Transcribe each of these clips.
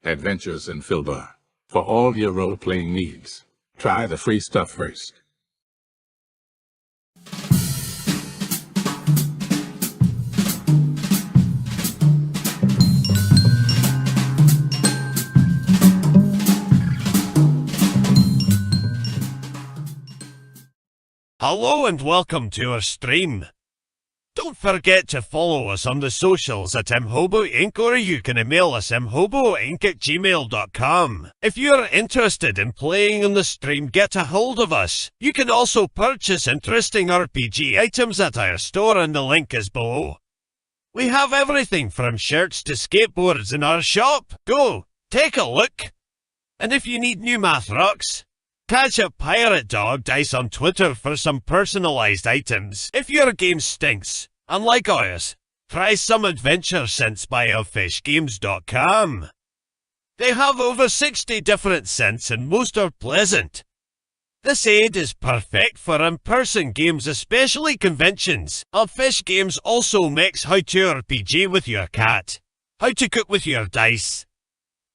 Adventures in Filbar. For all your role-playing needs, try the free stuff first. Hello and welcome to our stream. Don't forget to follow us on the socials at mhobo Inc. or you can email us mhoboinc@gmail.com. If you're interested in playing on the stream, get a hold of us. You can also purchase interesting RPG items at our store and the link is below. We have everything from shirts to skateboards in our shop. Go, take a look. And if you need new math rocks, catch a Pirate Dog Dice on Twitter for some personalized items. If your game stinks, unlike ours, try some adventure scents by elfishgames.com. They have over 60 different scents and most are pleasant. This aid is perfect for in-person games, especially conventions. Elfish Games also makes how to RPG with your cat, how to cook with your dice,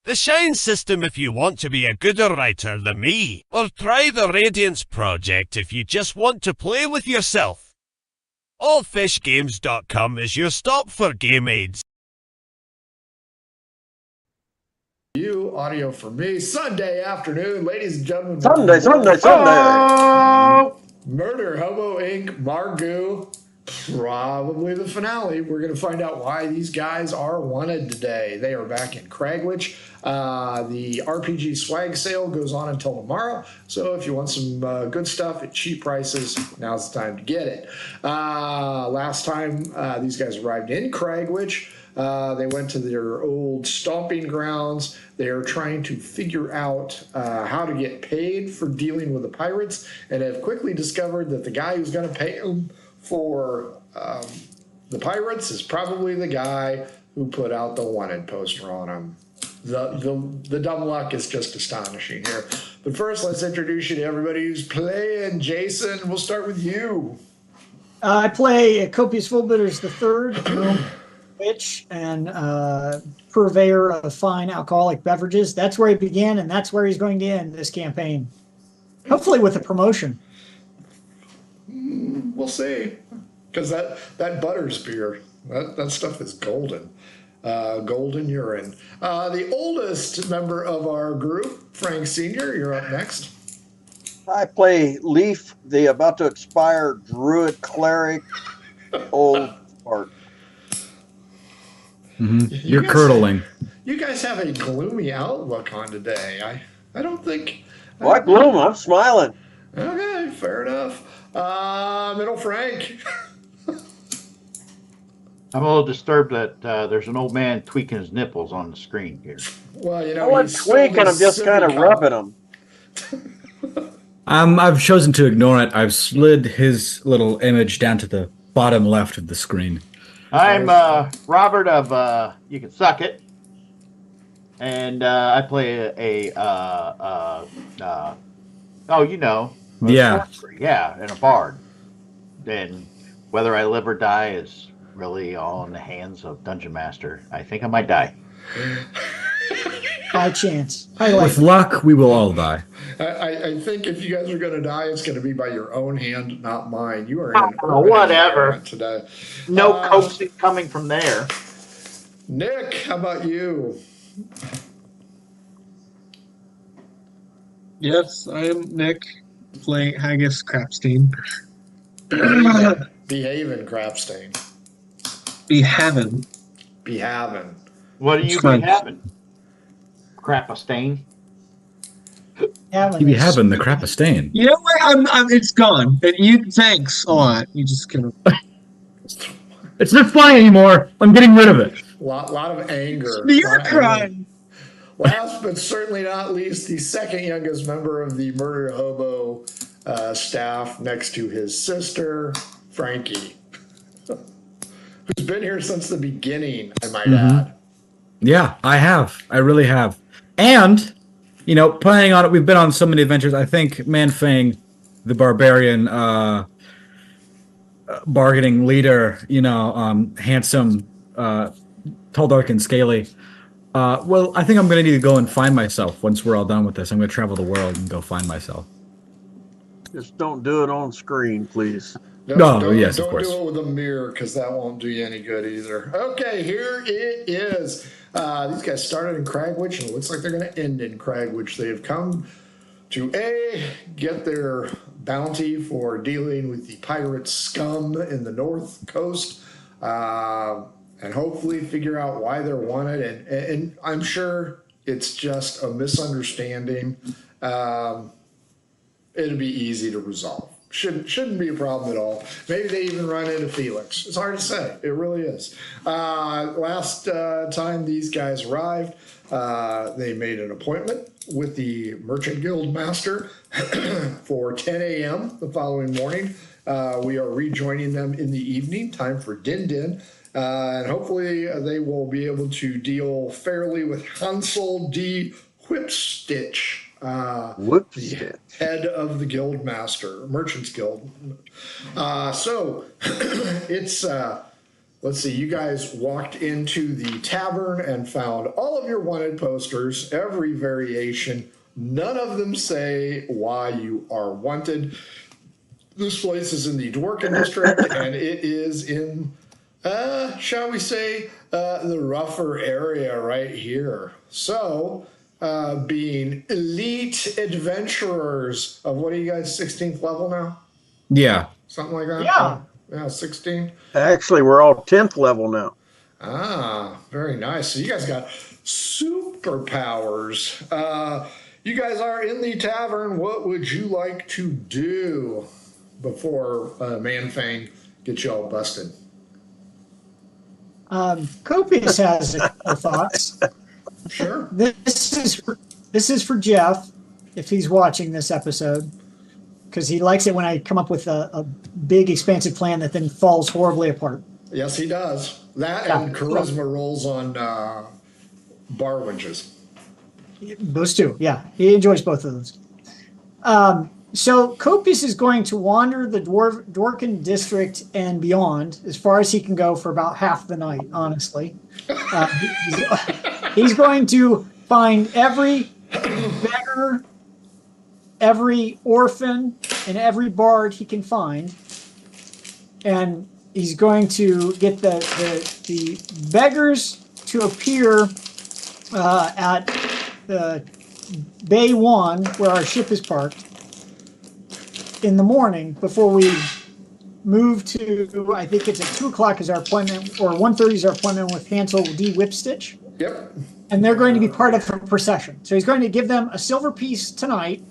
the Shine system if you want to be a gooder writer than me, or try the Radiance project if you just want to play with yourself. Allfishgames.com is your stop for game aids. You audio for me Sunday afternoon, ladies and gentlemen. Sunday. Oh! Murder Hobo Inc. Margou. Probably the finale. We're going to find out why these guys are wanted today. They are back in Cragwich. The RPG swag sale goes on until tomorrow. So if you want some good stuff at cheap prices, now's the time to get it. Last time these guys arrived in Cragwich, they went to their old stomping grounds. They are trying to figure out how to get paid for dealing with the pirates and have quickly discovered that the guy who's going to pay them for the pirates is probably the guy who put out the wanted poster on them. The dumb luck is just astonishing here. But first, let's introduce you to everybody who's playing. Jason, we'll start with you. I play Copious Fullbitters III, witch and purveyor of fine alcoholic beverages. That's where he began, and that's where he's going to end this campaign. Hopefully with a promotion. We'll see, because that Butters beer, that stuff is golden, golden urine. The oldest member of our group, Frank Sr., you're up next. I play Leaf, the about to expire druid cleric, old fart. You're curdling. You guys have a gloomy outlook on today. I don't think. What gloom? I'm smiling. Okay, fair enough. Middle Frank. I'm a little disturbed that there's an old man tweaking his nipples on the screen here. Well, you I know, wasn't tweaking, I'm just kind of rubbing them. I've chosen to ignore it. I've slid his little image down to the bottom left of the screen. I'm Robert of You Can Suck It, and I play Yeah. And a bard. And whether I live or die is really all in the hands of Dungeon Master. I think I might die. By chance. With luck, we will all die. I think if you guys are going to die, it's going to be by your own hand, not mine. You are in an whatever today. No coaxing coming from there. Nick, how about you? Yes, I am Nick, playing Haggis Crapstein. Behaving, Crapstain. Behavin'. Behaving. What do you be having? Crap a stain? You be having the crap of stain. You know what? It's gone. Thanks a lot. You just kind of. It's not funny anymore. I'm getting rid of it. Lot of anger. You're crying. Last but certainly not least, the second youngest member of the Murder Hobo staff, next to his sister, Frankie, who's been here since the beginning, I might add. Yeah, I have. I really have. And, playing on it, we've been on so many adventures. I think Manfang, the barbarian bargaining leader, handsome, tall, dark, and scaly, Well, I think I'm gonna need to go and find myself once we're all done with this. I'm gonna travel the world and go find myself. Just don't do it on screen, please. Oh, yes, of Don't course. do it with a mirror because that won't do you any good either. Okay, here it is. These guys started in Cragwich, and it looks like they're going to end in Cragwich. They have come to get their bounty for dealing with the pirate scum in the north coast, and hopefully figure out why they're wanted. And I'm sure it's just a misunderstanding. It'll be easy to resolve. Shouldn't be a problem at all. Maybe they even run into Felix. It's hard to say. It really is. Last time these guys arrived, they made an appointment with the Merchant Guild Master for 10 a.m. the following morning. We are rejoining them in the evening, time for Din Din. And hopefully they will be able to deal fairly with Hansel D. Whipstitch. The head of the guild master, Merchants Guild. So it's let's see, you guys walked into the tavern and found all of your wanted posters, every variation. None of them say why you are wanted. This place is in the Dworkin district, and it is in shall we say the rougher area right here. So being elite adventurers of, what are you guys, 16th level now? Yeah. Something like that? Yeah. Yeah, 16. Actually, we're all 10th level now. Very nice. So you guys got superpowers. You guys are in the tavern. What would you like to do before Manfang gets you all busted? Copious has a couple thoughts. Sure. This is for Jeff, if he's watching this episode, because he likes it when I come up with a big, expansive plan that then falls horribly apart. Yes, he does. That and charisma rolls on bar winches. Those two, yeah. He enjoys both of those. So Copious is going to wander the Dworkin district and beyond as far as he can go for about half the night, honestly. He's going to find every beggar, every orphan, and every bard he can find. And he's going to get the beggars to appear at the Bay 1, where our ship is parked, in the morning before we move to, I think it's at 2 o'clock is our appointment, or 1:30 is our appointment with Hansel D. Whipstitch. Yep. And they're going to be part of a procession. So he's going to give them a silver piece tonight,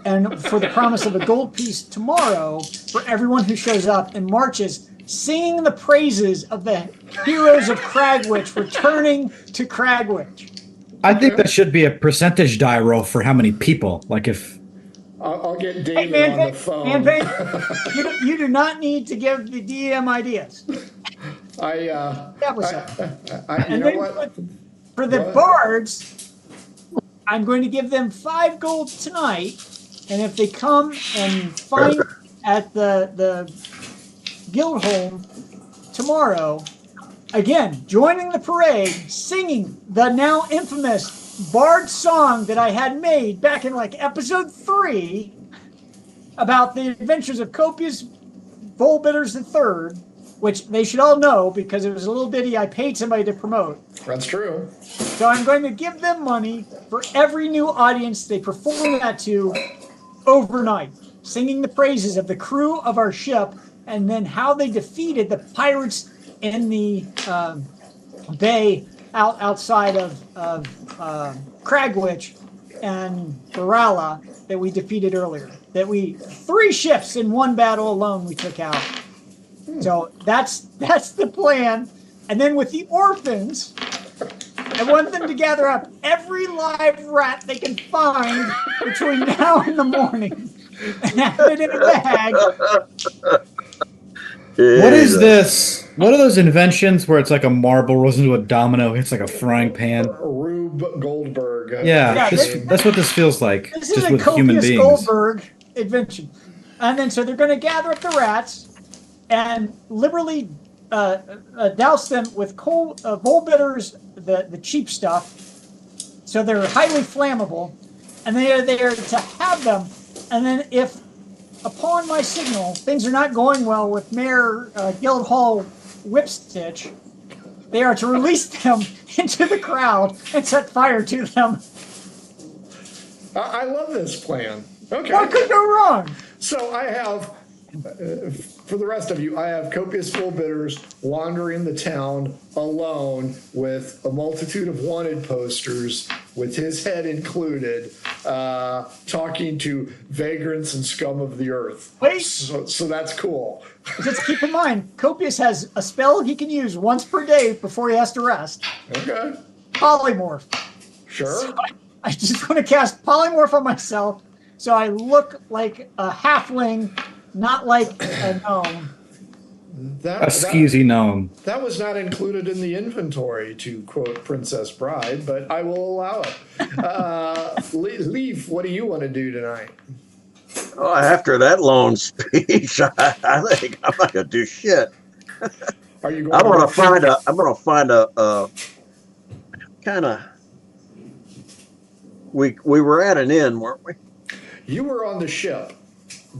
and for the promise of a gold piece tomorrow for everyone who shows up and marches, singing the praises of the heroes of Cragwich returning to Cragwich. I think that should be a percentage die roll for how many people. Like if I'll get David on the phone. You do not need to give the DM ideas. That was you know what? For the bards, I'm going to give them 5 gold tonight, and if they come and find at the guild home tomorrow, again, joining the parade, singing the now infamous bard song that I had made back in like episode 3 about the adventures of Copious Volbitters III, which they should all know because it was a little ditty I paid somebody to promote. That's true. So I'm going to give them money for every new audience they perform that to overnight, singing the praises of the crew of our ship and then how they defeated the pirates in the bay outside of Cragwich and Barala that we defeated earlier. 3 ships in one battle alone we took out. So that's the plan. And then with the orphans, I want them to gather up every live rat they can find between now and the morning and have it in a bag. What is this? What are those inventions where it's like a marble rolls into a domino, hits like a frying pan? Rube Goldberg. Yeah, that's what this feels like. This just is a with human Copious beings. Goldberg invention. And then so they're going to gather up the rats and liberally douse them with Volbitters the cheap stuff. So they're highly flammable, and they are there to have them. And then if, upon my signal, things are not going well with Mayor Guildhall Whipstitch, they are to release them into the crowd and set fire to them. I love this plan. Okay. What could go wrong? So I have, for the rest of you, I have copious full bidders wandering the town alone with a multitude of wanted posters, with his head included, talking to vagrants and scum of the earth. Wait. So that's cool. Just keep in mind, Copious has a spell he can use once per day before he has to rest. Okay. Polymorph. Sure. So I just want to cast Polymorph on myself so I look like a halfling, not like a gnome. A skeezy gnome. That was not included in the inventory, to quote Princess Bride, but I will allow it. Leaf, what do you want to do tonight? Oh, after that long speech, I think I'm not gonna do shit. Are you going? I'm gonna find a kind of. We were at an inn, weren't we? You were on the ship.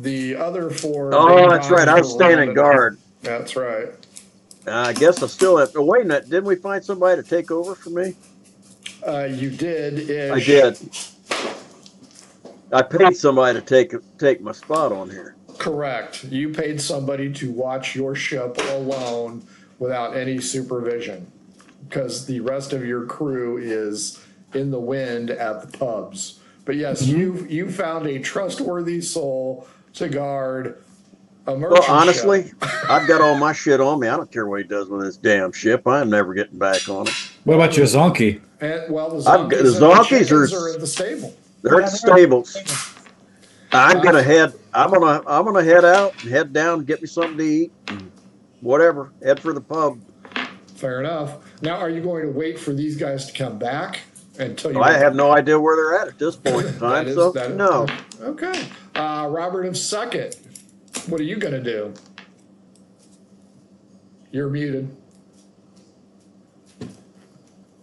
The other four. Oh, that's right. I was standing guard. That's right. I guess I still have. Wait a minute. Didn't we find somebody to take over for me? You did. I did. I paid somebody to take my spot on here. Correct. You paid somebody to watch your ship alone without any supervision, because the rest of your crew is in the wind at the pubs. But yes, you found a trustworthy soul to guard a merchant Well, honestly, ship. I've got all my shit on me. I don't care what he does with this damn ship. I'm never getting back on it. What about your zonkey? And, well, the I've got- zonkies, the and the zonkies chickens are- are at the stable. They're at the stables. I'm gonna head out and head down and get me something to eat. And whatever. Head for the pub. Fair enough. Now, are you going to wait for these guys to come back until you? I have no idea where they're at this point in time. That is- So that is- no. Okay. Robert of Suckett, what are you going to do? You're muted.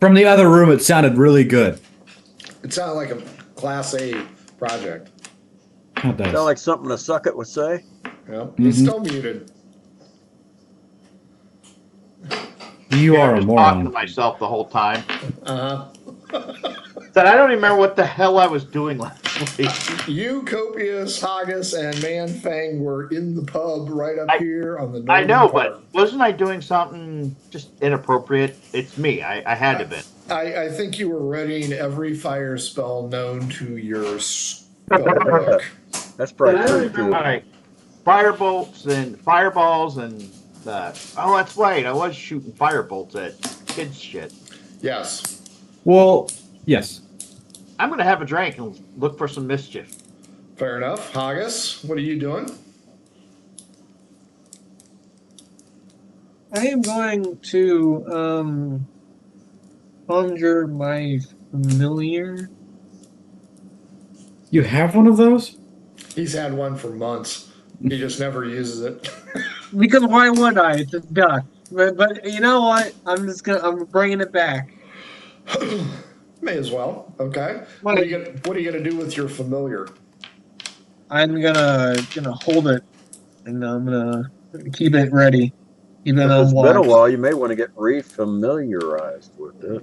From the other room, it sounded really good. It sounded like a Class A project. It does. Sound like something a sucket would say. Yeah, he's still muted. You are a Talking to moron. myself the whole time. Uh-huh. Said I don't even remember what the hell I was doing last week. You, Copious, Haggis, and Manfang were in the pub right up here on the northern I know, part. but wasn't I doing something just inappropriate? It's me. I had to be. I think you were readying every fire spell known to your spell book. That's probably true All too. right, firebolts and fireballs and that. Oh, that's right. I was shooting firebolts at kids' shit. Yes. Well, yes. I'm gonna have a drink and look for some mischief. Fair enough. Haggis, what are you doing? I am going to conjure my familiar. You have one of those? He's had one for months. He just never uses it. Because why would I? It's a duck. But you know what? I'm bringing it back. May as well. Okay. What are you gonna do with your familiar? I'm gonna hold it, and I'm gonna keep it ready. Keep it If on it's been a watch. while, you may want to get refamiliarized with it.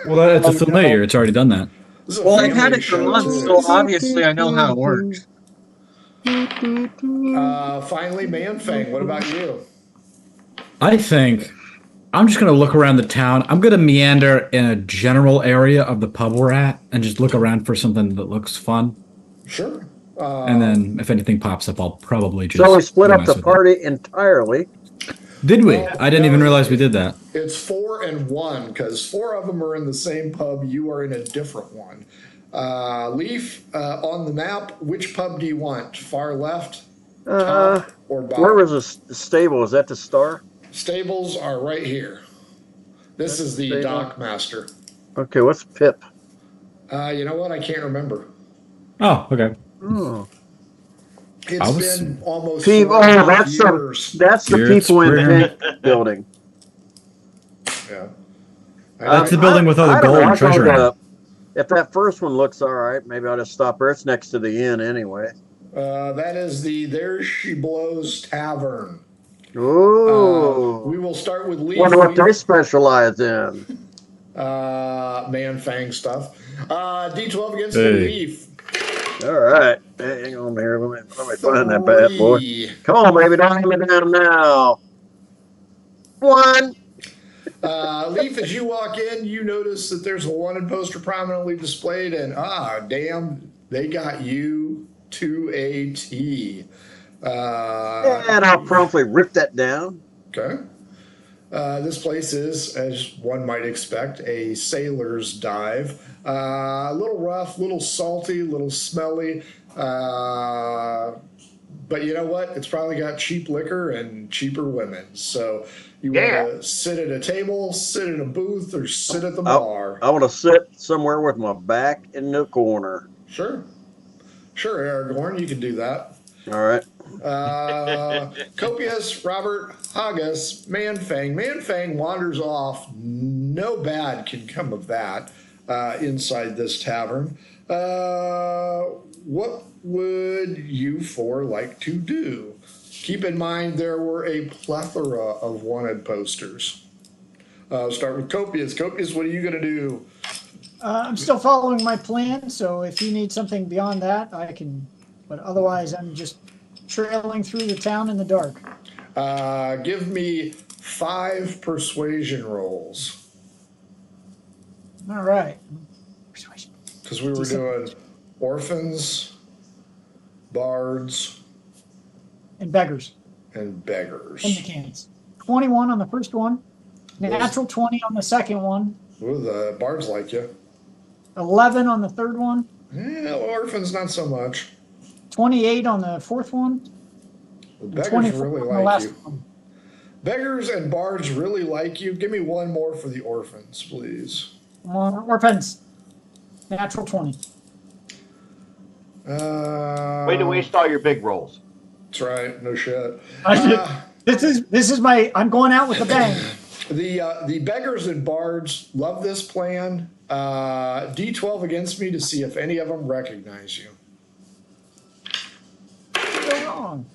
Well, it's a familiar. It's already done that. This is a Well, I've had family it for show, months, too. so obviously I know how it works. Finally, Manfang, what about you? I think I'm just going to look around the town. I'm going to meander in a general area of the pub we're at and just look around for something that looks fun. Sure. And then if anything pops up, I'll probably just. So we split up mess the with it. party entirely. Did we? Well, I didn't even realize we did that. It's 4 and 1 because 4 of them are in the same pub. You are in a different one. Leaf, on the map, which pub do you want? Far left, top, or bottom? Where was the stable? Is that the Star? Stables are right here. This is the stable. dock master. Okay, what's Pip? You know what? I can't remember. Oh, okay. Oh, It's been almost People, 4 that's years. the Here it's people in spring. Pink building. Yeah. That's the building with all the I don't gold know. and treasure in it. If that first one looks all right, maybe I'll just stop there. It's next to the inn anyway. That is the There She Blows Tavern. Ooh. We will start with Leaf. Wonder what they specialize in. Man Fang stuff. D12 against Hey. the Leaf. All right. Hang on here. Let me find that bad boy. 3. Come on, baby. Don't let me down now. 1. Leaf, as you walk in, you notice that there's a wanted poster prominently displayed, and damn, they got you to a T. And I'll promptly rip that down. Okay. This place is, as one might expect, a sailor's dive. A little rough, little salty, little smelly. But you know what? It's probably got cheap liquor and cheaper women. So you want to sit at a table, sit in a booth, or sit at the bar. I want to sit somewhere with my back in the corner. Sure. Sure, Aragorn, you can do that. All right. Copious, Robert, Haggis, Manfang. Manfang wanders off. No bad can come of that inside this tavern. What would you four like to do? Keep in mind there were a plethora of wanted posters. Start with Copious. Copious, what are you going to do? I'm still following my plan, so if you need something beyond that, I can. But otherwise, I'm just trailing through the town in the dark. Give me 5 persuasion rolls. All right. Persuasion. Because we were doing orphans, bards, and beggars. and beggars. In the cans. 21 on the first one. Natural 20 on the second one. Ooh, the bards like you. 11 on the third one. Orphans, not so much. 28 on the fourth one. The And beggars 24 really on the like last you. one. Beggars and bards really like you. Give me one more for the orphans, please. Orphans. Natural 20. Way to waste all your big rolls. That's right. No shit. This is my. I'm going out with a bang. The beggars and bards love this plan. D12 against me to see if any of them recognize you. Go wrong.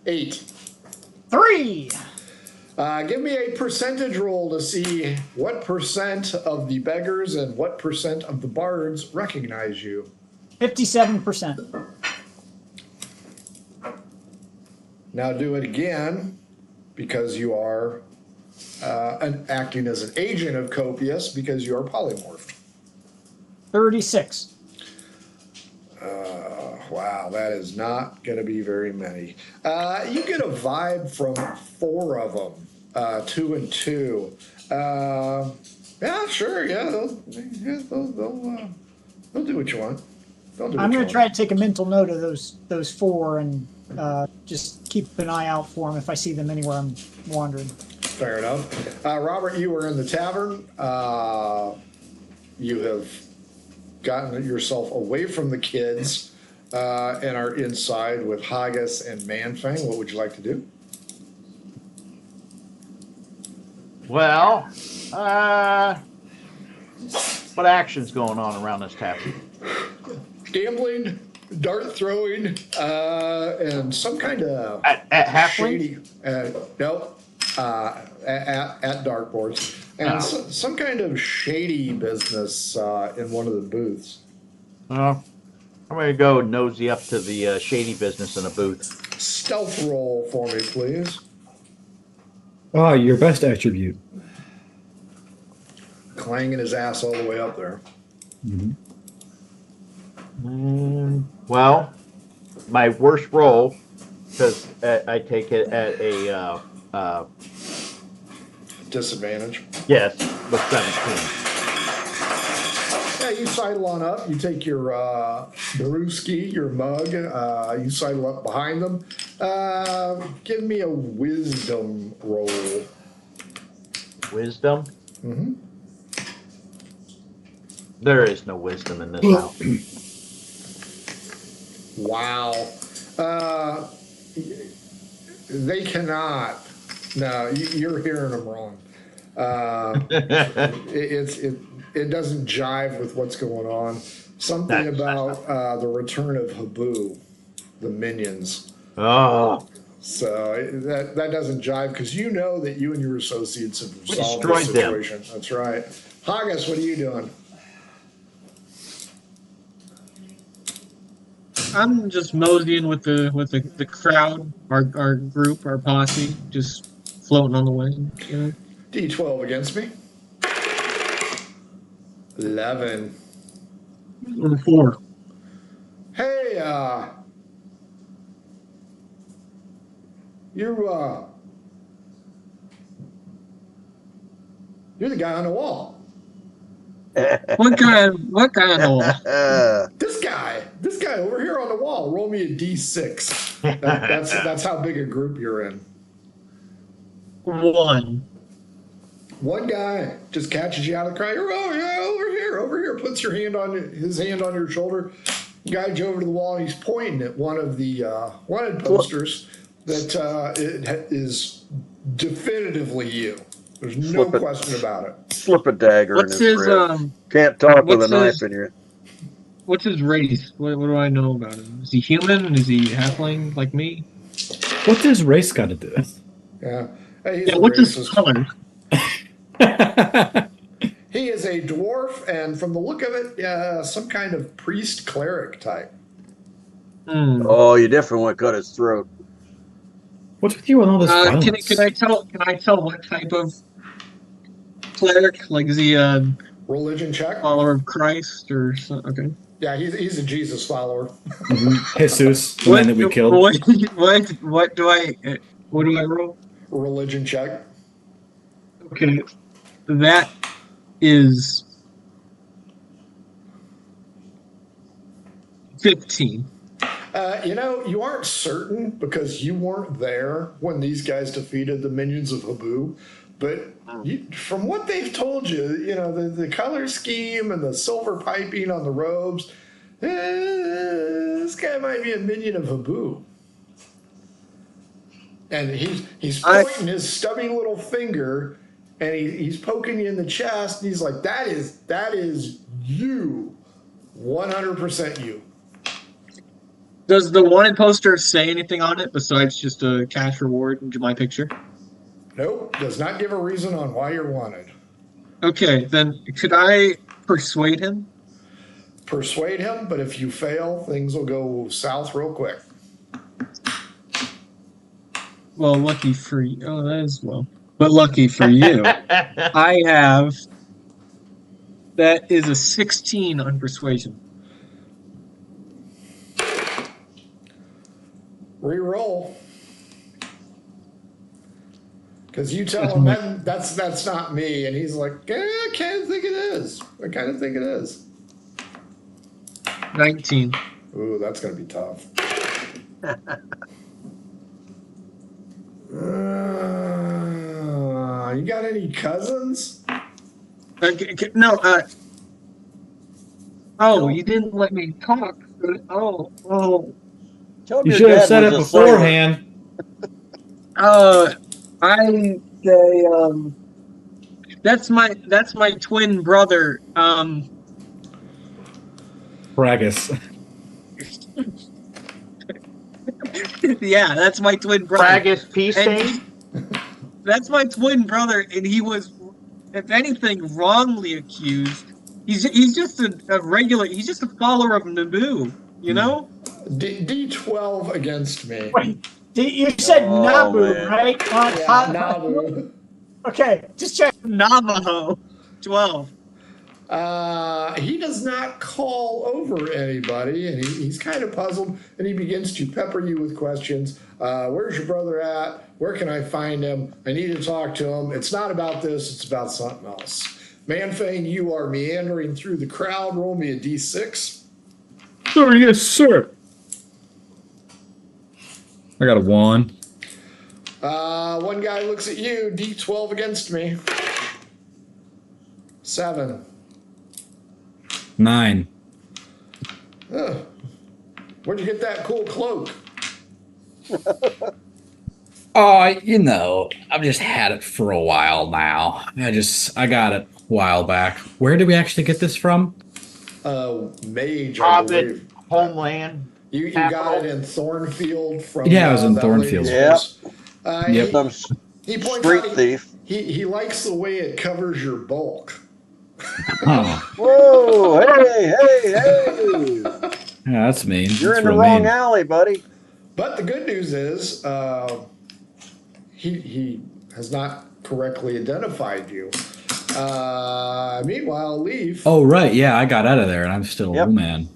8. 3. Give me a percentage roll to see what percent of the beggars and what percent of the bards recognize you. 57%. Now do it again, because you are acting as an agent of Copious, because you are polymorphed. 36. Wow, that is not going to be very many. You get a vibe from 4 of them, 2 and 2. Yeah, sure, yeah, they'll do what you want. I'm going to try to take a mental note of those 4 and just keep an eye out for them if I see them anywhere I'm wandering. Fair enough. Robert, you were in the tavern. You have gotten yourself away from the kids and are inside with Haggis and Manfang. What would you like to do? Well, what action's going on around this tavern? Gambling, dart throwing, and some kind of At halfling? shady. Nope. At dartboards, and some kind of shady business in one of the booths. I'm going to go nosy up to the shady business in a booth. Stealth roll for me, please. Oh, your best attribute. Clanging his ass all the way up there. Well, my worst roll, because I take it at a Disadvantage. yes, with 17. Yeah, you sidle on up. You take your brewski, your mug. You sidle up behind them. Give me a wisdom roll. Wisdom? Mm-hmm. There is no wisdom in this house. Wow. They cannot. No, you're hearing them wrong. It doesn't jive with what's going on. Something about the return of Habu, the minions. Oh, So that doesn't jive because you know that you and your associates have We solved this destroyed them. situation. That's right. Haggis, what are you doing? I'm just moseying with the crowd, our group, our posse, just floating on the wind. You know. D12 against me. 11. 4. Hey, you're the guy on the wall. What kind of wall? This guy over here on the wall. Roll me a D6. That's how big a group you're in. 1. One guy just catches you out of the crowd. Oh yeah, over here. Puts his hand on your shoulder, guides you over to the wall. And he's pointing at one of the wanted posters that it is definitively you. There's no question about it. Slip a dagger What's in his his rib. Can't talk with a what's knife his- in your. What's his race? What do I know about him? Is he human? Is he halfling like me? What's his race got to do with? Yeah. Hey, he's Yeah. a What's his racist. color? He is a dwarf, and from the look of it, some kind of priest cleric type. Oh, you definitely want to cut his throat. What's with you and all this violence? Can I tell what type of cleric? Like, is he a Religion check. follower of Christ or something? Okay. Yeah, he's a Jesus follower. Jesus, the man that we killed. What do I roll? Religion check. Okay, that is 15. You aren't certain because you weren't there when these guys defeated the minions of Habu. But from what they've told you, the color scheme and the silver piping on the robes, this guy might be a minion of Habu. And he's pointing his stubby little finger, and he's poking you in the chest, and he's like, that is you. 100% you. Does the wanted poster say anything on it besides just a cash reward and my picture? Nope, does not give a reason on why you're wanted. Okay, then could I persuade him? Persuade him, but if you fail, things will go south real quick. Well, lucky for you. Oh, that is well. But lucky for you, I have. That is a 16 on persuasion. Re-roll. Because you tell him that's not me, and he's like, I kind of think it is. I kind of think it is. 19. Ooh, that's going to be tough. You got any cousins? No, oh, you didn't let me talk. Oh. Tell him You your should have dad said it was a sailor. beforehand. I say, that's my twin brother. Bragus. Yeah, that's my twin brother. Bragus peace And stain? That's my twin brother, and he was, if anything, wrongly accused. He's just a regular. He's just a follower of Naboo. You know. D12 against me. Wait, you said Nabu, man. right? Yeah, Nabu. Okay, just check. Navajo. 12. He does not call over anybody, and he's kind of puzzled, and he begins to pepper you with questions. Where's your brother at? Where can I find him? I need to talk to him. It's not about this. It's about something else. Manfane, you are meandering through the crowd. Roll me a D6. Oh, yes, sir. I got a 1. One guy looks at you. D12 against me. 7. 9. Where'd you get that cool cloak? I've just had it for a while now. I got it a while back. Where did we actually get this from? Mage, I Hobbit, believe. homeland. You got it Capital. in Thornfield from Yeah, it was in that lady's Thornfield. Yep. house. Yep. Some He points street out thief. he likes the way it covers your bulk. Oh, Whoa! Hey! yeah, that's mean. You're That's in the real wrong mean. alley, buddy. But the good news is he has not correctly identified you. Meanwhile, Leaf. Oh, right. Yeah, I got out of there, and I'm still Yep. a man.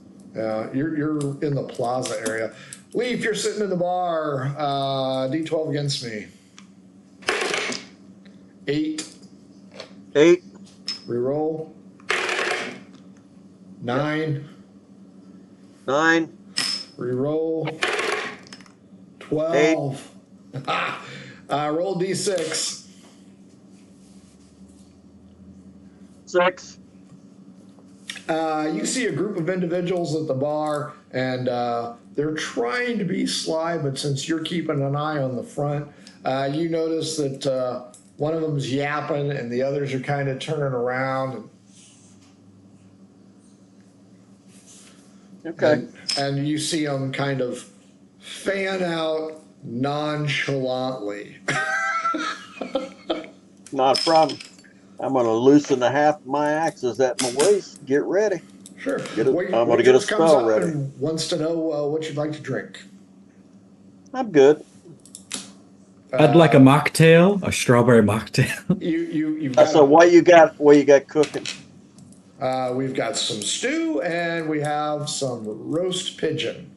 You're in the plaza area. Leaf, you're sitting in the bar. D12 against me. 8. 8. Reroll. 9. 9. Reroll. 12. Roll D6. 6. You see a group of individuals at the bar, and they're trying to be sly, but since you're keeping an eye on the front, you notice that one of them's yapping, and the others are kind of turning around. Okay. And you see them kind of fan out nonchalantly. Not a problem. I'm going to loosen the half of my axes at my waist. Get ready. Sure. I'm going to get a Comes spell up ready. and wants to know what you'd like to drink. I'm good. I'd like a mocktail, a strawberry mocktail. You've got So what you got cooking? we've got some stew and we have some roast pigeon.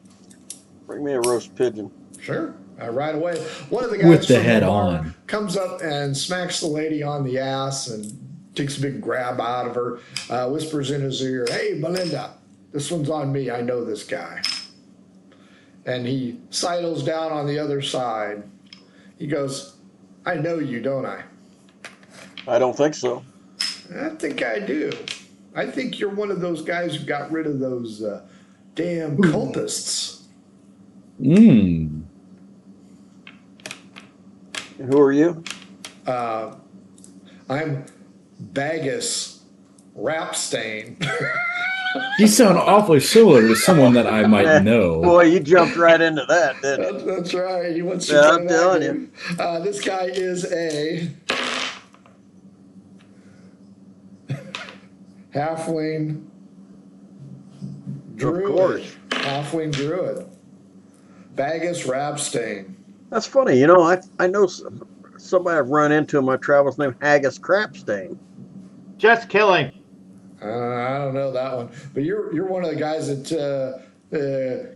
Bring me a roast pigeon. Sure. Right away. One of the guys With the from head bar on. comes up and smacks the lady on the ass and takes a big grab out of her, whispers in his ear, "Hey, Belinda, this one's on me. I know this guy." And he sidles down on the other side. He goes, "I know you, don't I?" I don't think so. "I think I do. I think you're one of those guys who got rid of those damn cultists." Mmm. And who are you? I'm Bagus Rapstain. You sound awfully similar to someone that I might know. Boy, you jumped right into that, didn't you? That's right. He wants to Yeah, play I'm that telling game. This guy is a halfling druid. Of course. Halfling druid. Bagus Rapstain. That's funny. You know, I know somebody I've run into in my travels named Haggis Crapstain. Just killing. I don't know that one, but you're one of the guys that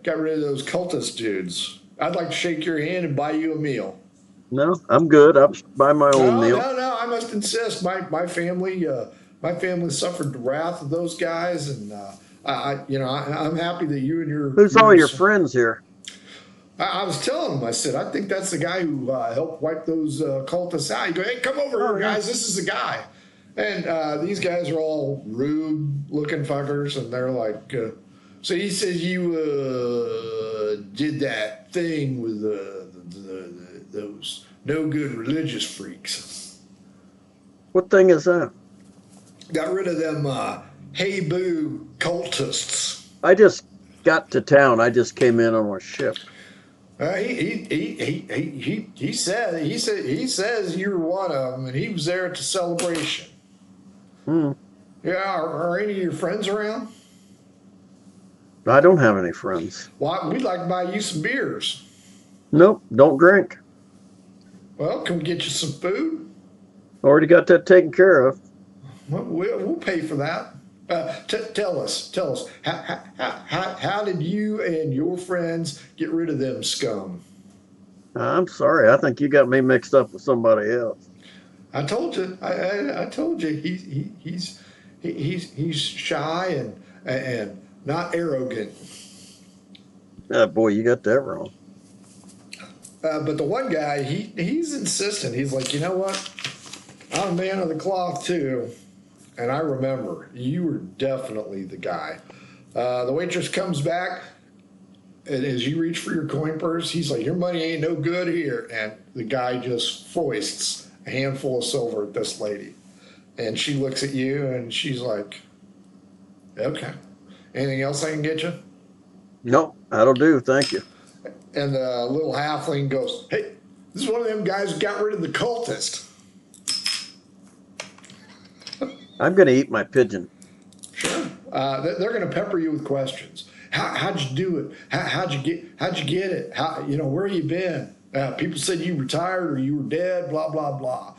got rid of those cultist dudes. I'd like to shake your hand and buy you a meal. No, I'm good. I'll buy my own meal. No. I must insist. My family suffered the wrath of those guys, and I'm happy that you and your Who's all your friends here? I was telling him. I said, I think that's the guy who helped wipe those cultists out. You go, "Hey, come over here, guys. This is the guy." And these guys are all rude-looking fuckers, and they're like, "So he says you did that thing with those no-good religious freaks." What thing is that? Got rid of them hey boo cultists. I just got to town. I just came in on a ship. He says you're one of them, and he was there at the celebration. Yeah, are any of your friends around? I don't have any friends. Well, we'd like to buy you some beers. Nope, don't drink. Well, can we get you some food? Already got that taken care of. Well, we'll pay for that. Tell us, how did you and your friends get rid of them scum? I'm sorry. I think you got me mixed up with somebody else. I told you. I told you. He's shy and not arrogant. Boy, you got that wrong. But the one guy, he's insistent. He's like, "You know what? I'm a man of the cloth too, and I remember you were definitely the guy." The waitress comes back, And as you reach for your coin purse, he's like, your money ain't no good here. And the guy just foists a handful of silver at this lady. And she looks at you and she's like, okay. Anything else I can get you? No, that'll do. Thank you. And the little halfling goes, hey, this is one of them guys who got rid of the cultist. I'm going to eat my pigeon. Sure. They're going to pepper you with questions. How'd you do it? How'd you get it? Where you been? People said you retired or you were dead, blah, blah, blah.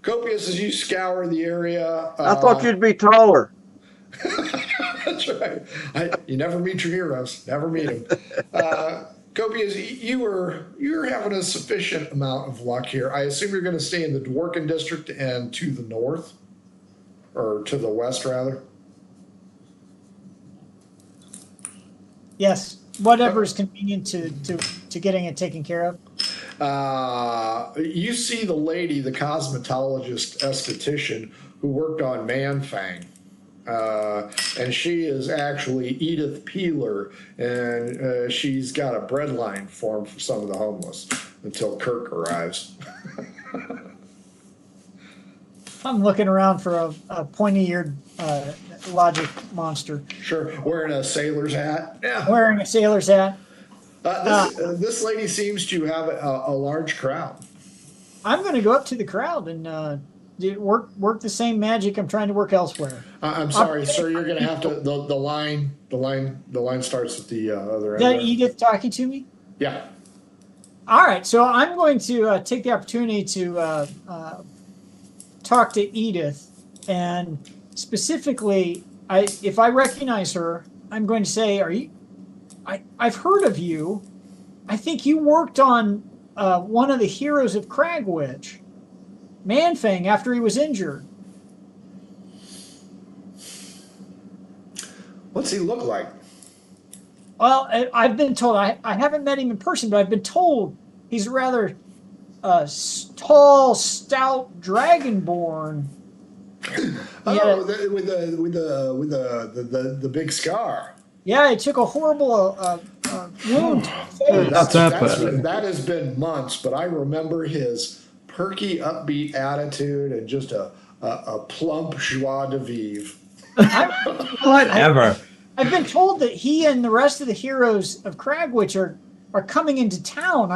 Copious, as you scour the area. I thought you'd be taller. That's right. You never meet your heroes. Never meet them. Copious, you're having a sufficient amount of luck here. I assume you're going to stay in the Dworkin district and to the north, or to the west, rather. Yes, whatever is convenient to getting it taken care of. You see the lady, the cosmetologist esthetician who worked on Manfang. And she is actually Edith Peeler, and she's got a bread line formed for some of the homeless until Kirk arrives. I'm looking around for a pointy-eared logic monster. Sure, wearing a sailor's hat. Yeah. Wearing a sailor's hat. This lady seems to have a large crowd. I'm going to go up to the crowd and work the same magic I'm trying to work elsewhere. I'm sorry, sir. You're going to have to. The line starts at the other end. Is that Edith talking to me? Yeah. All right. So I'm going to take the opportunity to talk to Edith, and specifically, if I recognize her, I'm going to say, "Are you? I've heard of you. I think you worked on one of the heroes of Cragwitch, Manfang, after he was injured." What's he look like? Well, I've been told, I haven't met him in person, but I've been told he's a rather tall, stout dragonborn. Oh, with the big scar. Yeah, he took a horrible wound to the face. That has been months, but I remember his perky, upbeat attitude and just a plump joie de vivre. Whatever. I've been told that he and the rest of the heroes of Cragwitch are coming into town.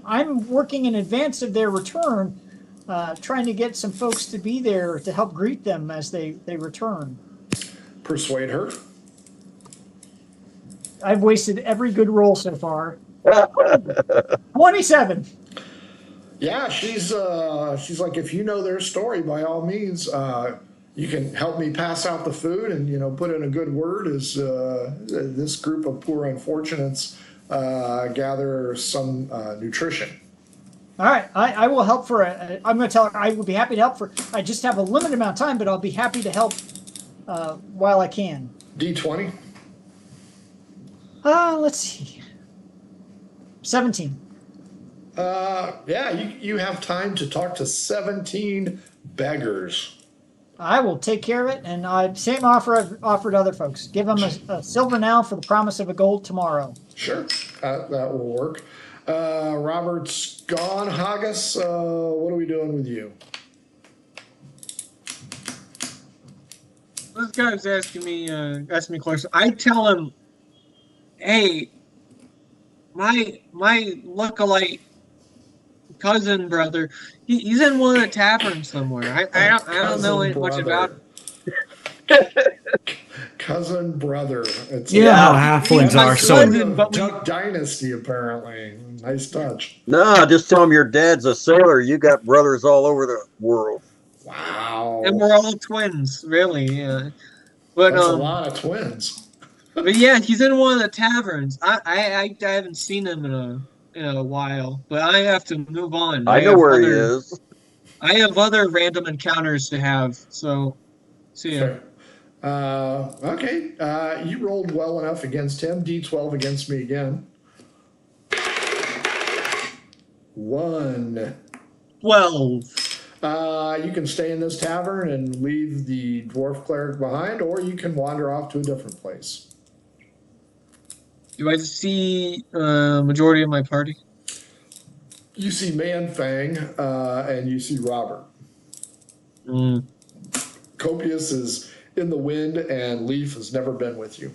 I'm working in advance of their return, trying to get some folks to be there to help greet them as they return. Persuade her. I've wasted every good roll so far. 27. Yeah, she's like, if you know their story, by all means, you can help me pass out the food and put in a good word as this group of poor unfortunates gather some nutrition. All right, I will help I'm going to tell her I would be happy to help I just have a limited amount of time, but I'll be happy to help while I can. D20. Let's see. 17. Yeah, you have time to talk to 17 beggars. I will take care of it, and same offer I've offered other folks. Give them a silver now for the promise of a gold tomorrow. Sure, that will work. Robert's gone. Haggis, what are we doing with you? This guy's asking me a question. I tell him, hey, my lookalike cousin brother, he's in one of the taverns somewhere. I don't know much about him. Cousin brother. It's how halflings are. So Duck Dynasty, apparently. Nice touch. No, just tell him your dad's a sailor. You got brothers all over the world. Wow. And we're all twins, really. Yeah. But that's a lot of twins. But yeah, he's in one of the taverns. I haven't seen him in a while, but I have to move on. I know where he is. I have other random encounters to have, so see ya. Okay, you rolled well enough against him. D12 against me again. 1. 12. You can stay in this tavern and leave the dwarf cleric behind, or you can wander off to a different place. Do I see majority of my party? You see Man Fang, and you see Robert. Mm. Copious is in the wind, and Leaf has never been with you.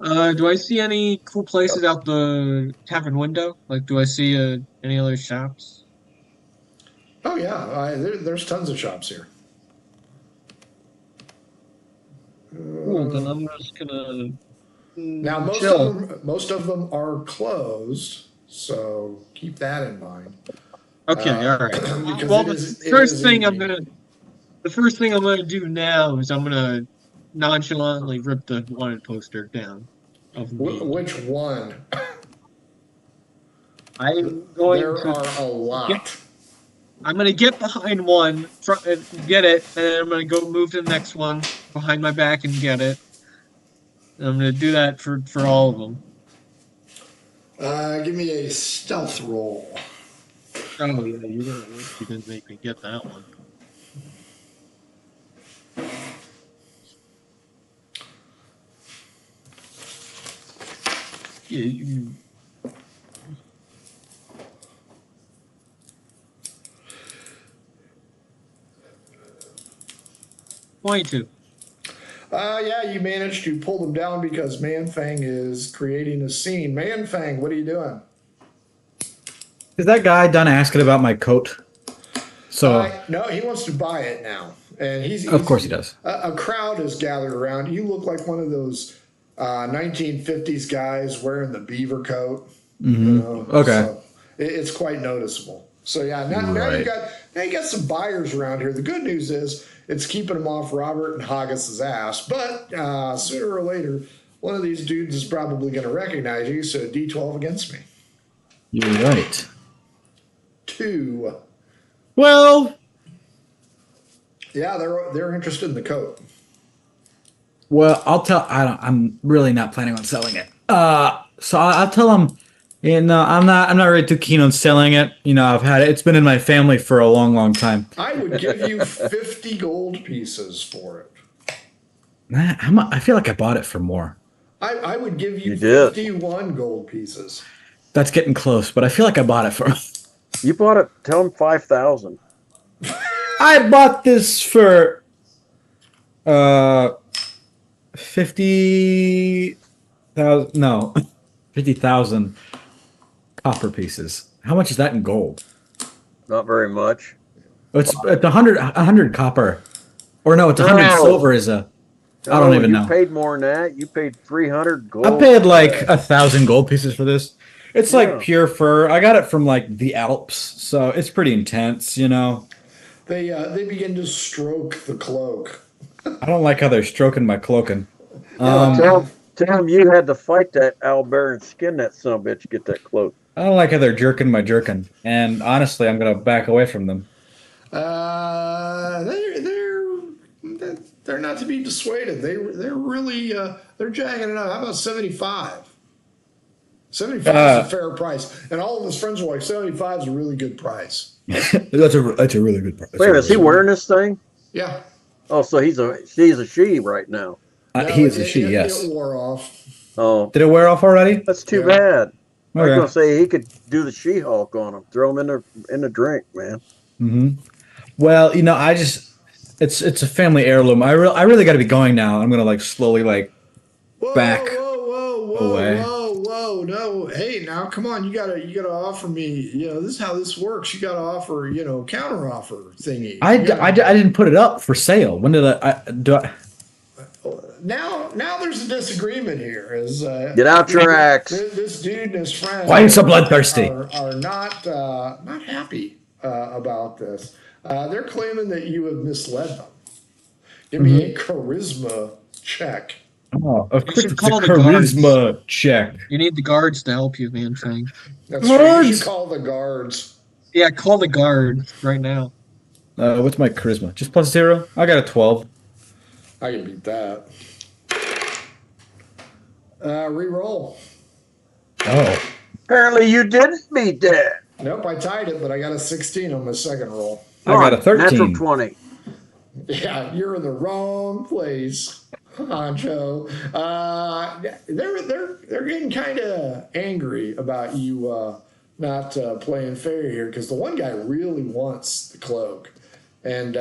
Do I see any cool places out the tavern window? Like, do I see any other shops? Oh yeah, there's tons of shops here. Cool. Then I'm just gonna Now chill. most of them are closed, so keep that in mind. Okay, all right. Because Well, it the is first thing evening. the first thing I'm gonna do now is I'm gonna nonchalantly rip the wanted poster down of me. Which one? I'm going There to are a lot. I'm gonna get behind one, get it, and then I'm gonna go move to the next one behind my back and get it. And I'm gonna do that for all of them. Give me a stealth roll. Oh yeah, you didn't make me get that one. Yeah, 22. Yeah, you managed to pull them down because Manfang is creating a scene. Manfang, what are you doing? Is that guy done asking about my coat? So No, he wants to buy it now, and of course he does. A crowd has gathered around. You look like one of those 1950s guys wearing the beaver coat. Mm-hmm. You know, Okay, so it's quite noticeable. So yeah, now Right. you got some buyers around here. The good news is it's keeping them off Robert and Haggis's ass. But sooner or later, one of these dudes is probably going to recognize you. So D12 against me. you're right. 2. Well, Yeah, they're interested in the coat. I'll tell. I'm really not planning on selling it. So I'll tell him. I'm not really too keen on selling it. You know, I've had it. It's been in my family for a long, long time. I would give you 50 gold pieces for it. I feel like I bought it for more. I would give you You did. 51 gold pieces. That's getting close, but I feel like I bought it for. You bought it. Tell him 5,000. I bought this for 50,000. No, 50,000 copper pieces. How much is that in gold? Not very much. It's 100 copper, or no, it's 100 No. silver. I don't even know. You paid more than that. You paid 300 gold. I paid like 1,000 gold pieces for this. It's Yeah. like pure fur. I got it from like the Alps, so it's pretty intense, you know. They begin to stroke the cloak. I don't like how they're stroking my cloaking. Tell him you had to fight that owlbear and skin that son of a bitch to get that cloak. I don't like how they're jerking my jerkin, and honestly, I'm gonna back away from them. They're not to be dissuaded. They're really they're jacking it up. How about 75? 75 is a fair price, and all of his friends are like 75 is a really good price. That's a really good price. Wait a minute, is he wearing this thing? Yeah. Oh, so she's a she right now. He is a she, yes. It wore off. Oh, Did it wear off already? that's too Yeah. bad. I was Okay. gonna say he could do the She-Hulk on him, throw him in the drink, man. Mm-hmm. Well, you know, it's a family heirloom. I really got to be going now. I'm gonna like slowly like Whoa, back whoa, away. whoa, no. Hey, now come on, you gotta offer me, this is how this works. You gotta offer, counter offer thingy. I didn't put it up for sale. When did I? Now there's a disagreement here. Get out your axe. This dude and his friend Why are you so bloodthirsty? are not happy about this. They're claiming that you have misled them. Give me a charisma check. Oh, of course, should it's call a the guards. charisma check. You need the guards to help you, man. Thing. That's right. You Guards! should call the guards. Yeah, call the guards right now. What's my charisma? Just +0. I got a 12. I can beat that. Reroll. Oh, Apparently you didn't beat that. Nope, I tied it, but I got a 16 on my second roll. I got a Natural 13. 20. Yeah, you're in the wrong place. Honcho. They're getting kind of angry about you not playing fair here because the one guy really wants the cloak, and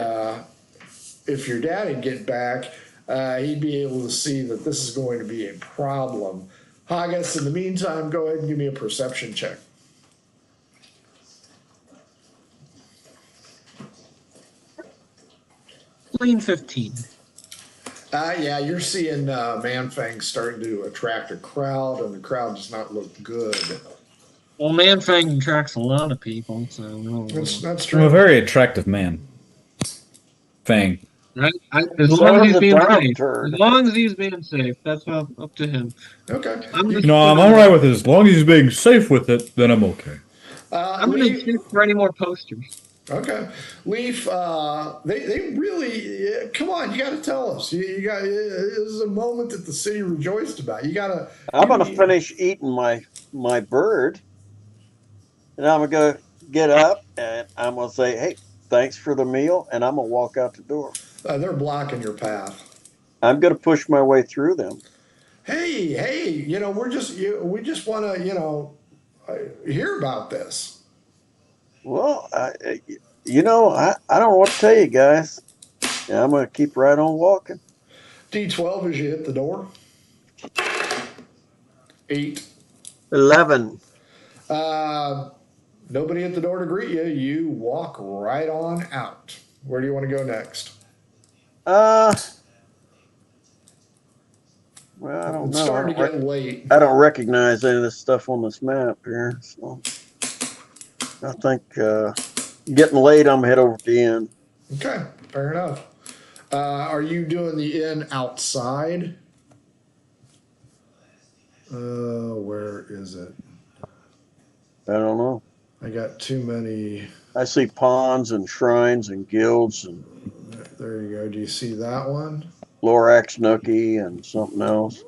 if your dad'd get back, he'd be able to see that this is going to be a problem. Haggis, in the meantime, go ahead and give me a perception check. Clean 15. Yeah, you're seeing Manfang starting to attract a crowd, and the crowd does not look good. Well, Manfang attracts a lot of people, so That's I'm a true. very attractive man. Fang. as So long as is he's a being brown safe. turd. As long as he's being safe, that's up to him. Okay. I'm You know, I'm all right with it as long as he's being safe with it. Then I'm okay. I'm going to check for any more posters. Okay, Leaf. They really come on. You got to tell us. You got this is a moment that the city rejoiced about. You got to. I'm gonna finish eating my bird, and I'm gonna go get up and I'm gonna say, "Hey, thanks for the meal," and I'm gonna walk out the door. They're blocking your path. I'm gonna push my way through them. Hey, you know we just want to hear about this. Well, I don't know what to tell you guys. Yeah, I'm gonna keep right on walking. D12 as you hit the door. 8. 11. Nobody at the door to greet you. You walk right on out. Where do you want to go next? Well, I don't It's know. starting to get late. I don't recognize any of this stuff on this map here, so I think getting late. I'm gonna head over to the inn. Okay, fair enough. Are you doing the inn outside? Where is it? I don't know. I got too many. I see ponds and shrines and guilds and There you go. Do you see that one? Lorax Nookie and something else.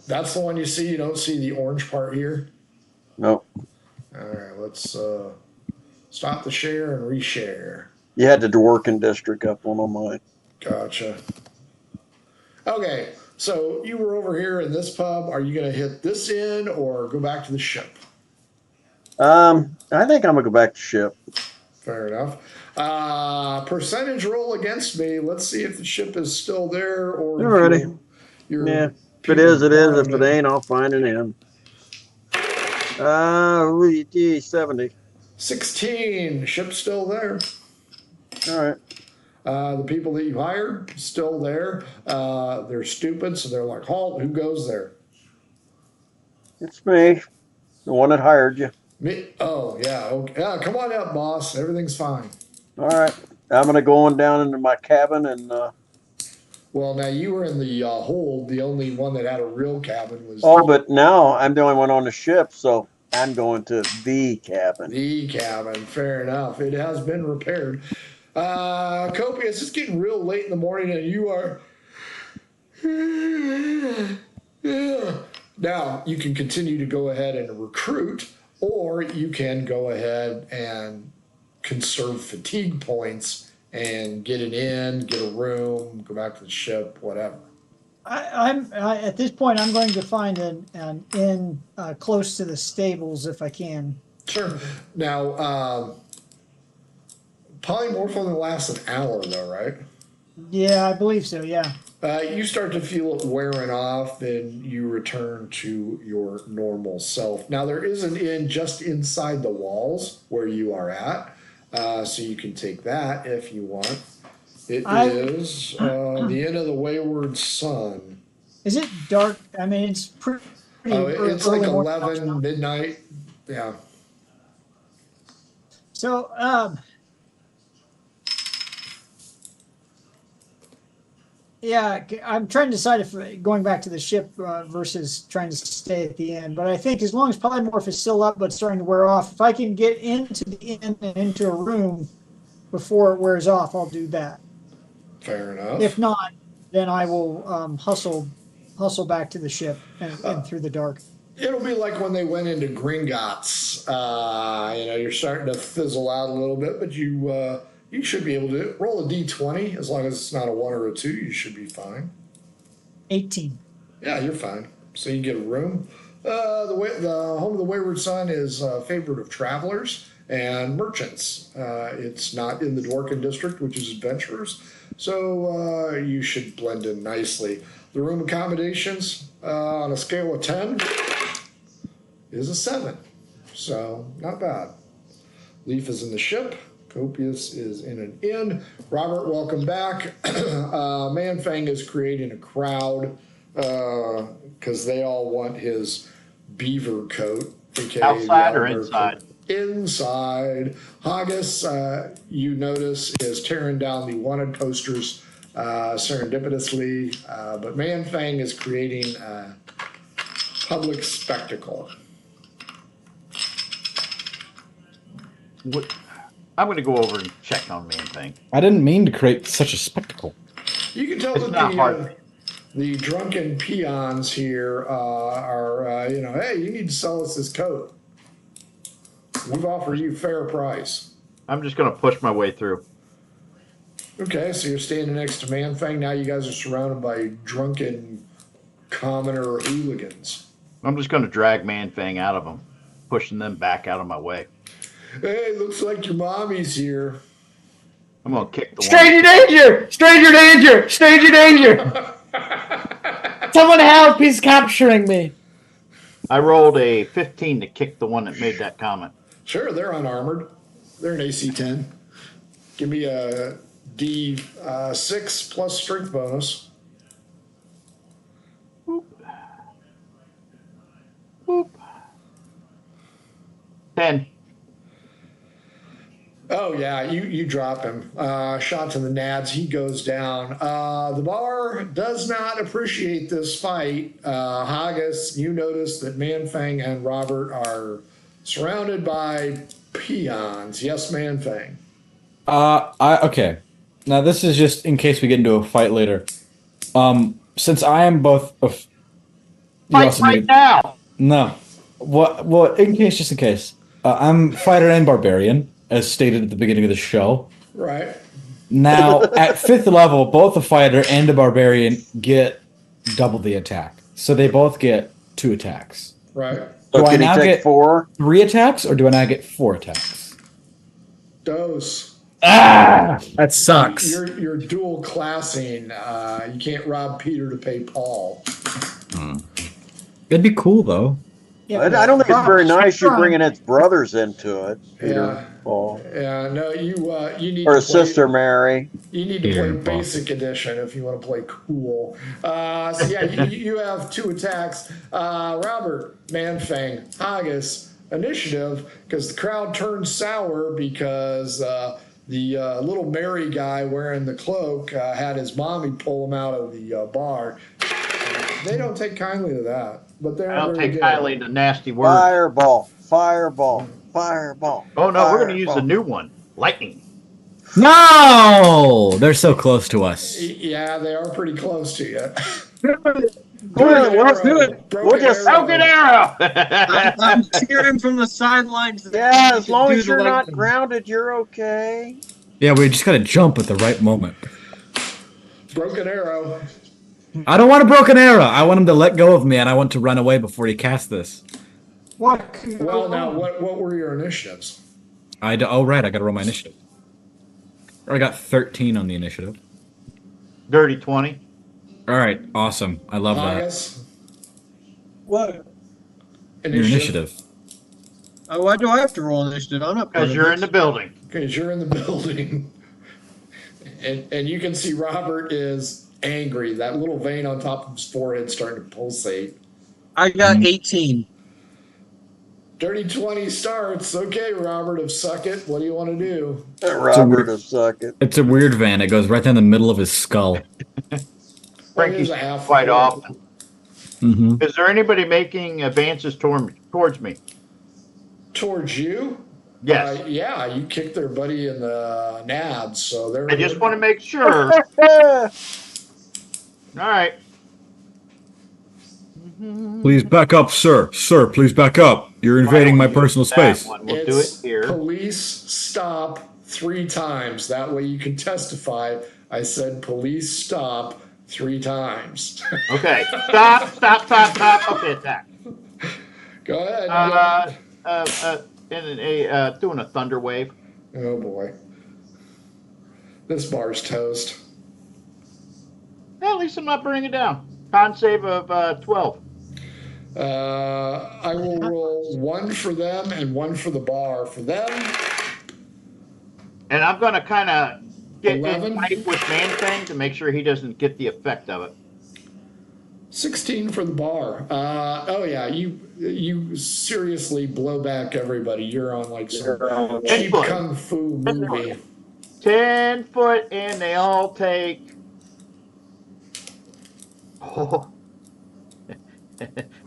That's the one you see. You don't see the orange part here. Nope. All right, let's stop the share and reshare. You had the Dworkin district up on mine. Gotcha. Okay, so you were over here in this pub. Are you going to hit this inn or go back to the ship? I think I'm gonna go back to ship. Fair enough. Percentage roll against me. Let's see if the ship is still there or. Alrighty. Yeah. If it is, it is. If it ain't, I'll find an inn. 70. 16. Ship's still there. All right. The people that you hired still there. They're stupid, so they're like, halt. Who goes there? It's me, the one that hired you. Me? Oh yeah. Okay. Yeah. Come on up, boss. Everything's fine. All right. I'm gonna go on down into my cabin and. Well, now you were in the hold. The only one that had a real cabin was. Oh, but now I'm the only one on the ship, so I'm going to the cabin. The cabin. Fair enough. It has been repaired. Copious, it's getting real late in the morning, and you are. Now you can continue to go ahead and recruit, or you can go ahead and conserve fatigue points and get an inn, get a room, go back to the ship, whatever. At this point, I'm going to find an inn close to the stables if I can. Sure. Now, polymorph only lasts an hour, though, right? Yeah, I believe so. Yeah. You start to feel it wearing off, then you return to your normal self. Now, there is an inn just inside the walls where you are at, so you can take that if you want. It is the Inn of the Wayward Sun. Is it dark? I mean, it's pretty. It's like 11 midnight. Yeah. So, yeah, I'm trying to decide if going back to the ship versus trying to stay at the inn. But I think as long as polymorph is still up but starting to wear off, if I can get into the inn and into a room before it wears off, I'll do that. Fair enough. If not, then I will hustle back to the ship and through the dark. It'll be like when they went into Gringotts. You're starting to fizzle out a little bit, but you should be able to roll a d20 as long as it's not a 1 or a 2. You should be fine. 18. Yeah, you're fine. So you get a room. The home of the Wayward Son is a favorite of travelers and merchants. It's not in the Dworkin district, which is adventurers, so you should blend in nicely. The room accommodations on a scale of 10 is a 7, so not bad. Leaf is in the ship. Copious is in an inn. Robert, welcome back. Manfang is creating a crowd because they all want his beaver coat. AKA Outside or inside? Inside. Haggis, you notice, is tearing down the wanted posters serendipitously, but Manfang is creating a public spectacle. I'm going to go over and check on Man Thing. I didn't mean to create such a spectacle. You can tell It's that not hard. The drunken peons here are, hey, you need to sell us this coat. We've offered you fair price. I'm just going to push my way through. Okay, so you're standing next to Manfang. Now you guys are surrounded by drunken commoner hooligans. I'm just going to drag Man-Fang out of them, pushing them back out of my way. Hey, looks like your mommy's here. I'm going to kick the Stranger danger! Stranger danger! Stranger danger! Someone help! He's capturing me. I rolled a 15 to kick the one that made that comment. Sure, they're unarmored. They're an AC 10. Give me a D6 plus strength bonus. Boop. Boop. 10. Oh, yeah, you drop him. Shot to the nads, he goes down. The bar does not appreciate this fight. Haggis, you notice that Manfang and Robert are surrounded by peons. Yes, Manfang. Okay. Now this is just in case we get into a fight later. Since I am both of Fight right now! No. What just in case. I'm fighter and barbarian, as stated at the beginning of the show. Right. Now, at 5th level, both a fighter and a barbarian get double the attack. So they both get 2 attacks. Right. So Do I can he now take get 4? 3 attacks, or do I now get 4 attacks? Dose. That sucks. You're dual classing. You can't rob Peter to pay Paul. It'd be cool, though. Yeah, I don't think it's very nice you Try. bringing its brothers into it, Peter, Yeah. Paul, Yeah, no, you need or to his sister Mary. You need to Peter play and Paul. basic edition if you want to play cool. So yeah, you have 2 attacks. Robert, Manfang, Haggis, initiative, because the crowd turned sour because the little Mary guy wearing the cloak had his mommy pull him out of the bar. They don't take kindly to that, but they're I don't very take good. kindly to nasty words. Fireball, fireball, fireball. Oh no, we're going to use the fireball. new one. Lightning. No! Th're so close to us. Yeah, they are pretty close to you. Let's do it. Broken We'll just- arrow. Broken arrow! I'm cheering from the sidelines. Yeah, as long Do as the you're not lightning. grounded, you're okay. Yeah, we just gotta jump at the right moment. Broken arrow. I don't want a broken arrow. I want him to let go of me, and I want to run away before he casts this. What? could go Well, now, wrong? what were your initiatives? Oh, right, I gotta roll my initiative. I got 13 on the initiative. Dirty 20. All right, awesome. I love that. Haggis, What? Your initiative. Why do I have to roll initiative? I'm not part Because of you're in this. the building. Because you're in the building. And you can see Robert is angry. That little vein on top of his forehead starting to pulsate. I got 18. Dirty 20 starts. Okay, Robert of Suck It. What do you want to do? Robert will suck it. It's a weird van. It goes right down the middle of his skull. Frankie's a half quite full. often. Mm-hmm. Is there anybody making advances towards me? Towards you? Yes. Yeah, you kicked their buddy in the nads, so they're. I just want to make sure. All right. Please back up, sir. Sir, please back up. You're invading my personal That space. one. We'll do it It's here. Police stop 3 times. That way you can testify. I said police stop 3 times. Okay. Stop. Okay, attack. Go ahead. Doing a thunder wave. Oh boy. This bar's toast. At least I'm not burning it down. Con save of 12. I will roll 1 for them and 1 for the bar. For them, And I'm going to kind of get 11. in tight with Man-Thing to make sure he doesn't get the effect of it. 16 for the bar. Oh yeah, you seriously blow back everybody. You're on like some cheap kung fu movie. 10 foot, and they all take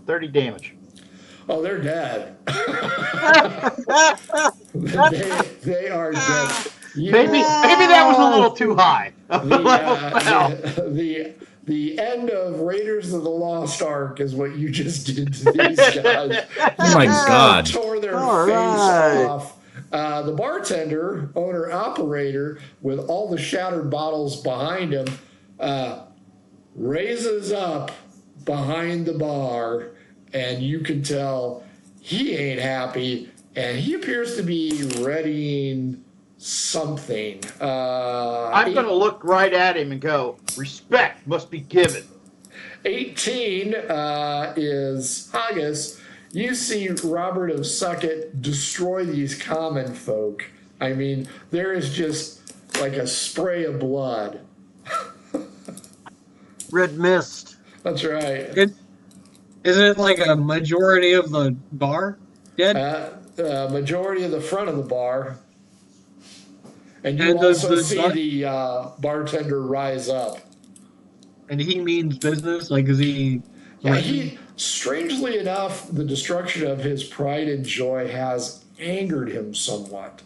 30 damage. Oh, they're dead. they are dead. Maybe that was a little too high. The end of Raiders of the Lost Ark is what you just did to these guys. Oh my God. Tore their All face right. off. The bartender, owner, operator, with all the shattered bottles behind him, raises up behind the bar, and you can tell he ain't happy, and he appears to be readying something. I'm going to look right at him and go, respect must be given. 18 is Haggis. You see Robert of Suckett destroy these common folk. I mean, there is just like a spray of blood. Red mist. That's right. Is it like a majority of the bar dead? Majority of the front of the bar. And you And does also the see the bartender rise up. And he means business? Like, is he... Yeah, strangely enough, the destruction of his pride and joy has angered him somewhat.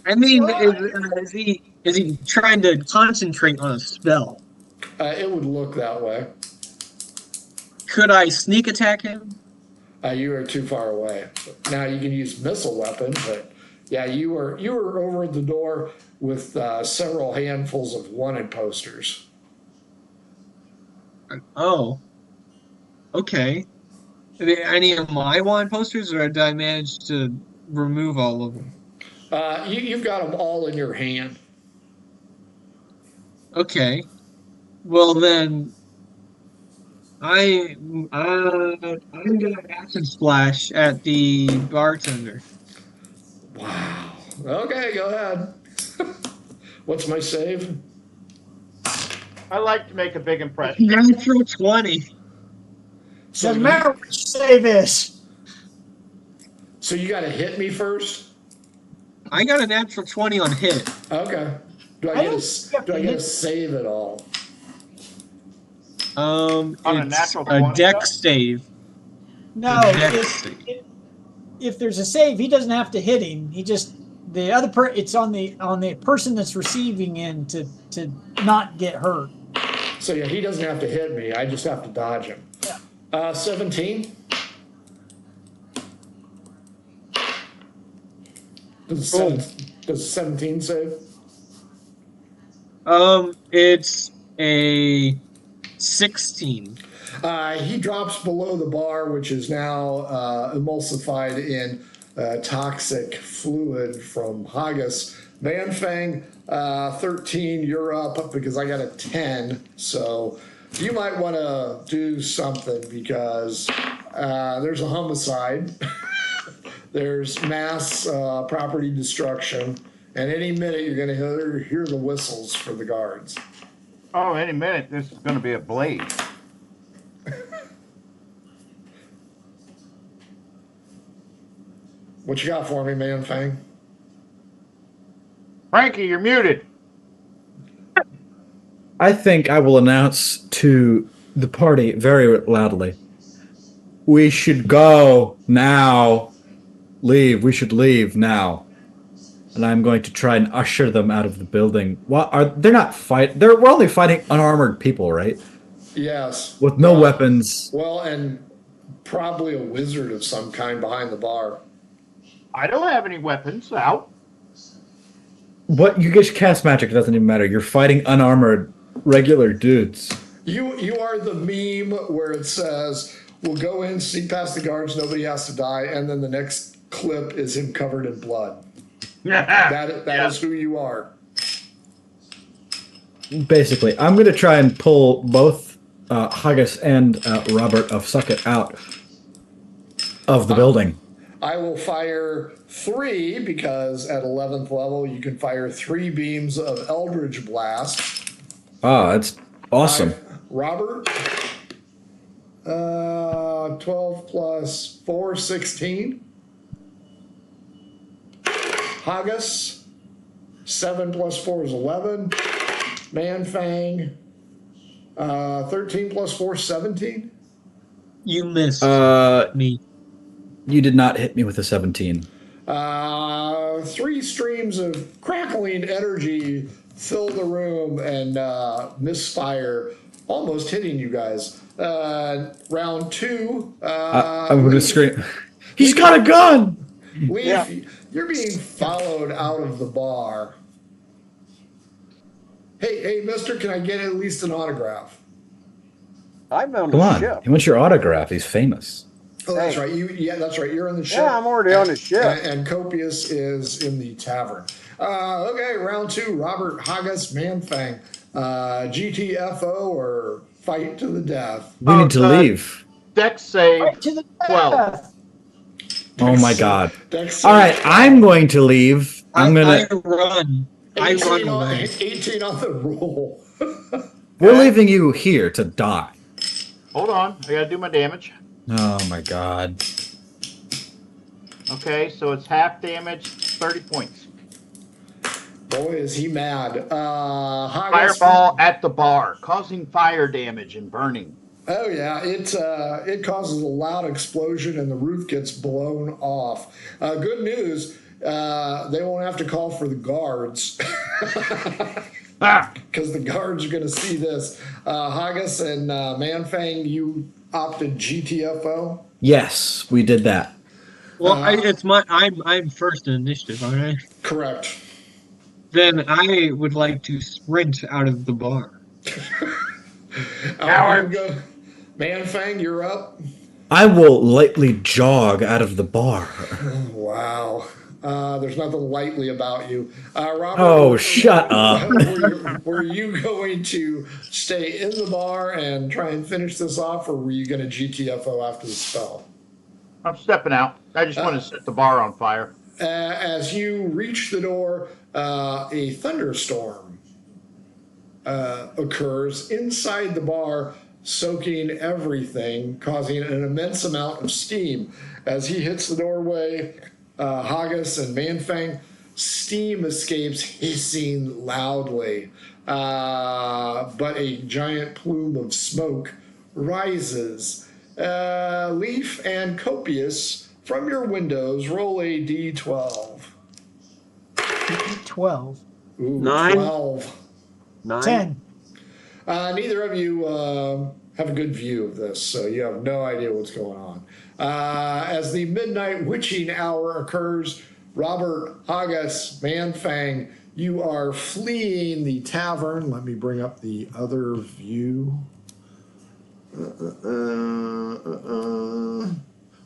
I mean, is he trying to concentrate on a spell? It would look that way. Could I sneak attack him? You are too far away. Now you can use missile weapon, but yeah, you were over at the door with several handfuls of wanted posters. Oh. Okay. Are there any of my wand posters, or did I manage to remove all of them? You've got them all in your hand. Okay. Well then, I'm gonna acid splash at the bartender. Wow. Okay, go ahead. What's my save? I like to make a big impression. Natural 20. So Doesn't matter what you say this. So you got to hit me first? I got a natural 20 on hit. Okay. Do I get a save at all? On a It's natural a 20, dex save. No, if there's a save, he doesn't have to hit him. He just it's on the person that's receiving in to not get hurt. So yeah, he doesn't have to hit me. I just have to dodge him. Yeah. 17. Does 17 save? It's a 16. He drops below the bar, which is now emulsified in toxic fluid from Haggis. Manfang, 13, you're up because I got a 10. So you might want to do something because there's a homicide. There's mass property destruction. And any minute you're going to hear the whistles for the guards. Oh, any minute this is going to be a blaze. What you got for me, Manfang? Frankie, you're muted. I think I will announce to the party very loudly. We should go now. Leave. We should leave now. And I'm going to try and usher them out of the building. They're not fight? We're only fighting unarmored people, right? Yes. With no weapons. Well, and probably a wizard of some kind behind the bar. I don't have any weapons out. What? You just cast magic. It doesn't even matter. You're fighting unarmored, regular dudes. You are the meme where it says, "We'll go in, sneak past the guards, nobody has to die," and then the next clip is him covered in blood. That is who you are. Basically, I'm going to try and pull both Haggis and Robert of Suckett out of the building. I will fire 3 because at 11th level you can fire 3 beams of Eldritch Blast. Ah, that's awesome. Robert, 12 plus 4, 16. Haggis, 7 plus 4 is 11. Manfang, 13 plus 4, 17. You missed me. You did not hit me with a 17. 3 streams of crackling energy fill the room and misfire, almost hitting you guys. Round 2. I'm going to scream. He's got a gun! Leaf, you're being followed out of the bar. Hey, mister, can I get at least an autograph? I'm on Come the on. ship. He wants your autograph. He's famous. Oh, that's right. That's right. You're on the ship. Yeah, I'm already on the ship. And Copius is in the tavern. Okay, round 2. Robert, Haggis, Manfang. GTFO or fight to the death? We need to leave. Dex save Right to the 12. death. Oh my god. Dex All right, I'm going to leave. I'm I going to... run. I 18 run on, away. 18 on the roll. We're leaving you here to die. Hold on, I gotta do my damage. Oh my god. Okay, so it's half damage, 30 points. Boy, is he mad. Haggis, Fireball at the bar, causing fire damage and burning. Oh yeah, it causes a loud explosion and the roof gets blown off. Good news, they won't have to call for the guards because the guards are going to see this. Haggis and Manfang, you opted GTFO. Yes, we did that. Well, I'm first in initiative, aren't I? Correct. Then I would like to sprint out of the bar. Howard, go. Manfang, you're up. I will lightly jog out of the bar. Wow. There's nothing lightly about you. Robert, Oh, shut up. were you going to stay in the bar and try and finish this off, or were you going to GTFO after the spell? I'm stepping out. I just want to set the bar on fire. As you reach the door, a thunderstorm occurs inside the bar, soaking everything, causing an immense amount of steam. As he hits the doorway, Haggis and Manfang, steam escapes hissing loudly, but a giant plume of smoke rises. Leaf and Copius, from your windows, roll a d12. 12. Ooh, 9. 12. 9. 10. Neither of you have a good view of this, so you have no idea what's going on. As the midnight witching hour occurs, Robert, Haggis, Manfang, you are fleeing the tavern. Let me bring up the other view.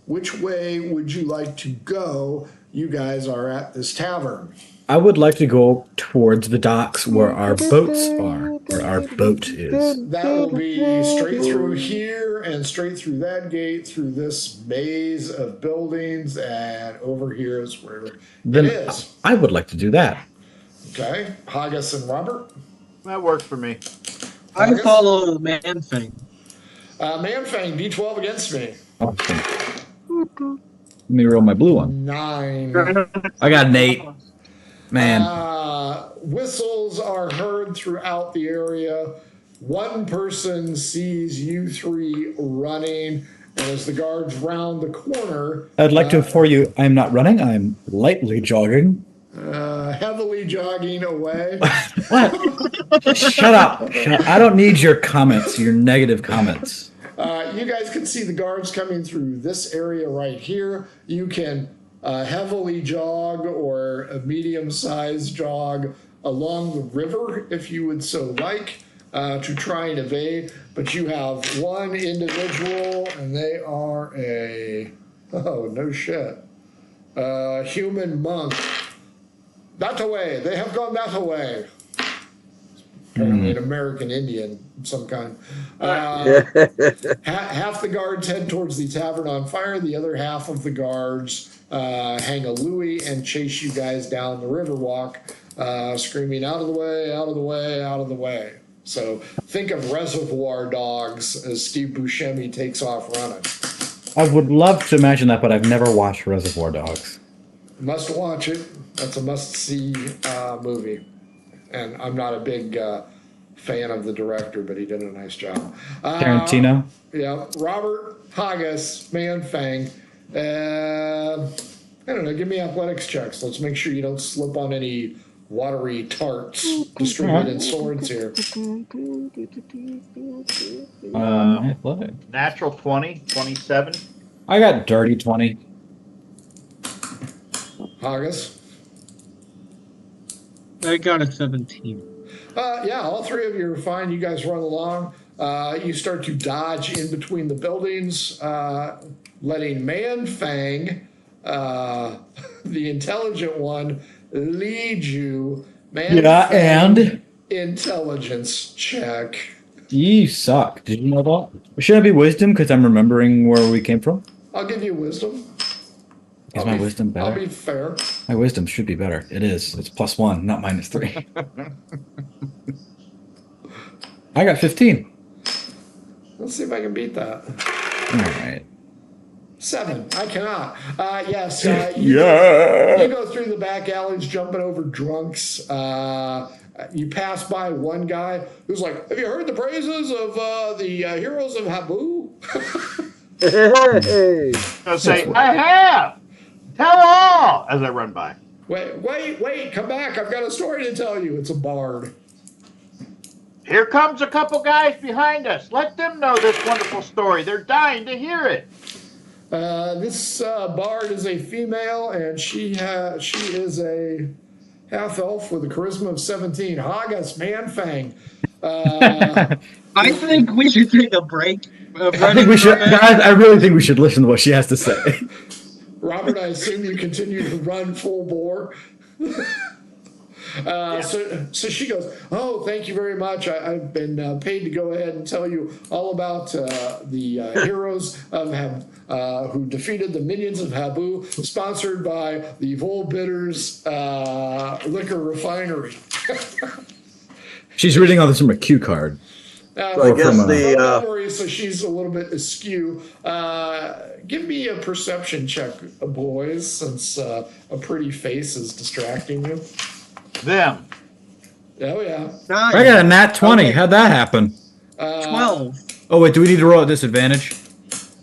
Which way would you like to go? You guys are at this tavern. I would like to go towards the docks where our boats are, where our boat is. That will be straight through here and straight through that gate, through this maze of buildings, and over here is where Then it is. I would like to do that. Okay, Haggis and Robert. That works for me. I Haggis? follow the man thing. Manfang, D12 against me. Awesome. Let me roll my blue one. 9. I got an 8. Man. Whistles are heard throughout the area. One person sees you 3 running, and as the guards round the corner, I'd like to inform you, I'm not running, I'm lightly jogging. heavily jogging away. What? Shut up. I don't need your comments, your negative comments. You guys can see the guards coming through this area right here. You can heavily jog or a medium-sized jog along the river if you would so like. to try and evade, but you have one individual, and they are no shit, human monk. That away. They have gone that away. Apparently an American Indian of some kind. Half the guards head towards the tavern on fire. The other half of the guards hang a Louis and chase you guys down the Riverwalk, screaming, out of the way, out of the way, out of the way. So think of Reservoir Dogs as Steve Buscemi takes off running. I would love to imagine that, but I've never watched Reservoir Dogs. Must watch it. That's a must-see movie. And I'm not a big fan of the director, but he did a nice job. Tarantino? Yeah. Robert Haggis, Man-Fang. I don't know. Give me athletics checks. Let's make sure you don't slip on any watery tarts distributed swords here. Athletic. Natural 20, 27. I got dirty 20. Haggis. I got a 17. Yeah, all three of you are fine. You guys run along. You start to dodge in between the buildings, letting Man-Fang, the intelligent one, lead you. And? Intelligence check. You suck. Did you know that? Should it be wisdom because I'm remembering where we came from? I'll give you wisdom. Is my wisdom better? I'll be fair. My wisdom should be better. It is. It's +1, not -3. I got 15. Let's see if I can beat that. All right. 7. I cannot. Yes. You go through the back alleys, jumping over drunks. You pass by one guy who's like, "Have you heard the praises of the heroes of Habu?" I'll say, I have. Tell all as I run by. Wait! Come back! I've got a story to tell you. It's a bard. Here comes a couple guys behind us. Let them know this wonderful story. They're dying to hear it. This bard is a female, and she is a half elf with a charisma of 17. Haggis, Man-Fang. I think we should take a break. I think we should. Guys, I really think we should listen to what she has to say. Robert, I assume you continue to run full bore. So she goes, "Oh, thank you very much. I've been paid to go ahead and tell you all about the heroes of who defeated the minions of Habu, sponsored by the Vol Bitters Liquor Refinery." She's reading all this from a cue card. So I guess don't worry, so she's a little bit askew. Give me a perception check, boys, since a pretty face is distracting you. Them. Oh, yeah. Nice. I got a nat 20. How'd that happen? 12. Oh, wait, do we need to roll at disadvantage?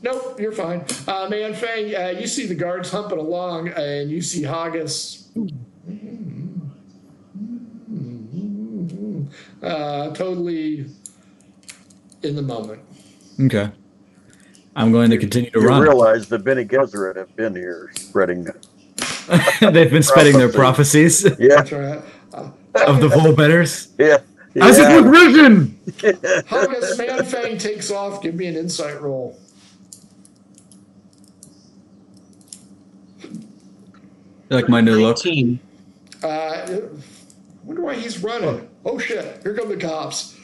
Nope, you're fine. Man-Fang, you see the guards humping along, and you see Haggis totally in the moment. Okay. I'm going to continue to You run. realize the Bene Gesserit have been here spreading They've been spreading their prophecies Yeah. That's right. of the Volbetters. Yeah. I said with vision! Haggis, Man-Fang takes off. Give me an insight roll. Like my new look. 19. Wonder why he's running. Oh shit! Here come the cops.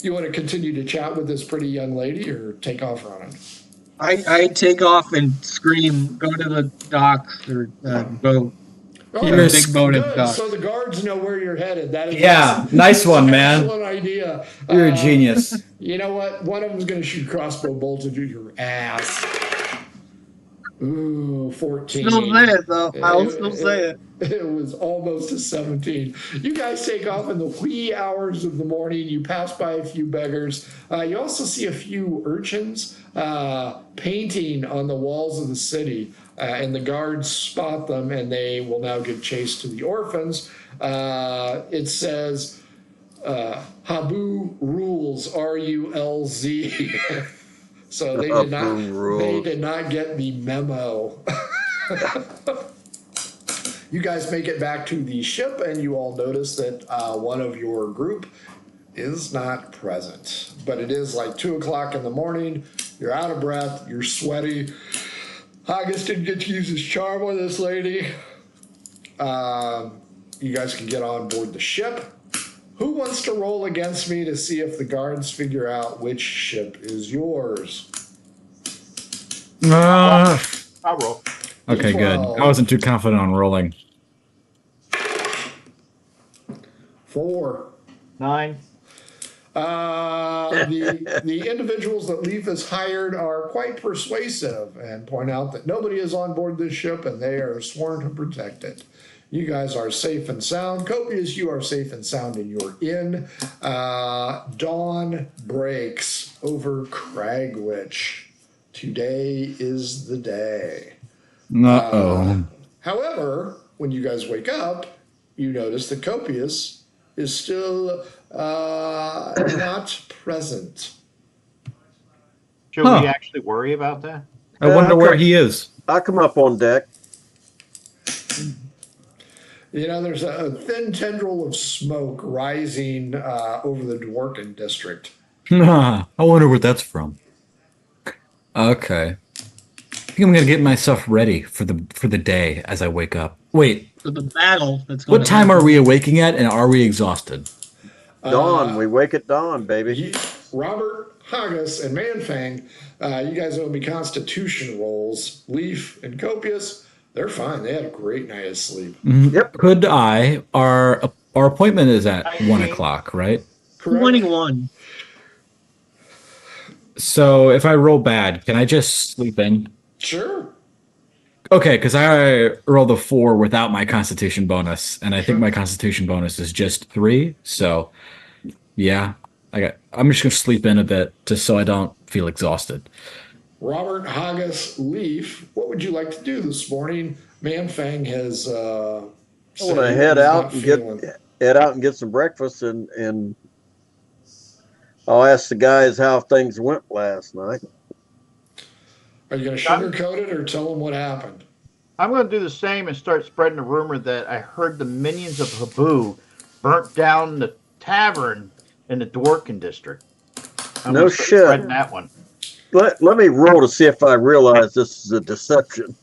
You want to continue to chat with this pretty young lady, or take off running? I take off and scream, go to the docks or boat. Oh, You're Big boat at good. docks. So the guards know where you're headed. That is Yeah, nice one, man. Excellent idea. You're a genius. You know what? One of them's going to shoot crossbow bolts into your ass. Ooh, 14. Still say it, though. I'll still say it. It was almost a 17. You guys take off in the wee hours of the morning. You pass by a few beggars. You also see a few urchins painting on the walls of the city. And the guards spot them, and they will now give chase to the orphans. It says, Habu rules, R-U-L-Z. So they did not get the memo. You guys make it back to the ship, and you all notice that one of your group is not present. But it is like 2 o'clock in the morning. You're out of breath. You're sweaty. August didn't get to use his charm on this lady. You guys can get on board the ship. Who wants to roll against me to see if the guards figure out which ship is yours? I'll roll. Okay, good. D12. I wasn't too confident on rolling. 4. 9. The individuals that Leaf has hired are quite persuasive and point out that nobody is on board this ship and they are sworn to protect it. You guys are safe and sound. Copious, you are safe and sound in your inn. Dawn breaks over Cragwitch. Today is the day. Uh-oh. However, when you guys wake up, you notice that Copious is still not present. Should we actually worry about that? I wonder where he is. I'll come up on deck. You know, there's a thin tendril of smoke rising over the Dworkin district. I wonder where that's from. Okay. I think I'm gonna get myself ready for the day as I wake up. Wait, For the battle that's going what time are we awaking at, and are we exhausted? Dawn. We wake at dawn, baby. Robert, Haggis, and Manfang, you guys owe me constitution rolls. Leaf and Copious, they're fine. They had a great night of sleep. Yep. Could I? Our appointment is at 1 o'clock, right? Correct? 21. So if I roll bad, can I just sleep in? Sure. Okay, because I rolled a 4 without my Constitution bonus, and I think my Constitution bonus is just 3. So, yeah, I'm just gonna sleep in a bit just so I don't feel exhausted. Robert, Haggis, Leaf, what would you like to do this morning? Manfang has. I want to head out and get some breakfast, and I'll ask the guys how things went last night. Are you going to sugarcoat it or tell them what happened? I'm going to do the same and start spreading a rumor that I heard the minions of Habu burnt down the tavern in the Dworkin district. No shit. Spreading that one. Let me roll to see if I realize this is a deception.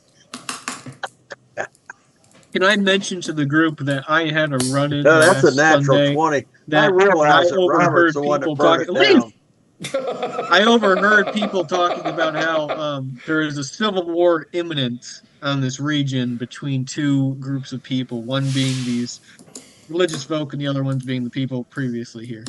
Can I mention to the group that I had a run-in No, that's a last natural Sunday 20. that I realize that overheard Robert's the one that people burned it talking. down. I overheard people talking about how there is a civil war imminent on this region between two groups of people, one being these religious folk and the other ones being the people previously here.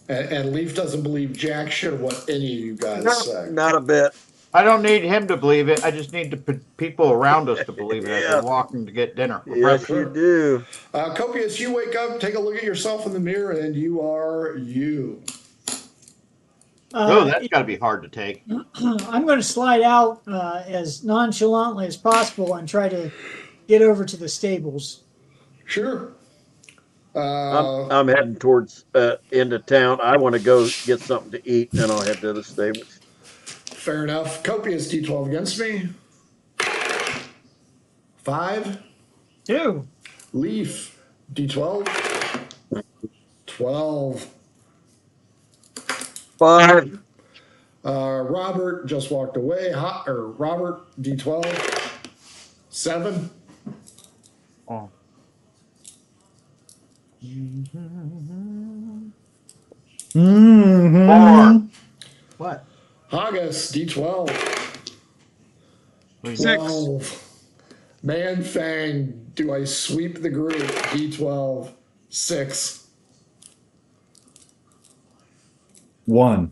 And Leaf doesn't believe jack shit of what any of you guys say. Not a bit. I don't need him to believe it. I just need the people around us to believe it as we're walking to get dinner. Yes, you do. Copious, you wake up, take a look at yourself in the mirror, and you are you. Oh, that's got to be hard to take. I'm going to slide out as nonchalantly as possible and try to get over to the stables. Sure. I'm heading towards into town. I want to go get something to eat, and I'll head to the stables. Fair enough. Copious D12 against me. 5. 2. Leaf D12. 12. 5. Robert just walked away. Robert D12. 7. Oh. Mm-hmm. 4. What? Haggis D12. 6. 12. Manfang, do I sweep the group? D12. 6. 1.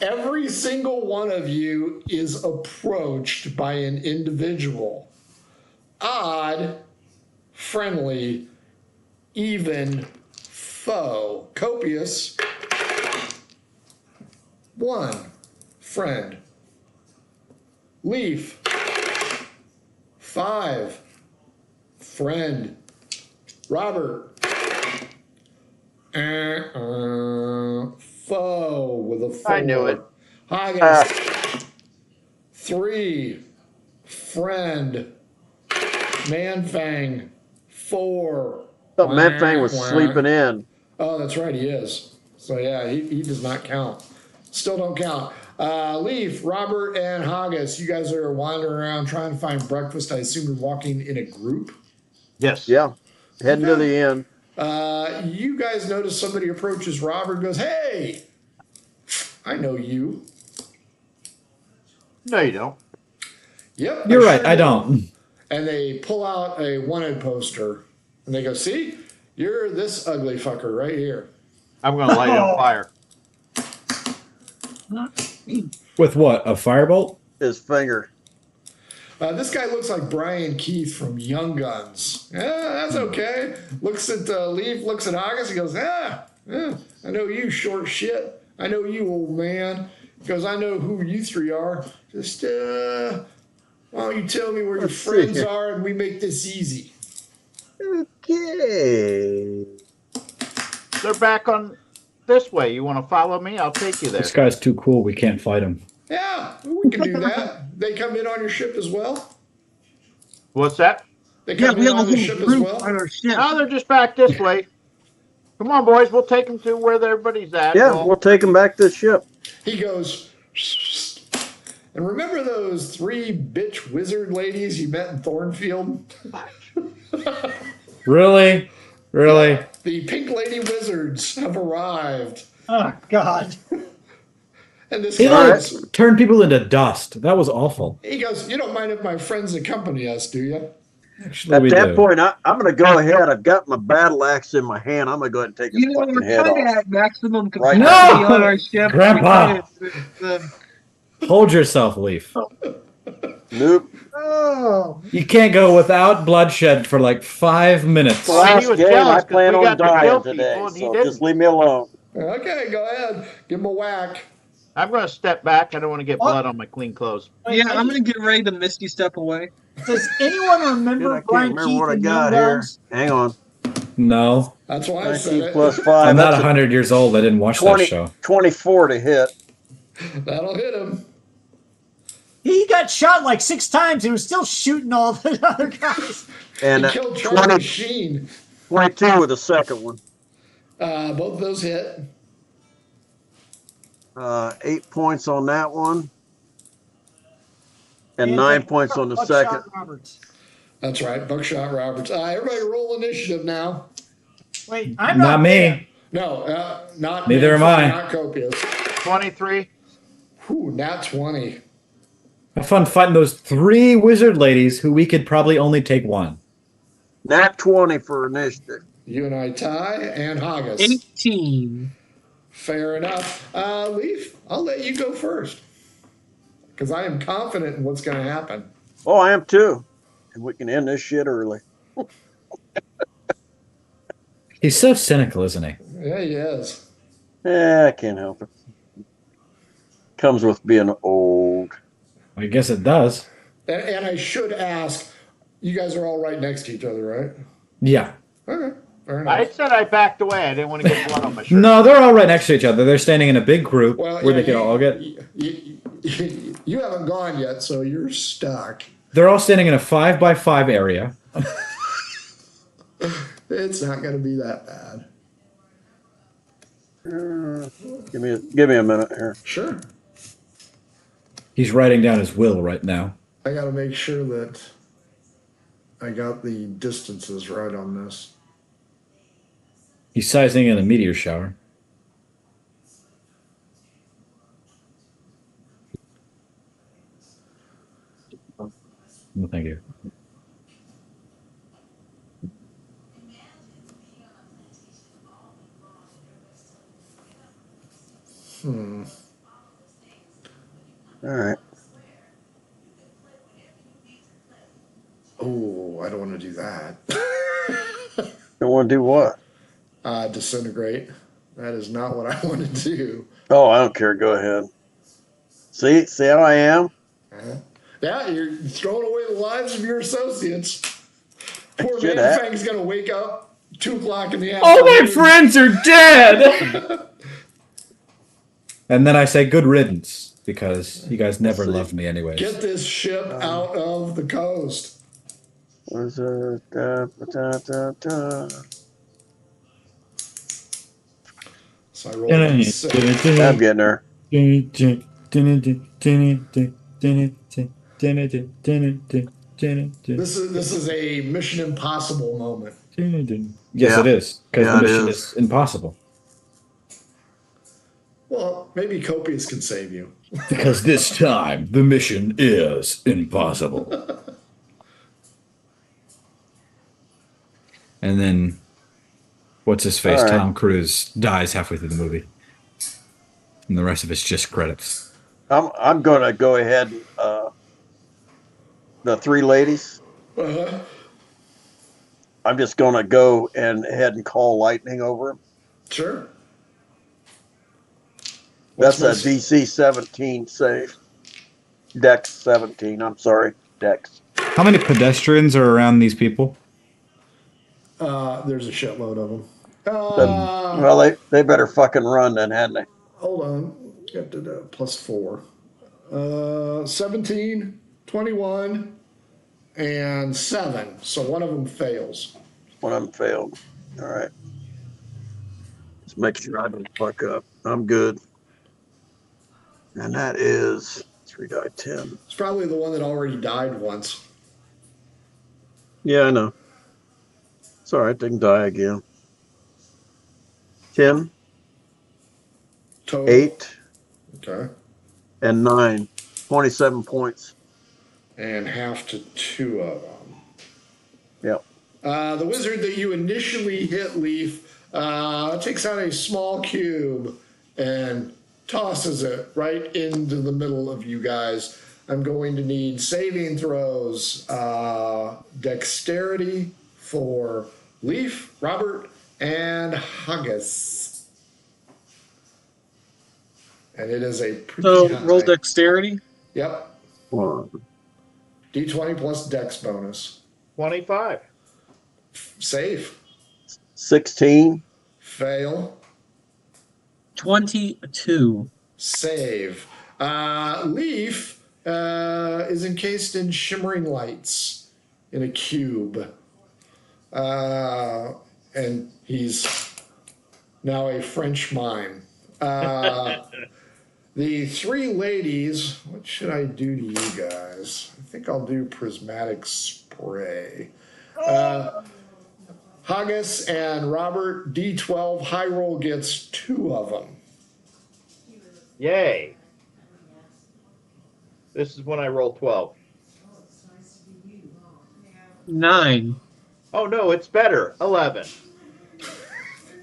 Every single one of you is approached by an individual. Odd, friendly, even, foe. Copious. 1. Friend. Leaf. 5. Friend. Robert. Foe with a 4. I knew it. Haggis. 3, Friend, Manfang, 4. Thought Manfang was Wah, wah. sleeping in. Oh, that's right, he is. So yeah, he does not count. Still don't count. Leaf, Robert, and Haggis, you guys are wandering around trying to find breakfast. I assume you're walking in a group. Yes. Yeah. Heading to the inn. You guys notice somebody approaches Robert and goes, "Hey, I know you." No, you don't. Yep. You're I'm right. sure I you don't. And they pull out a wanted poster and they go, "See, you're this ugly fucker right here." I'm going to light it on fire. With what? A firebolt? His finger. This guy looks like Brian Keith from Young Guns. Yeah, that's okay. Looks at Leaf, looks at August, he goes, yeah, I know you, short shit. I know you, old man. He goes, I know who you three are. Just, why don't you tell me where your Let's see friends here. are and we make this easy. Okay. They're back on this way. You want to follow me? I'll take you there. This guy's too cool. We can't fight him. Yeah, we can do that. They come in on your ship as well? What's that? They Yeah, come we in have a on the whole ship as group well? on our ship. No, they're just back this way. Come on, boys. We'll take them to where everybody's at. Yeah, we'll take him back to the ship. He goes, and remember those 3 bitch wizard ladies you met in Thornfield? Really? Really? The pink lady wizards have arrived. Oh God. And this He guy like goes, turned people into dust. That was awful. you don't mind if my friends accompany us, do you? Actually, At we that do. point, I'm going to go ahead. I've got my battle axe in my hand. I'm going to go ahead and take his You know, fucking we're head kind of off. at maximum Right. capacity No! on our ship. Grandpa! The, Hold yourself, Leaf. Nope. Oh. You can't go without bloodshed for like 5 minutes. The last he was game, jealous I 'cause plan we on got to kill dying people today, and he so didn't. just leave me alone. Okay, go ahead. Give him a whack. I'm going to step back. I don't want to get What? blood on my clean clothes. yeah, I'm going to get ready to misty step away. Does anyone Dude, remember I can't Brian remember Keith what I and Young got here. Guns? Hang on. No. That's why I said 19 it. plus 5. I'm not That's a 100 years old. I didn't watch 20, that show. 24 to hit. That'll hit him. He got shot like 6 times. He was still shooting all the other guys. And He killed Charlie 20, Sheen. 22 with the second one. Both of those hit. 8 points on that one. And And 9 points on the Buckshot second. Roberts. That's right, Buckshot Roberts. Everybody roll initiative now. Wait, I'm Not not me. No, not Neither am Manfred, I. Not Copious. 23. Whew, nat 20. Have fun fighting those 3 wizard ladies who we could probably only take one. Nat 20 for initiative. You and I tie, and Haggis. 18. Fair enough. Leaf, I'll let you go first. Because I am confident in what's going to happen. Oh, I am too. And we can end this shit early. He's so cynical, isn't he? Yeah, he is. I can't help it. Comes with being old. I guess it does. And I should ask, you guys are all right next to each other, right? Yeah. Okay, fair enough. I said I backed away. I didn't want to get blood on my shirt. No, they're all right next to each other. They're standing in a big group Well, where yeah, they could all get. You haven't gone yet, so you're stuck. They're all standing in a 5x5 area. It's not going to be that bad. Give me a minute here. Sure. He's writing down his will right now. I got to make sure that I got the distances right on this. He's sizing in a meteor shower. No, thank you. All right. Oh, I don't want to do that. You want to do what? Disintegrate. That is not what I want to do. Oh, I don't care. Go ahead. See how I am? Yeah, you're throwing away the lives of your associates. Poor Shit, Manfang's going to wake up 2 o'clock in the All afternoon. my friends are dead! And then I say, good riddance. because you guys never see. loved me anyways. Get this ship out of the coast. Where's it? So I rolled a 6. I'm getting her. This is a Mission Impossible moment. Yes, Yeah. it is, because Yeah, the it mission is. is impossible. Well, maybe Copious can save you. Because this time the mission is impossible. And then, what's his face? All right. Tom Cruise dies halfway through the movie, and the rest of it's just credits. I'm going to go ahead. The 3 ladies. Uh-huh. I'm just going to go and ahead and call lightning over them. Sure. That's a What's DC 17 save. Dex 17. I'm sorry, Dex. How many pedestrians are around these people? There's a shitload of them. Well, they better fucking run then, hadn't they? Hold on. Got to +4. 17, 21, and 7. So one of them fails. One of them failed. All right. Just make sure I don't fuck up. I'm good. And that is 3 die 10. It's probably the one that already died once. Yeah, I know. It's all right. They can die again. 10, Total. 8, Okay. and 9. 27 points. And half to 2 of them. Yep. The wizard that you initially hit, Leaf, takes out a small cube and tosses it right into the middle of you guys. I'm going to need saving throws. Dexterity for Leaf, Robert, and Huggus. And it is a pretty So high. roll dexterity. Yep. 1. D20 plus Dex bonus. 25. Save. 16. Fail. 22. Save. Leaf is encased in shimmering lights in a cube. And he's now a French mime. The 3 ladies, what should I do to you guys? I think I'll do prismatic spray. Huggus and Robert, D12, high roll gets 2 of them. Yay. This is when I roll 12. 9. Oh, no, it's better. 11.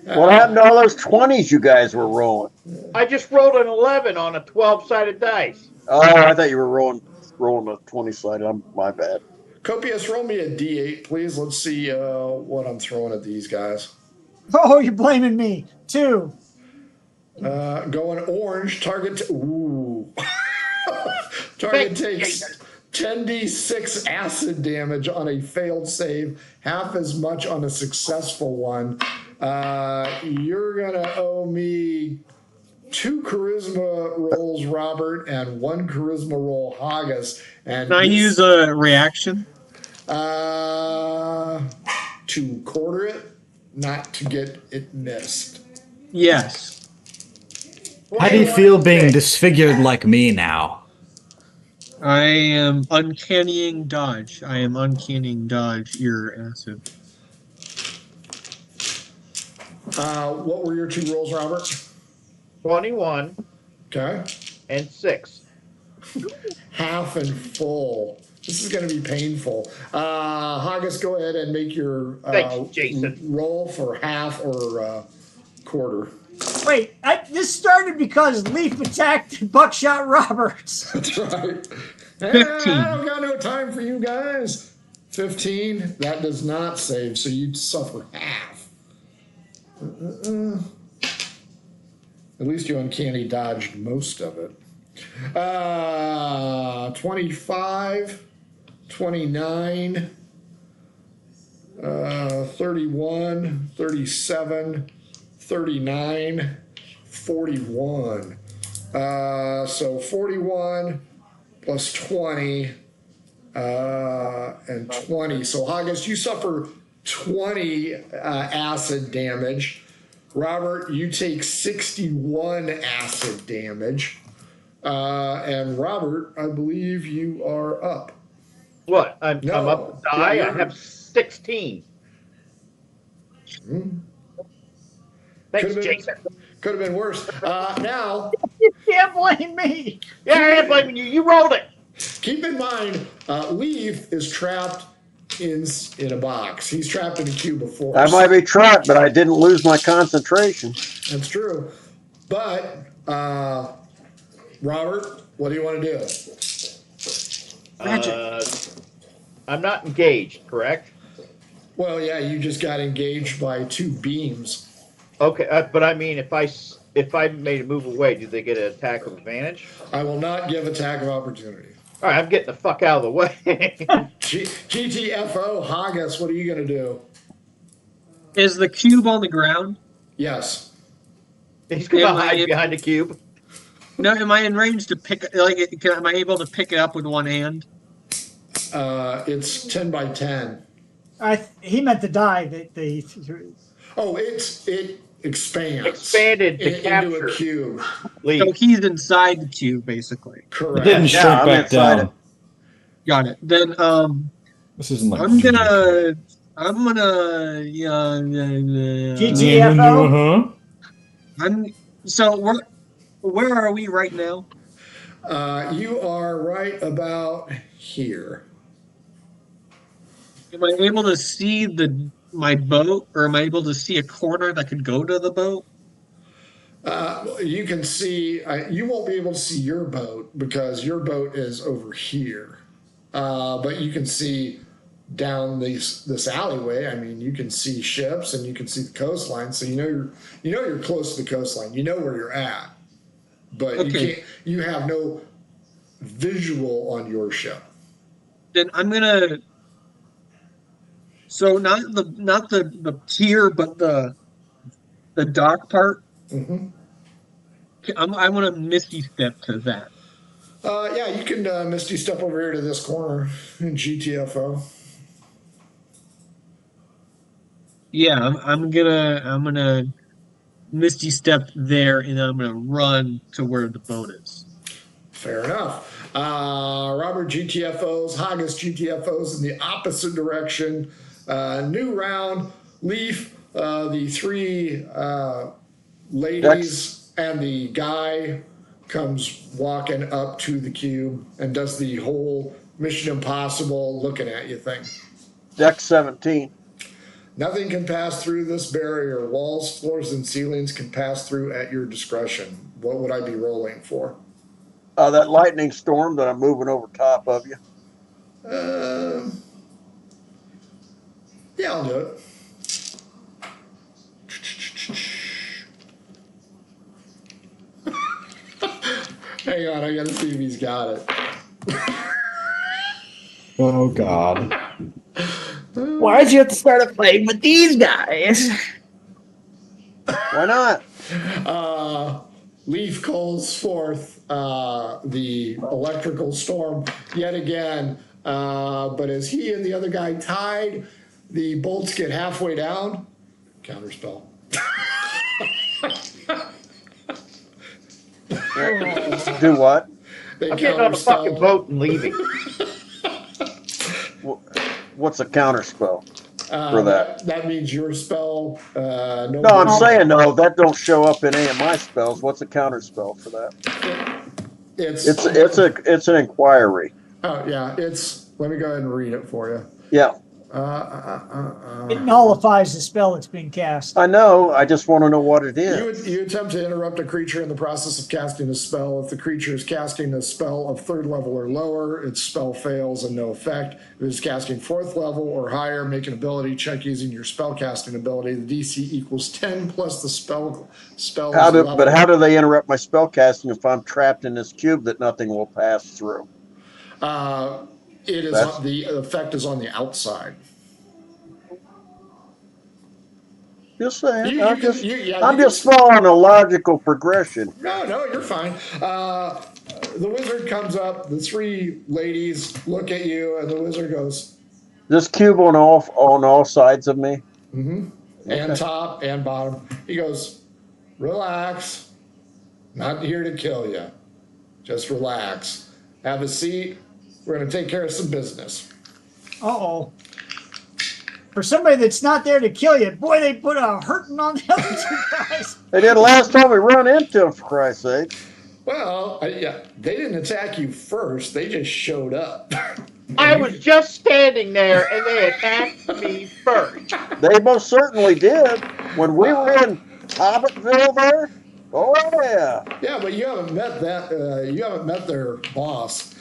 What happened to all those 20s you guys were rolling? I just rolled an 11 on a 12-sided dice. Oh, I thought you were rolling a 20 sided. My bad. Copious, roll me a D8, please. Let's see what I'm throwing at these guys. Oh, you're blaming me. 2. Going orange, target. Ooh. Target takes 10d6 acid damage on a failed save, half as much on a successful one. You're going to owe me 2 charisma rolls, Robert, and 1 charisma roll, Huggus. And Can I use a reaction? to quarter it, not to get it missed. Yes. How do you feel being disfigured like me now? I am uncannying dodge. I am uncannying dodge your acid. What were your 2 rolls, Robert? 21 Okay. and 6. Half and full. This is going to be painful. Huggus, go ahead and make your Thanks, Jason. roll for half or quarter. Wait, this started because Leaf attacked Buckshot Roberts. That's right. 15. I don't got no time for you guys. 15. That does not save, so you suffer half. At least you uncanny dodged most of it. 25, 29, 31, 37, 39, 41. So 41 plus 20 and 20. So Haggis, you suffer 20 acid damage. Robert, you take 61 acid damage. And Robert, I believe you are up. What? I'm No. up to Yeah, die. you're- I have 16. Thanks, Could have been, Jason. could have been worse. Now, You can't blame me. Yeah, I ain't blaming you. You rolled it. keep in mind, Leaf is trapped in a box. He's trapped in a cube of force. I might be trapped, but I didn't lose my concentration. That's true. But, Robert, what do you want to do? I'm not engaged, correct? Well, yeah, you just got engaged by 2 beams. Okay, but I mean, if I made a move away, do they get an attack of advantage? I will not give attack of opportunity. All right, I'm getting the fuck out of the way. GTFO, Haggis, what are you going to do? Is the cube on the ground? Yes. He's going to hide behind the cube. No, am I in range to pick? Am I able to pick it up with one hand? It's 10 by 10. He meant the die that they threw. Oh, it expands. Expanded to into capture. a cube. So he's inside the cube, basically. Correct. Didn't shrink I'm back inside down. it. Got it. Then This isn't like I'm gonna GTFO. Uh-huh. Where are we right now? You are right about here. Am I able to see my boat, or am I able to see a corner that could go to the boat? You can see, you won't be able to see your boat because your boat is over here. But you can see down this alleyway. I mean, you can see ships and you can see the coastline. So you're close to the coastline. You know where you're at, but you have no visual on your ship. Then I'm gonna. So not the pier, but the dock part. Mm-hmm. I want to misty step to that. Yeah, you can Misty step over here to this corner in GTFO. Yeah, I'm gonna misty step there, and I'm gonna run to where the boat is. Fair enough. Robert GTFOs, Haggis GTFOs in the opposite direction. New round. Leaf, the 3 ladies and the guy comes walking up to the cube and does the whole Mission Impossible looking at you thing. Deck 17. Nothing can pass through this barrier. Walls, floors, and ceilings can pass through at your discretion. What would I be rolling for? That lightning storm that I'm moving over top of you. Yeah, I'll do it. Hang on, I gotta see if he's got it. Oh God. Why'd you have to start playing with these guys? Why not? Leaf calls forth the electrical storm yet again, but as he and the other guy tied, the bolts get halfway down. Counterspell. Do what? They I'm getting on the fucking counterspell. boat and leaving. What's a counterspell for that? That means your spell. No, I'm saying no. That don't show up in any of my spells. What's a counterspell for that? It's an inquiry. Oh yeah, it's. Let me go ahead and read it for you. Yeah, It nullifies the spell that's being cast. I know. I just want to know what it is. You attempt to interrupt a creature in the process of casting a spell. If the creature is casting a spell of 3rd level or lower, its spell fails and no effect. If it is casting 4th level or higher, make an ability check using your spell casting ability. The DC equals 10 plus the spell level. But how do they interrupt my spell casting if I'm trapped in this cube that nothing will pass through? The effect is on the outside. Just saying. You I'm can- just, you- yeah, I'm you just following a logical progression. No, you're fine. The wizard comes up. The three ladies look at you, and the wizard goes, This cube on all sides of me. and Okay. top and bottom. He goes, relax. Not here to kill you. Just relax. Have a seat. We're going to take care of some business. Uh-oh. For somebody that's not there to kill you, boy, they put a hurting on the other two guys. They did last time we run into him, for Christ's sake. Well, yeah, they didn't attack you first. They just showed up. I was just standing there and they attacked me first. They most certainly did. When we were in Tobbitville there, oh yeah. Yeah, but you haven't met that. You haven't met their boss.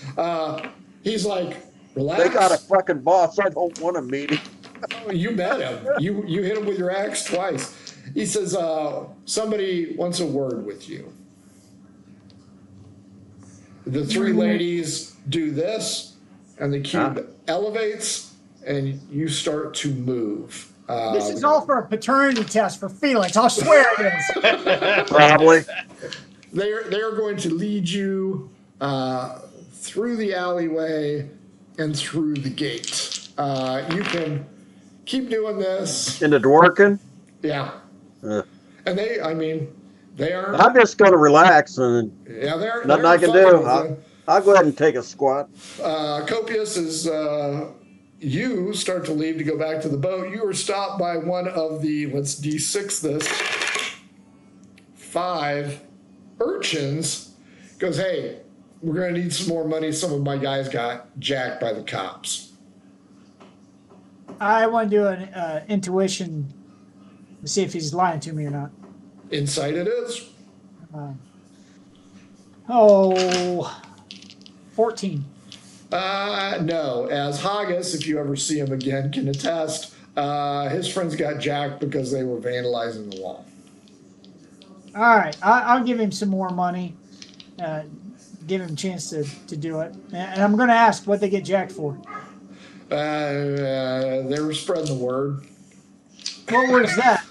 He's like, relax. They got a fucking boss. I don't want to meet him. Oh, you met him. You hit him with your axe twice. He says, somebody wants a word with you. The three ladies do this, and the cube elevates, and you start to move. This is all for a paternity test for Felix. I'll swear it is. Probably. They are going to lead you through the alleyway and through the gate. You can keep doing this. In the Dworkin? Yeah. And they are. I'm just going to relax and Yeah, they're nothing they're I can fucking do. with you. I'll go ahead and take a squat. Copious is you start to leave to go back to the boat. You are stopped by one of the, let's D6 this, 5 urchins. Goes, hey, we're going to need some more money. Some of my guys got jacked by the cops. I want to do an intuition to see if he's lying to me or not. Insight it is. 14. No, as Haggis, if you ever see him again, can attest, his friends got jacked because they were vandalizing the wall. All right, I'll give him some more money. Give him a chance to do it. And I'm going to ask what they get jacked for. They were spreading the word. What word's that?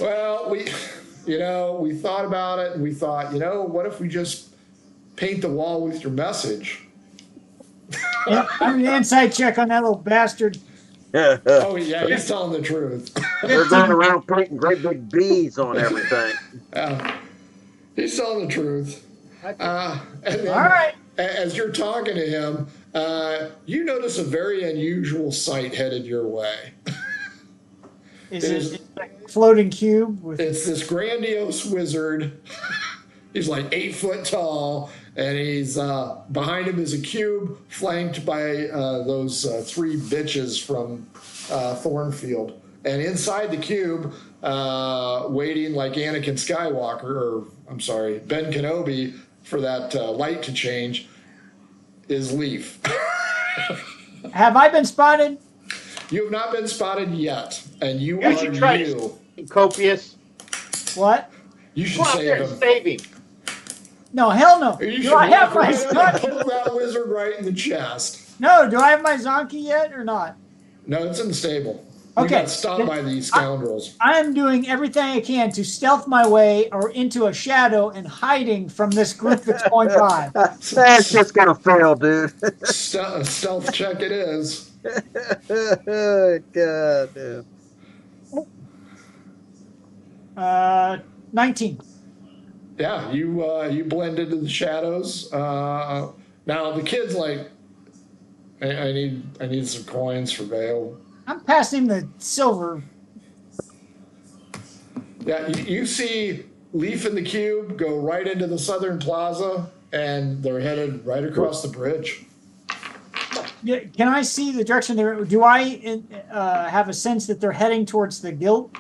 Well, we thought about it, and we thought, what if we just paint the wall with your message? I'm an inside check on that little bastard. Oh, yeah, he's telling the truth. They're going around painting great big bees on everything. He's telling the truth. And then, All right. as you're talking to him, you notice a very unusual sight headed your way. Is it like a floating cube? It's this grandiose wizard. He's like 8 foot tall, and he's behind him is a cube flanked by those 3 bitches from Thornfield. And inside the cube, waiting like Anakin Skywalker, or I'm sorry, Ben Kenobi, for that light to change, is Leaf. Have I been spotted? You have not been spotted yet, and you should are try you. Copious. What? You should Go out there save and him. save him. No, hell no. You Do should I have walk my right up and Zonky? poke that wizard right in the chest. No, do I have my Zonky yet or not? No, it's in the stable. You Okay. got stopped by these scoundrels. I am doing everything I can to stealth my way or into a shadow and hiding from this group that's going by. That's just going to fail, dude. Stealth check it is. God damn. 19. Yeah, you blend into the shadows. Now the kid's like, I need some coins for bail. I'm passing the silver. Yeah, you see Leaf and the cube go right into the Southern Plaza, and they're headed right across the bridge. Yeah, can I see the direction they're? Do I have a sense that they're heading towards the guild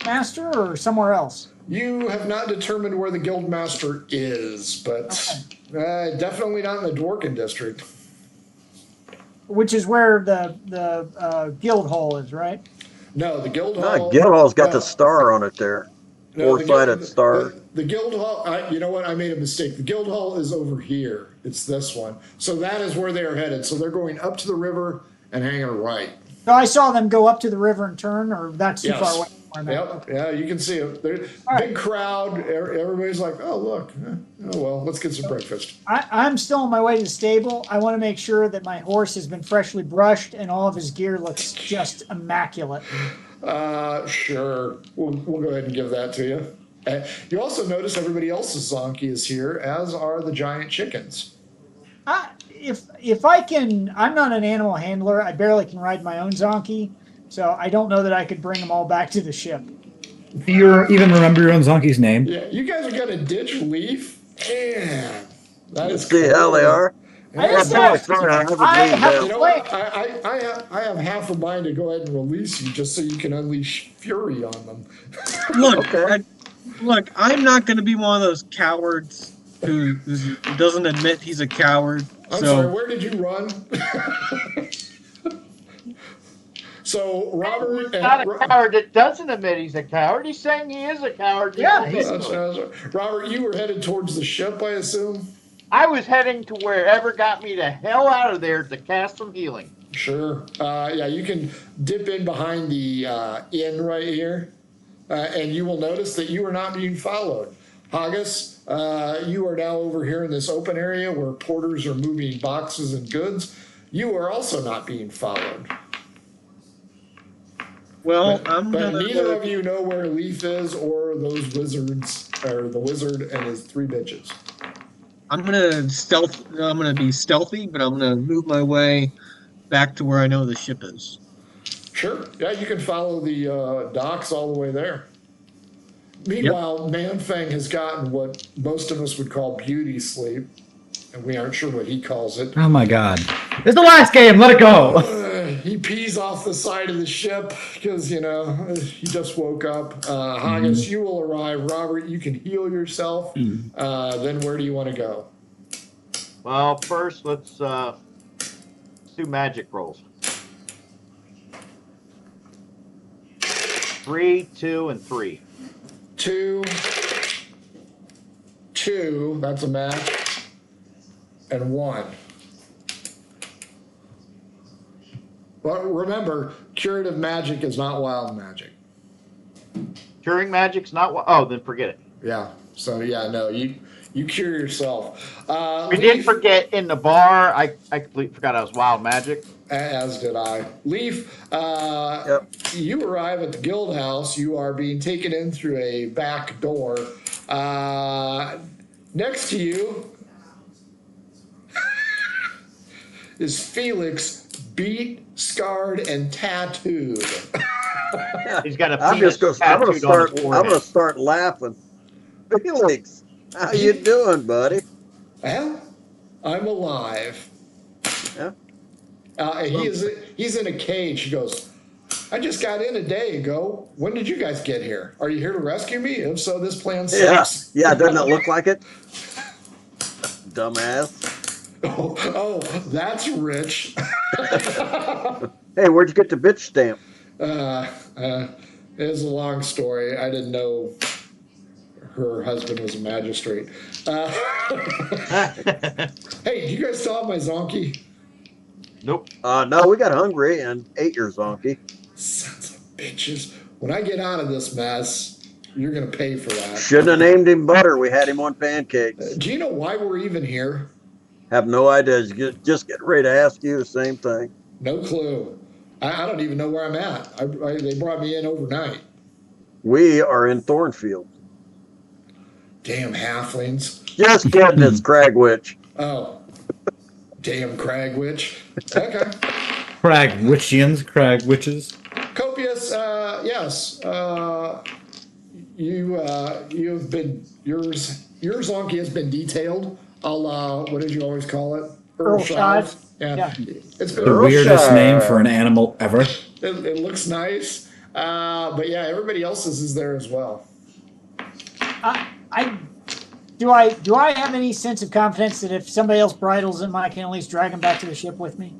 master or somewhere else? You have not determined where the guild master is, but definitely not in the Dworkin district. Which is where the guild hall is, right? No, the guild No, hall. Guildhall's got the star on it there. No, the Four-sided guild- star. The guild hall. You know what? I made a mistake. The guild hall is over here. It's this one. So that is where they are headed. So they're going up to the river and hanging a right. So I saw them go up to the river and turn, or that's too far away. Yep. Yeah, you can see it. Big right. crowd. Everybody's like, oh, look. Oh, well, let's get some breakfast. I'm still on my way to the stable. I want to make sure that my horse has been freshly brushed and all of his gear looks just immaculate. Sure. We'll go ahead and give that to you. You also notice everybody else's zonkey is here, as are the giant chickens. If I can, I'm not an animal handler. I barely can ride my own zonkey, so I don't know that I could bring them all back to the ship. Do you even remember your own zonkey's name? Yeah, you guys are gonna ditch Leaf? Man, that is See how they are. I just Yeah, have, sorry, I haven't I moved have down. to You know play. what? I have half a mind to go ahead and release you just so you can unleash fury on them. Look, Okay. look, I'm not going to be one of those cowards who doesn't admit he's a coward. I'm So sorry, where did you run? So Robert He's not a coward that doesn't admit he's a coward. He's saying he is a coward. Yeah, Robert, you were headed towards the ship, I assume? I was heading to wherever got me the hell out of there to cast some healing. Sure. Yeah, you can dip in behind the inn right here, and you will notice that you are not being followed. Haggis, you are now over here in this open area where porters are moving boxes and goods. You are also not being followed. well, But, I'm but gonna. neither of you know where Leaf is or those wizards, or the wizard and his 3 bitches. I'm gonna stealth. I'm gonna be stealthy, but I'm gonna move my way back to where I know the ship is. Sure. Yeah, you can follow the docks all the way there. Meanwhile, Manfang has gotten what most of us would call beauty sleep, and we aren't sure what he calls it. Oh my god. It's the last game, let it go! He pees off the side of the ship because, you know, he just woke up. Haggis, you will arrive. Robert, you can heal yourself. Then where do you want to go? Well, first let's do magic rolls. 3, 2, and 3. 2, that's a match, and 1. But remember, curative magic is not wild magic. Curing magic's not what. Oh, then forget it. Yeah. So yeah, no, you cure yourself. We did forget in the bar. I completely forgot I was wild magic. As did I. Leaf, Yep. you arrive at the guild house. You are being taken in through a back door. Next to you is Felix, beat, scarred, and tattooed. He's got a I'm penis just gonna. I'm gonna tattooed on his start. I'm forehead. gonna start laughing. Felix, how you doing, buddy? Well, I'm alive. Yeah. He's in a cage. He goes, I just got in a day ago. When did you guys get here? Are you here to rescue me? If so, this plan Yeah. sucks. Yeah. Doesn't it look like it? Dumbass. Oh, that's rich. Hey, where'd you get the bitch stamp? It's a long story. I didn't know her husband was a magistrate. Hey, do you guys still have my zonkey? Nope. No, we got hungry and ate your zonkey. Sons of bitches. When I get out of this mess, you're going to pay for that. Shouldn't have named him Butter. We had him on pancakes. Do you know why we're even here? Have no idea. Just get ready to ask you the same thing. No clue. I don't even know where I'm at. They brought me in overnight. We are in Thornfield. Damn halflings. Just kidding. It's Cragwitch. Oh. Damn Cragwitch. Okay. Cragwitchians, Cragwitches. Copious, yes. You have been, your zonkey has been detailed. What did you always call it? Earlshire. Yeah. It's been The weirdest name for an animal ever. It looks nice. But yeah, everybody else's is there as well. Do I have any sense of confidence that if somebody else bridles him, I can at least drag him back to the ship with me?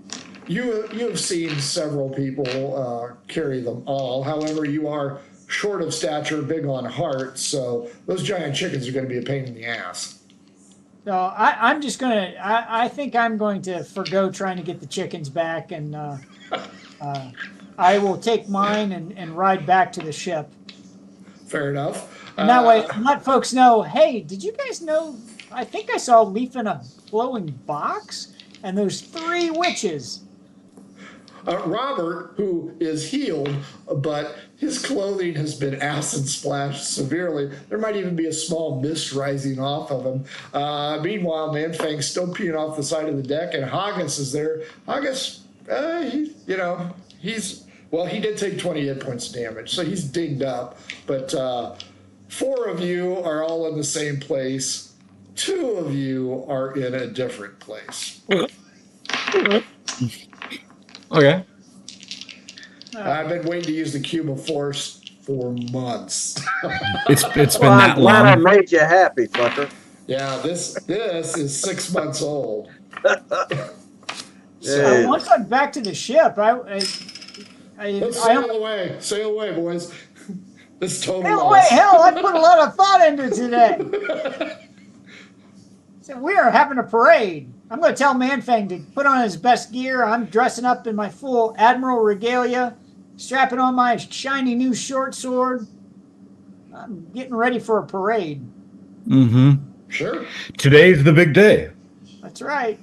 You have seen several people carry them all. However, you are short of stature, big on heart, so those giant chickens are going to be a pain in the ass. So I'm just gonna. I think I'm going to forgo trying to get the chickens back, and I will take mine and ride back to the ship. Fair enough. And that way, let folks know, hey, did you guys know? I think I saw a leaf in a glowing box, and there's 3 witches. Robert, who is healed, but his clothing has been acid splashed severely. There might even be a small mist rising off of him. Meanwhile, Manfang's still peeing off the side of the deck, and Haggis is there. Haggis, he did take 20 hit points of damage, so he's dinged up. But 4 of you are all in the same place. 2 of you are in a different place. Okay. I've been waiting to use the Cube of Force for months. It's been Well, I'm that glad I long. made you happy, fucker. Yeah, this is 6 months old. Yeah. Once I'm back to the ship, Let's sail away. Sail away, boys. This total loss. hell, I put a lot of thought into today. So we are having a parade. I'm going to tell Manfang to put on his best gear. I'm dressing up in my full Admiral regalia, strapping on my shiny new short sword. I'm getting ready for a parade. Mm-hmm. Sure. Today's the big day. That's right.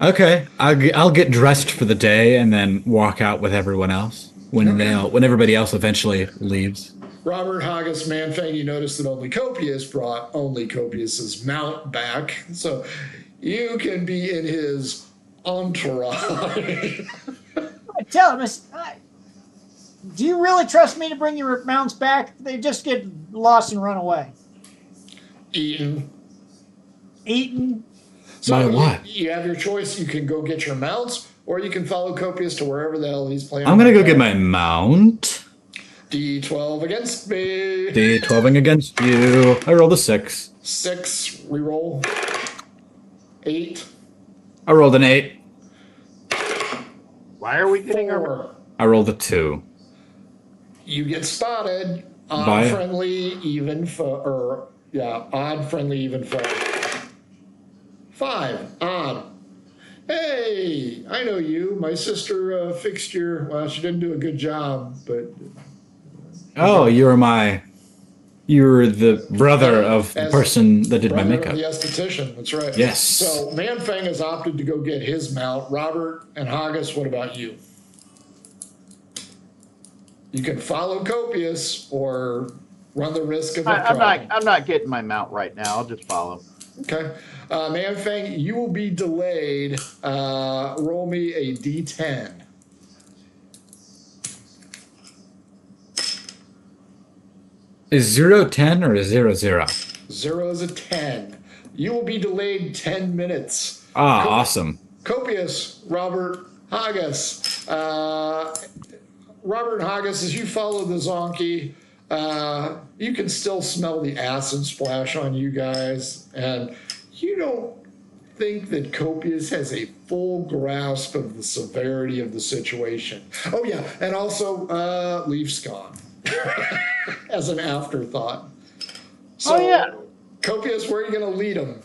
Okay, I'll get dressed for the day and then walk out with everyone else when everybody else eventually leaves. Robert, Haggis, Manfang, you notice that only Copius brought only Copius's mount back. So you can be in his entourage. I tell him, do you really trust me to bring your mounts back? They just get lost and run away. Eaten. So by what? You have your choice. You can go get your mounts, or you can follow Copius to wherever the hell he's playing. I'm going to go get my mount. D12 against me. D12ing against you. I rolled a 6. 6. Reroll. 8. I rolled an 8. Why are we getting 4. I rolled a 2. You get spotted. Odd, By? friendly, even foe. Odd, friendly, even foe. 5. Odd. Hey, I know you. My sister fixed your. Well, she didn't do a good job, but. Oh, you were the brother of the person that did my makeup. The esthetician, that's right. Yes. So Manfang has opted to go get his mount. Robert and Haggis, what about you? You can follow Copius or run the risk of a problem. I'm not getting my mount right now. I'll just follow. Okay. Manfang, you will be delayed. Roll me a D10. Is 0 10 or is 0 0? 0 is a 10. You will be delayed 10 minutes. Awesome. Copius, Robert, Haggis. Robert and Haggis, as you follow the Zonky, you can still smell the acid splash on you guys, and you don't think that Copius has a full grasp of the severity of the situation. Oh yeah, and also Leaf's gone as an afterthought. So, Copius, where are you going to lead him?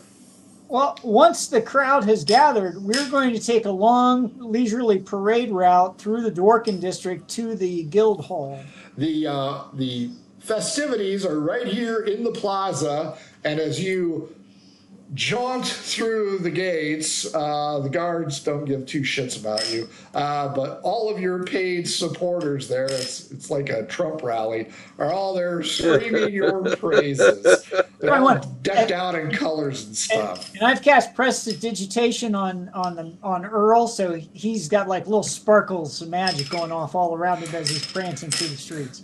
Well, once the crowd has gathered, we're going to take a long, leisurely parade route through the Dworkin district to the guild hall. The festivities are right here in the plaza, and as you jaunt through the gates, the guards don't give 2 shits about you, but all of your paid supporters there, it's like a Trump rally, are all there screaming your praises. They're all decked out in colors and stuff. And I've cast Prestidigitation on Earl, so he's got like little sparkles of magic going off all around him as he's prancing through the streets.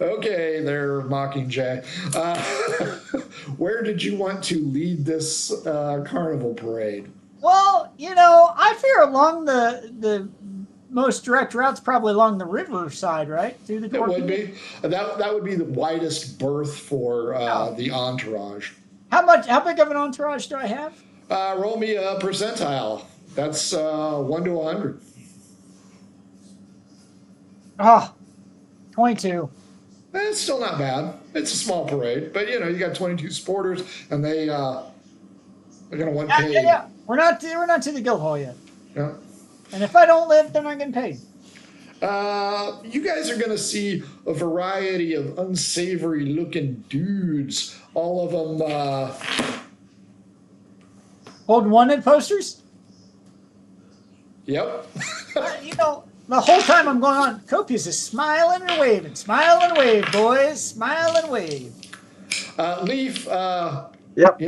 Okay, there, Mockingjay. Where did you want to lead this carnival parade? Well, I fear along the most direct route's probably along the river side, right? Through the It would be. That would be the widest berth for the entourage. How big of an entourage do I have? Roll me a percentile. That's 1 to 100. 22. It's still not bad. It's a small parade, but you got 22 supporters, and they're gonna want paid. Yeah. We're not to the guild hall yet. Yeah. And if I don't live, they're not getting paid. You guys are going to see a variety of unsavory looking dudes. All of them, Holding wanted posters? yep. The whole time I'm going on, Copious is smiling and waving. Smile and wave, boys. Smile and wave. Leaf, Yep.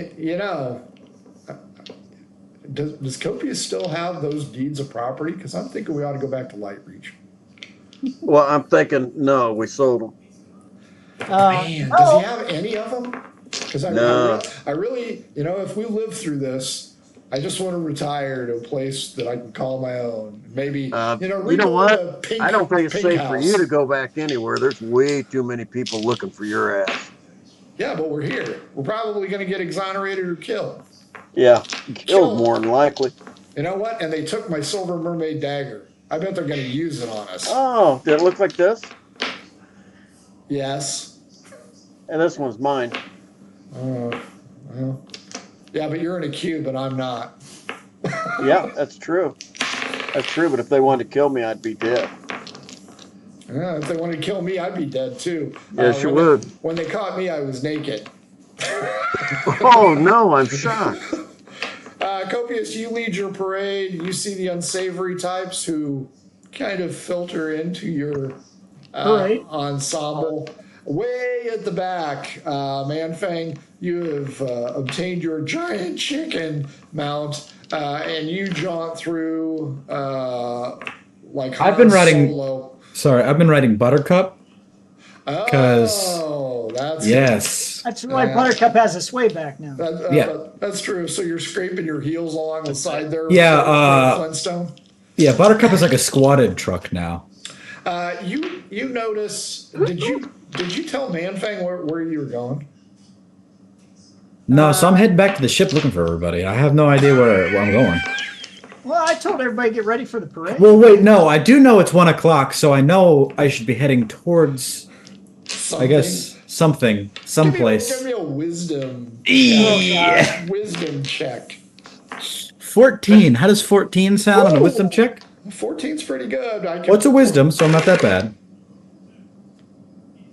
Does Copious still have those deeds of property? Because I'm thinking we ought to go back to Light Reach. Well, I'm thinking, no, we sold them. Man, does he have any of them? Because No. I really, if we live through this, I just want to retire to a place that I can call my own. Maybe, You know rebuild what? a pink, I don't think it's pink safe house. for you to go back anywhere. There's way too many people looking for your ass. Yeah, but we're here. We're probably going to get exonerated or killed. Yeah, killed more than likely. You know what? And they took my silver mermaid dagger. I bet they're going to use it on us. Oh, did it look like this? Yes. And this one's mine. Well, yeah, but you're in a cube and I'm not. Yeah, that's true. That's true, but if they wanted to kill me, I'd be dead. Yeah, if they wanted to kill me, I'd be dead too. Yes, you when would. When they caught me, I was naked. Oh, no, I'm shocked. Copious, you lead your parade. You see the unsavory types who kind of filter into your ensemble. Way at the back, Manfang, you have obtained your giant chicken mount, and you jaunt through like I've been Han riding. Solo. Sorry, I've been riding Buttercup. That's Yes. That's why Buttercup has a sway back now. That's true. So you're scraping your heels along the side there. Yeah, Flintstone. Yeah, Buttercup is like a squatted truck now. You notice? Did you tell Manfang where you were going? No, so I'm heading back to the ship looking for everybody. I have no idea where I'm going. Well, I told everybody to get ready for the parade. Well, wait, no, I do know it's 1 o'clock, so I know I should be heading towards, Something. I guess, someplace. Give me a wisdom. Yeah. Wisdom check. 14. How does 14 sound on a wisdom check? 14's pretty good. What's a wisdom, so I'm not that bad.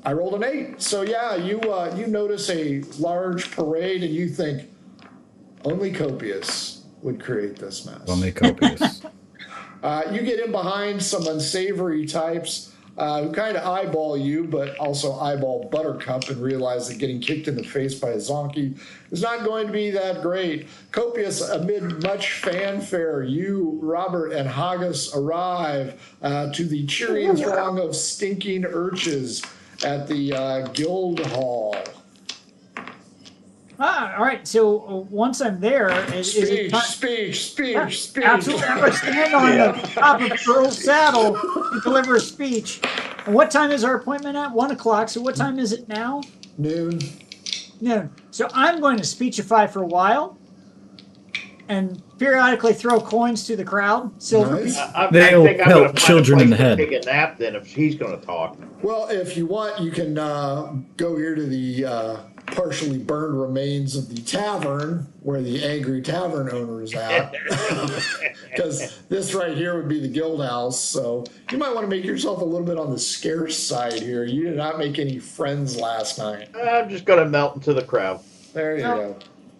I rolled an 8. So yeah, you notice a large parade and you think only Copious would create this mess. Only Copious. You get in behind some unsavory types who kind of eyeball you, but also eyeball Buttercup and realize that getting kicked in the face by a zonkey is not going to be that great. Copious, amid much fanfare, you, Robert, and Haggis arrive to the cheering throng of stinking urchins at the Guild Hall. All right. So once I'm there, Speech. Absolutely. I'm going to stand on the top of Earl's saddle to deliver a speech. And what time is our appointment at? 1 o'clock. So what time is it now? Noon. So I'm going to speechify for a while and periodically throw coins to the crowd. Silver. Nice. I They'll think I'm help gonna find children a in place the to head. Take a nap then if he's going to talk. Well, if you want, you can go here to the partially burned remains of the tavern where the angry tavern owner is at. Because this right here would be the guild house. So you might want to make yourself a little bit on the scarce side here. You did not make any friends last night. I'm just going to melt into the crowd. There you go.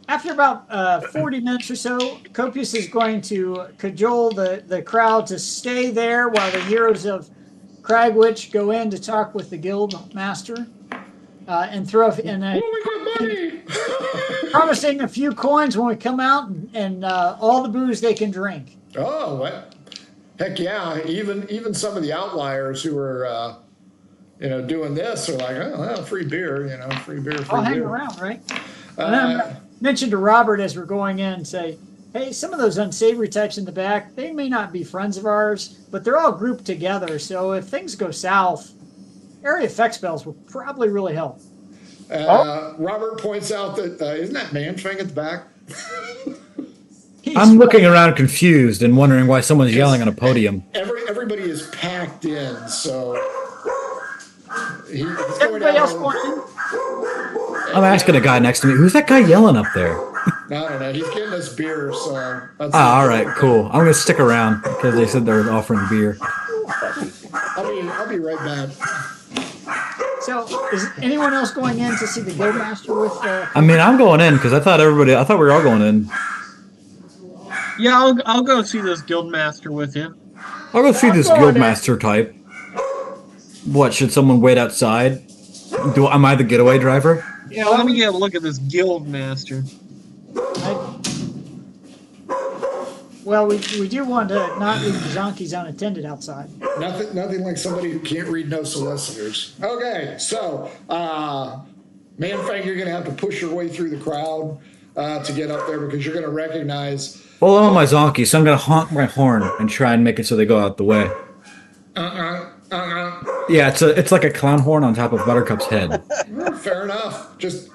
After about 40 minutes or so, Copious is going to cajole the crowd to stay there while the heroes of Cragwitch go in to talk with the guild master and throw in a promising a few coins when we come out and all the booze they can drink. Oh, what? Heck yeah! Even some of the outliers who are doing this are like, oh, well, free beer, free beer, free I'll hang beer. around, right? And then I mentioned to Robert as we're going in, say, hey, some of those unsavory types in the back, they may not be friends of ours, but they're all grouped together. So if things go south, area effect spells will probably really help. Robert points out that isn't that Manfang at the back? I'm looking around confused and wondering why someone's yelling on a podium. Everybody is packed in, so he's Everybody else going in? I'm asking a guy next to me, who's that guy yelling up there? I don't know. He's getting us beer, so that's All right, cool. I'm going to stick around because they said they're offering beer. I'm be right back. So, is anyone else going in to see the Guildmaster with? I mean, I'm going in because I thought we were all going in. Yeah, I'll go see this Guildmaster with you. I'll go see this going in. Guildmaster type. What, should someone wait outside? Am I the getaway driver? Yeah, let me get a look at this Guildmaster. Well, we do want to not leave the Zonkies unattended outside. Nothing like somebody who can't read no solicitors. Okay, so Manfang, you're going to have to push your way through the crowd to get up there because you're going to recognize. Well, I'm on my Zonky, so I'm going to honk my horn and try and make it so they go out the way. Yeah, it's like a clown horn on top of Buttercup's head. Fair enough. Just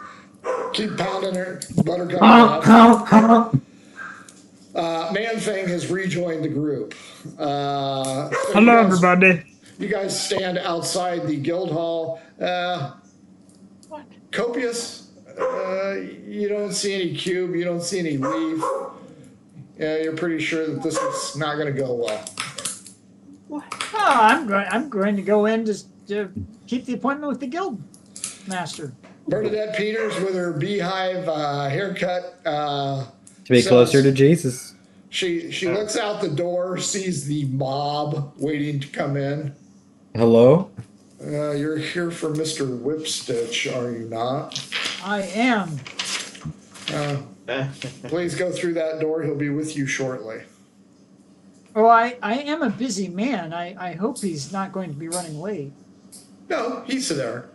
keep pounding her, Buttercup. Manfang has rejoined the group. Hello, everybody. You guys stand outside the guild hall. What? Copious. You don't see any cube. You don't see any leaf. Yeah, you're pretty sure that this is not going to go well. Oh, I'm going to go in to keep the appointment with the guild master. Bernadette Peters with her beehive haircut. To be closer to Jesus. She looks out the door, sees the mob waiting to come in. Hello? You're here for Mr. Whipstitch, are you not? I am. Please go through that door. He'll be with you shortly. Oh, I am a busy man. I hope he's not going to be running late. No, he's there.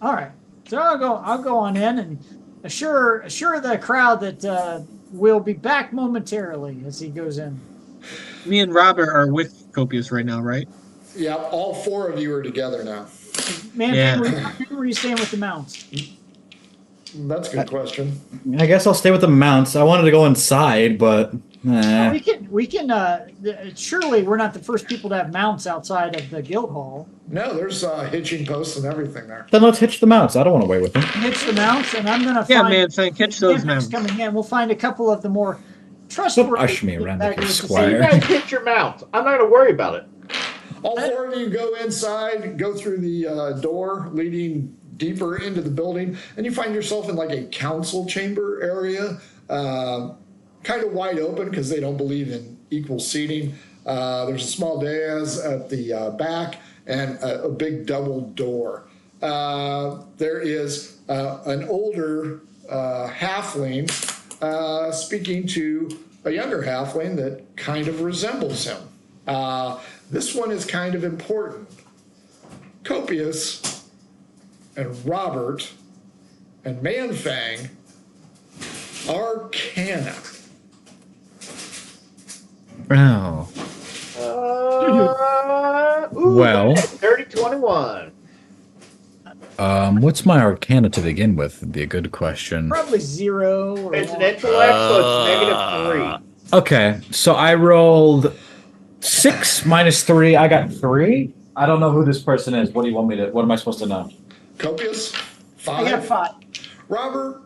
All right. So I'll go on in and assure the crowd that we'll be back momentarily as he goes in. Me and Robert are with Copious right now, right? Yeah, all four of you are together now. Man, Yeah. where are you staying with the mounts? That's a good question. I guess I'll stay with the mounts. I wanted to go inside, but... We can. Surely we're not the first people to have mounts outside of the guild hall. No, there's hitching posts and everything there. Then let's hitch the mounts. I don't want to wait with them. Hitch the mounts, and I'm gonna Yeah, find. man, thank hitch those mounts. Coming in, we'll find a couple of the more trustworthy. Usher me around like a baggers to squire. You guys hit your mounts. I'm not going to worry about it. All four of you go inside, go through the door leading deeper into the building, and you find yourself in like a council chamber area. Kind of wide open because they don't believe in equal seating. There's a small dais at the back and a big double door. There is an older halfling speaking to a younger halfling that kind of resembles him. This one is kind of important. Copious and Robert and Manfang Arcana. Oh. Well. 30-21. What's my arcana to begin with would be a good question. Probably 0. Or It's an 1. intellect, so it's -3. Okay, so I rolled 6 minus 3. I got 3. I don't know who this person is. What am I supposed to know? Copious, I got 5. Robert,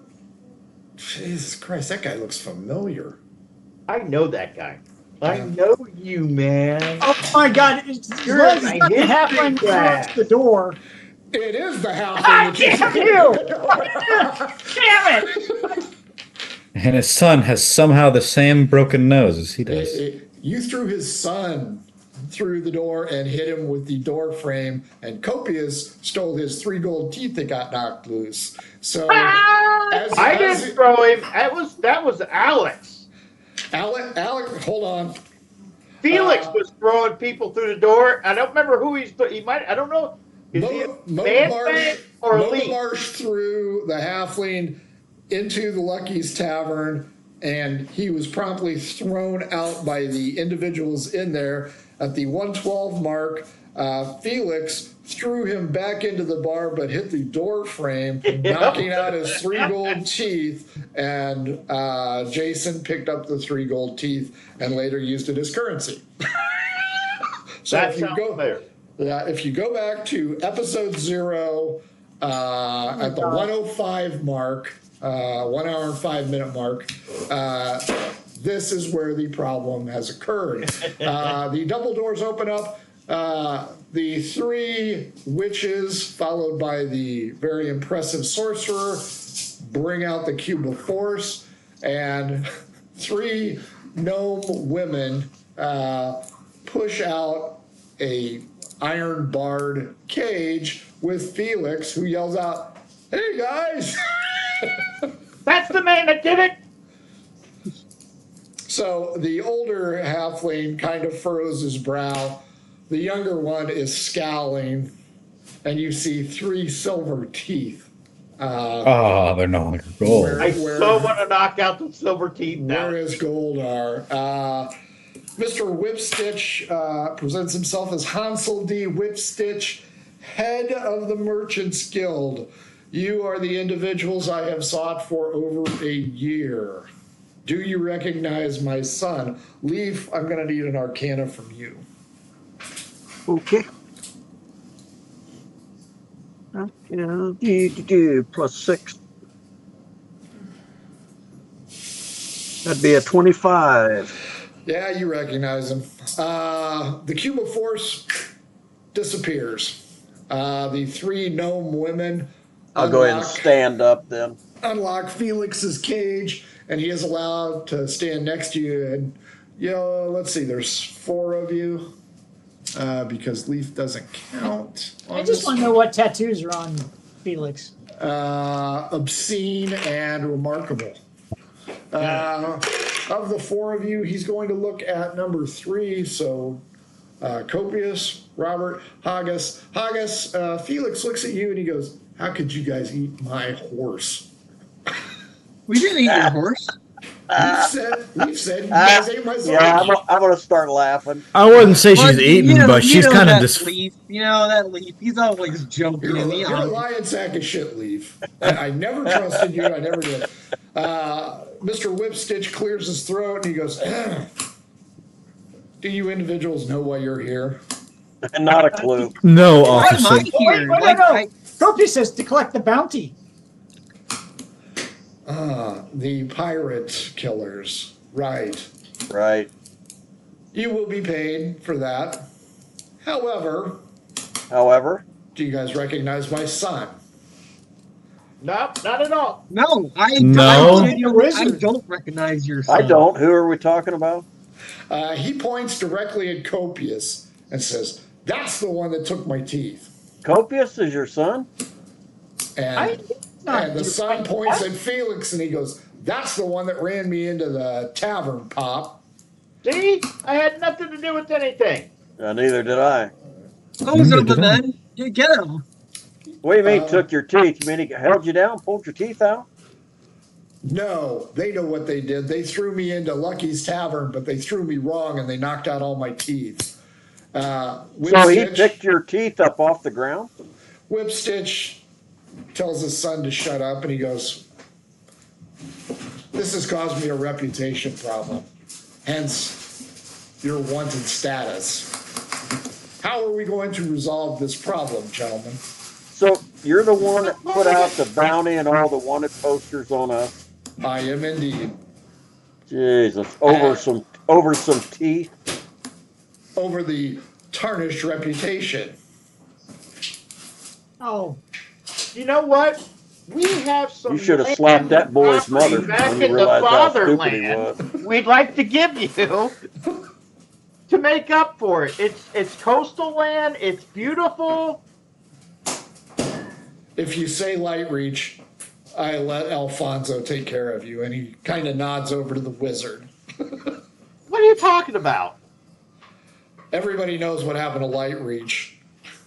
Jesus Christ, that guy looks familiar. I know that guy. I know you, man. Oh my God! It's You're in not my the history halfling class. across the door. It is the house. Damn you! Damn it! And his son has somehow the same broken nose as he does. You threw his son through the door and hit him with the door frame, and Copious stole his 3 gold teeth that got knocked loose. So I didn't throw him. That was Alex. Alec, hold on. Felix was throwing people through the door. I don't remember who he might. I don't know. Is he a man or a lead? Marsh threw the halfling into the Lucky's Tavern, and he was promptly thrown out by the individuals in there. At the 112 mark, Felix threw him back into the bar, but hit the door frame, knocking out his 3 gold teeth. And Jason picked up the 3 gold teeth and later used it as currency. So That sounds fair. Yeah, if you go back to episode 0 at the 105 mark, 1 hour and 5 minute mark, this is where the problem has occurred. The double doors open up. The three witches, followed by the very impressive sorcerer, bring out the cube of force, and three gnome women push out a iron barred cage with Felix, who yells out, "Hey guys!" That's the man that did it. So the older halfling kind of furrows his brow. The younger one is scowling, and you see three silver teeth. Oh, they're no longer gold. Where- I so want to knock out the silver teeth now. Where his gold are. Mr. Whipstitch presents himself as Hansel D. Whipstitch, head of the Merchants Guild. You are the individuals I have sought for over a year. Do you recognize my son? Leaf, I'm going to need an arcana from you. Okay. Plus 6. That'd be a 25. Yeah, you recognize him. The cube of force disappears. The three gnome women I'll go ahead and stand up then. unlock Felix's cage, and he is allowed to stand next to you. And let's see, there's 4 of you, because Leaf doesn't count. I just want to know what tattoos are on Felix. Obscene and remarkable. Of the 4 of you, he's going to look at number 3. So Copious, Robert, Haggis. Haggis, Felix looks at you and he goes, "How could you guys eat my horse?" We didn't eat your horse. We've said you guys ate my Yeah, sausage. I'm going to start laughing. I wouldn't say she's But, eating, but she's kind of just. You know that Leaf. He's always joking. You're a lion sack of shit, Leaf. I never trusted you. I never did. Mr. Whipstitch clears his throat and he goes, "Do you individuals know why you're here?" Not a clue. No, Why am officer. I here? Like, no. Copious says to collect the bounty. The pirate killers. Right. Right. You will be paid for that. However, do you guys recognize my son? Nope, not at all. No, I No. don't recognize your son. I don't. Who are we talking about? He points directly at Copious and says, "That's the one that took my teeth." Copious is your son? And the son points at Felix and he goes, "That's the one that ran me into the tavern, Pop." See? I had nothing to do with anything. Neither did I. Those are the men. You get him. What do you mean took your teeth? You mean he held you down, pulled your teeth out? No, they know what they did. They threw me into Lucky's Tavern, but they threw me wrong and they knocked out all my teeth. So he picked your teeth up off the ground? Whipstitch tells his son to shut up and he goes, "This has caused me a reputation problem. Hence, your wanted status. How are we going to resolve this problem, gentlemen?" So you're the one that put out the bounty and all the wanted posters on us? I am indeed. Jesus. Over some teeth? Over the tarnished reputation. Oh. You know what? We have some. You should have slapped that boy's mother back when you in the realized how stupid he fatherland. was. We'd like to give you to make up for it. It's coastal land. It's beautiful. If you say light reach, I let Alfonso take care of you. And he kind of nods over to the wizard. What are you talking about? Everybody knows what happened to light reach.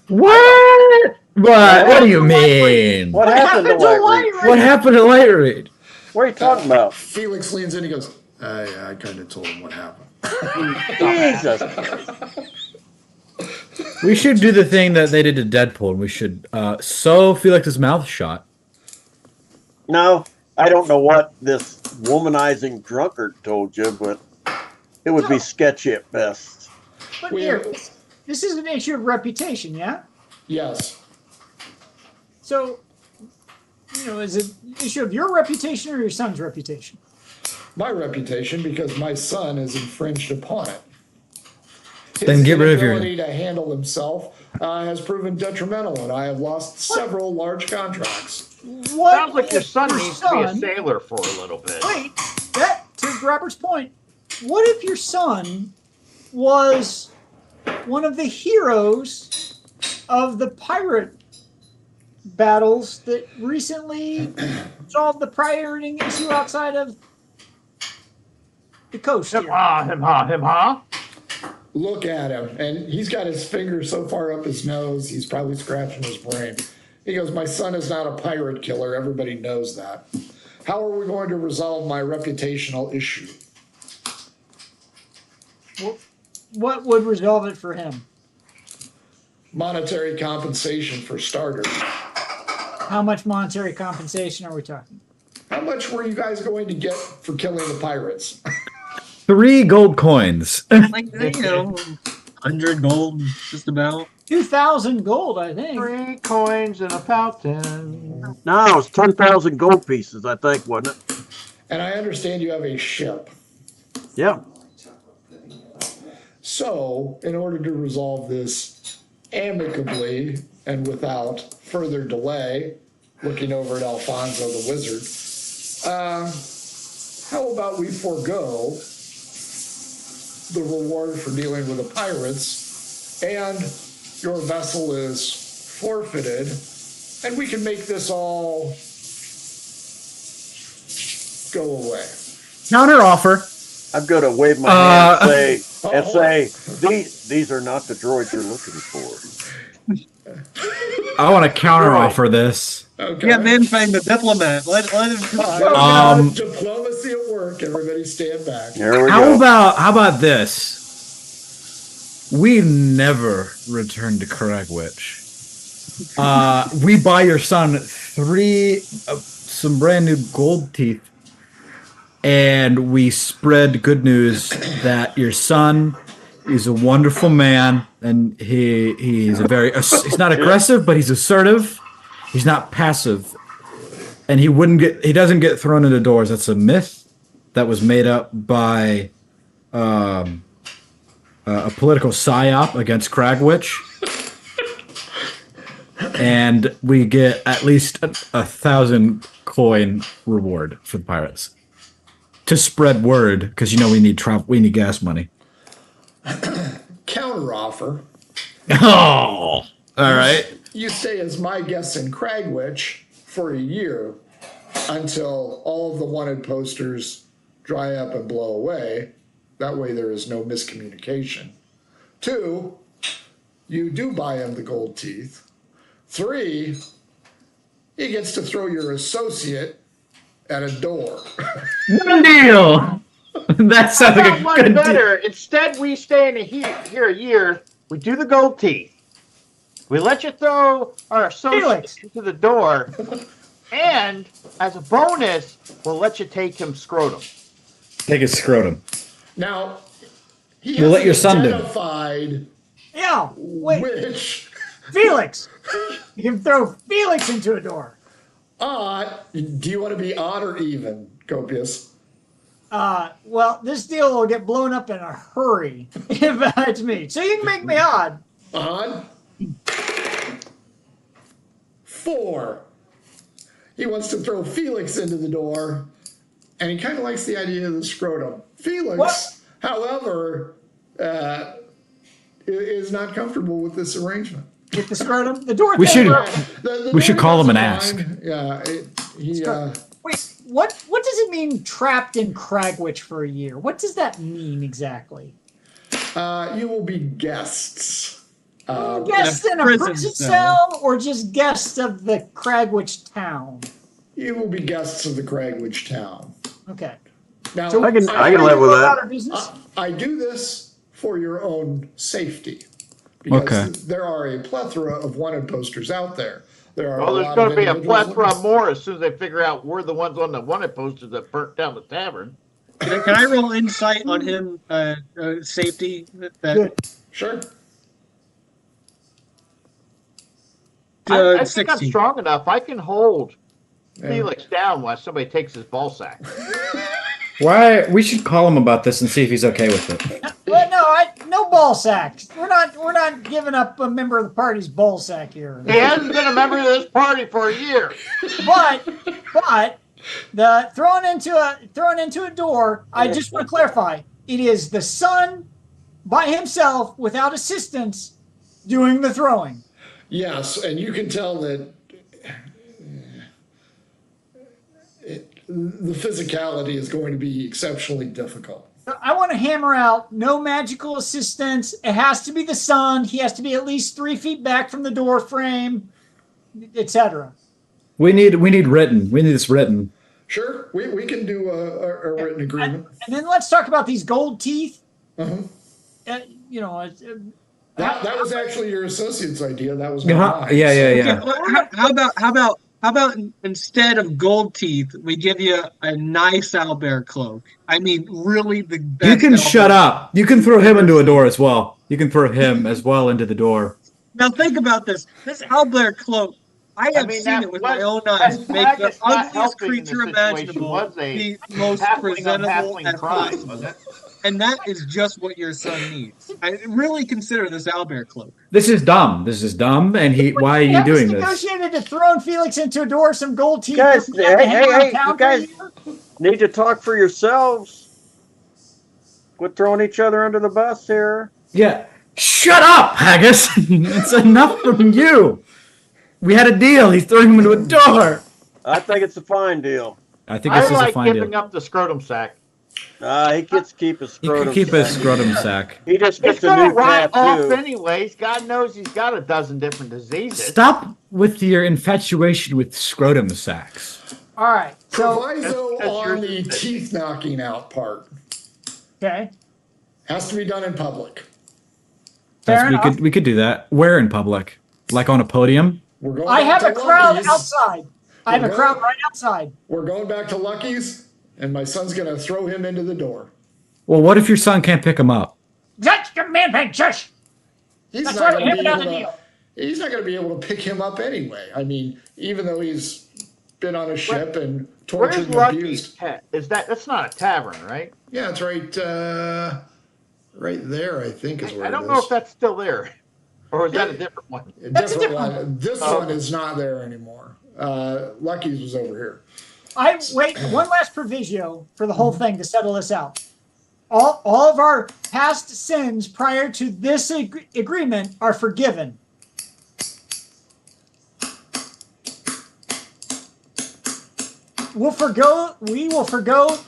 What? What do you mean? What happened to Light Reach? What happened to Light Reach? What are you talking about? Felix leans in and he goes, I kind of told him what happened. Jesus. We should do the thing that they did to Deadpool. We should sew Felix's mouth shut. No, I don't know what this womanizing drunkard told you, but it would be sketchy at best. But here, this is an issue of reputation, yeah? Yes. So, is it an issue of your reputation or your son's reputation? My reputation, because my son has infringed upon it. Then get rid of your- inability to handle himself has proven detrimental, and I have lost several large contracts. What Sounds like your if son your needs to be a son- sailor for a little bit. Wait, that to Robert's point. What if your son was one of the heroes of the pirate battles that recently solved the pirating issue outside of the coast Him here? ha, him ha, him ha. Look at him, and he's got his finger so far up his nose, he's probably scratching his brain. He goes, my son is not a pirate killer. Everybody knows that. How are we going to resolve my reputational issue? What would resolve it for him? Monetary compensation for starters. How much monetary compensation are we talking? How much were you guys going to get for killing the pirates? 3 gold coins. Like, 100 gold, just about. 2,000 gold, I think. 3 coins in a fountain. No, it's 10,000 gold pieces, I think, wasn't it? And I understand you have a ship. Yeah. So, in order to resolve this amicably and without further delay, looking over at Alfonso the wizard, how about we forego the reward for dealing with the pirates, and your vessel is forfeited, and we can make this all go away. Counter offer. I'm going to wave my hand and say, these are not the droids you're looking for. I want to counter offer this. Okay. Yeah, man, playing the diplomat. Let him talk. Diplomacy at work. Everybody stand back. Here we How go. about this? We never return to Cragwitch. We buy your son 3 some brand new gold teeth, and we spread good news that your son is a wonderful man, and he's he's not aggressive, but he's assertive. He's not passive, and he doesn't get thrown into doors. That's a myth that was made up by a political psyop against Cragwitch. And we get at least 1,000 coin reward for the pirates to spread word, because we need gas money. Counter offer. Oh, all right. You stay as my guest in Cragwitch for a year until all of the wanted posters dry up and blow away. That way there is no miscommunication. 2, you do buy him the gold teeth. 3, he gets to throw your associate at a door. Good deal. That sounds like a One good deal. better. Instead, we stay in here a year. We do the gold teeth. We let you throw our associate into the door, and as a bonus, we'll let you take him scrotum. Take his scrotum. Now, he We'll let your son do it. identified Yeah, wait. which Felix! You can throw Felix into a door. odd. Do you want to be odd or even, Copius? Well, this deal will get blown up in a hurry if it's me. So you can make me odd. Odd. 4. He wants to throw Felix into the door, and he kind of likes the idea of the scrotum. Felix, What? however, is not comfortable with this arrangement. With the scrotum, the door. We thing, should- right? We should call him and doesn't ask. mind. Yeah, Wait, what does it mean trapped in Cragwitch for a year? What does that mean exactly? you will be guests. Guests in a prison prison cell. cell, or just guests of the Cragwitch town? You will be guests of the Cragwitch town. Okay. Now, I can live with About that. our business? I do this for your own safety. Because Okay. there are a plethora of wanted posters out there. There are Well, a there's lot going of to be a individuals plethora more as soon as they figure out we're the ones on the wanted posters that burnt down the tavern. Can I roll insight on him safety? Good. Sure. I think I'm 16. strong enough. I can hold Yeah. Felix down while somebody takes his ball sack. Why? We should call him about this and see if he's okay with it. Well, no ball sacks. We're not giving up a member of the party's ball sack here. He hasn't been a member of this party for a year. But the thrown into a door. I just want to clarify. It is the son by himself without assistance doing the throwing. Yes, and you can tell that the physicality is going to be exceptionally difficult. I want to hammer out no magical assistance. It has to be the son. He has to be at least 3 feet back from the door frame, etc. We need written. We need this written. Sure, we can do a written agreement. And then let's talk about these gold teeth. Uh-huh. You know, That was actually your associate's idea. That was not mine. Yeah. How about instead of gold teeth, we give you a nice owlbear cloak? I mean, really the best. You can shut up. You can throw him into a door as well. You can throw him as well into the door. Now think about this. This owlbear cloak. I have seen it with my own eyes. Make the ugliest creature imaginable the most presentable and possible. And that is just what your son needs. I really consider this owlbear cloak. This is dumb. And why are you doing this? Negotiated to throw Felix into a door, some gold teeth. Guys, hey, you guys need to talk for yourselves. Quit throwing each other under the bus here. Yeah. Shut up, Haggis. It's enough from you. We had a deal. He's throwing him into a door. I think it's a fine deal. I think this is a fine deal. Giving up the scrotum sack. He gets to keep his scrotum. He can keep his scrotum sack. He just It's gets a new rot off tattoo. anyways. God knows he's got a dozen different diseases. Stop with your infatuation with scrotum sacks. All right. So Proviso on the teeth knocking out part. Okay. Has to be done in public. We could do that. Where in public? Like on a podium? We're going. I have back a to crowd Lucky's. outside. I have a crowd right outside. We're going back to Lucky's, and my son's going to throw him into the door. Well, what if your son can't pick him up? That's the man thing, shush. He's That's not why we going to haven't be done able the to. deal. He's not going to be able to pick him up anyway. I mean, even though he's been on a ship and tortured Where's and Lucky's abused. Pet? That's not a tavern, right? Yeah, it's right, right there. I think is where I don't it know is. if that's still there, or is that a different one? That's a Different different one. This one is not there anymore. Lucky's was over here. I wait one last proviso for the whole thing to settle this out. All of our past sins prior to this agreement are forgiven. We will forgo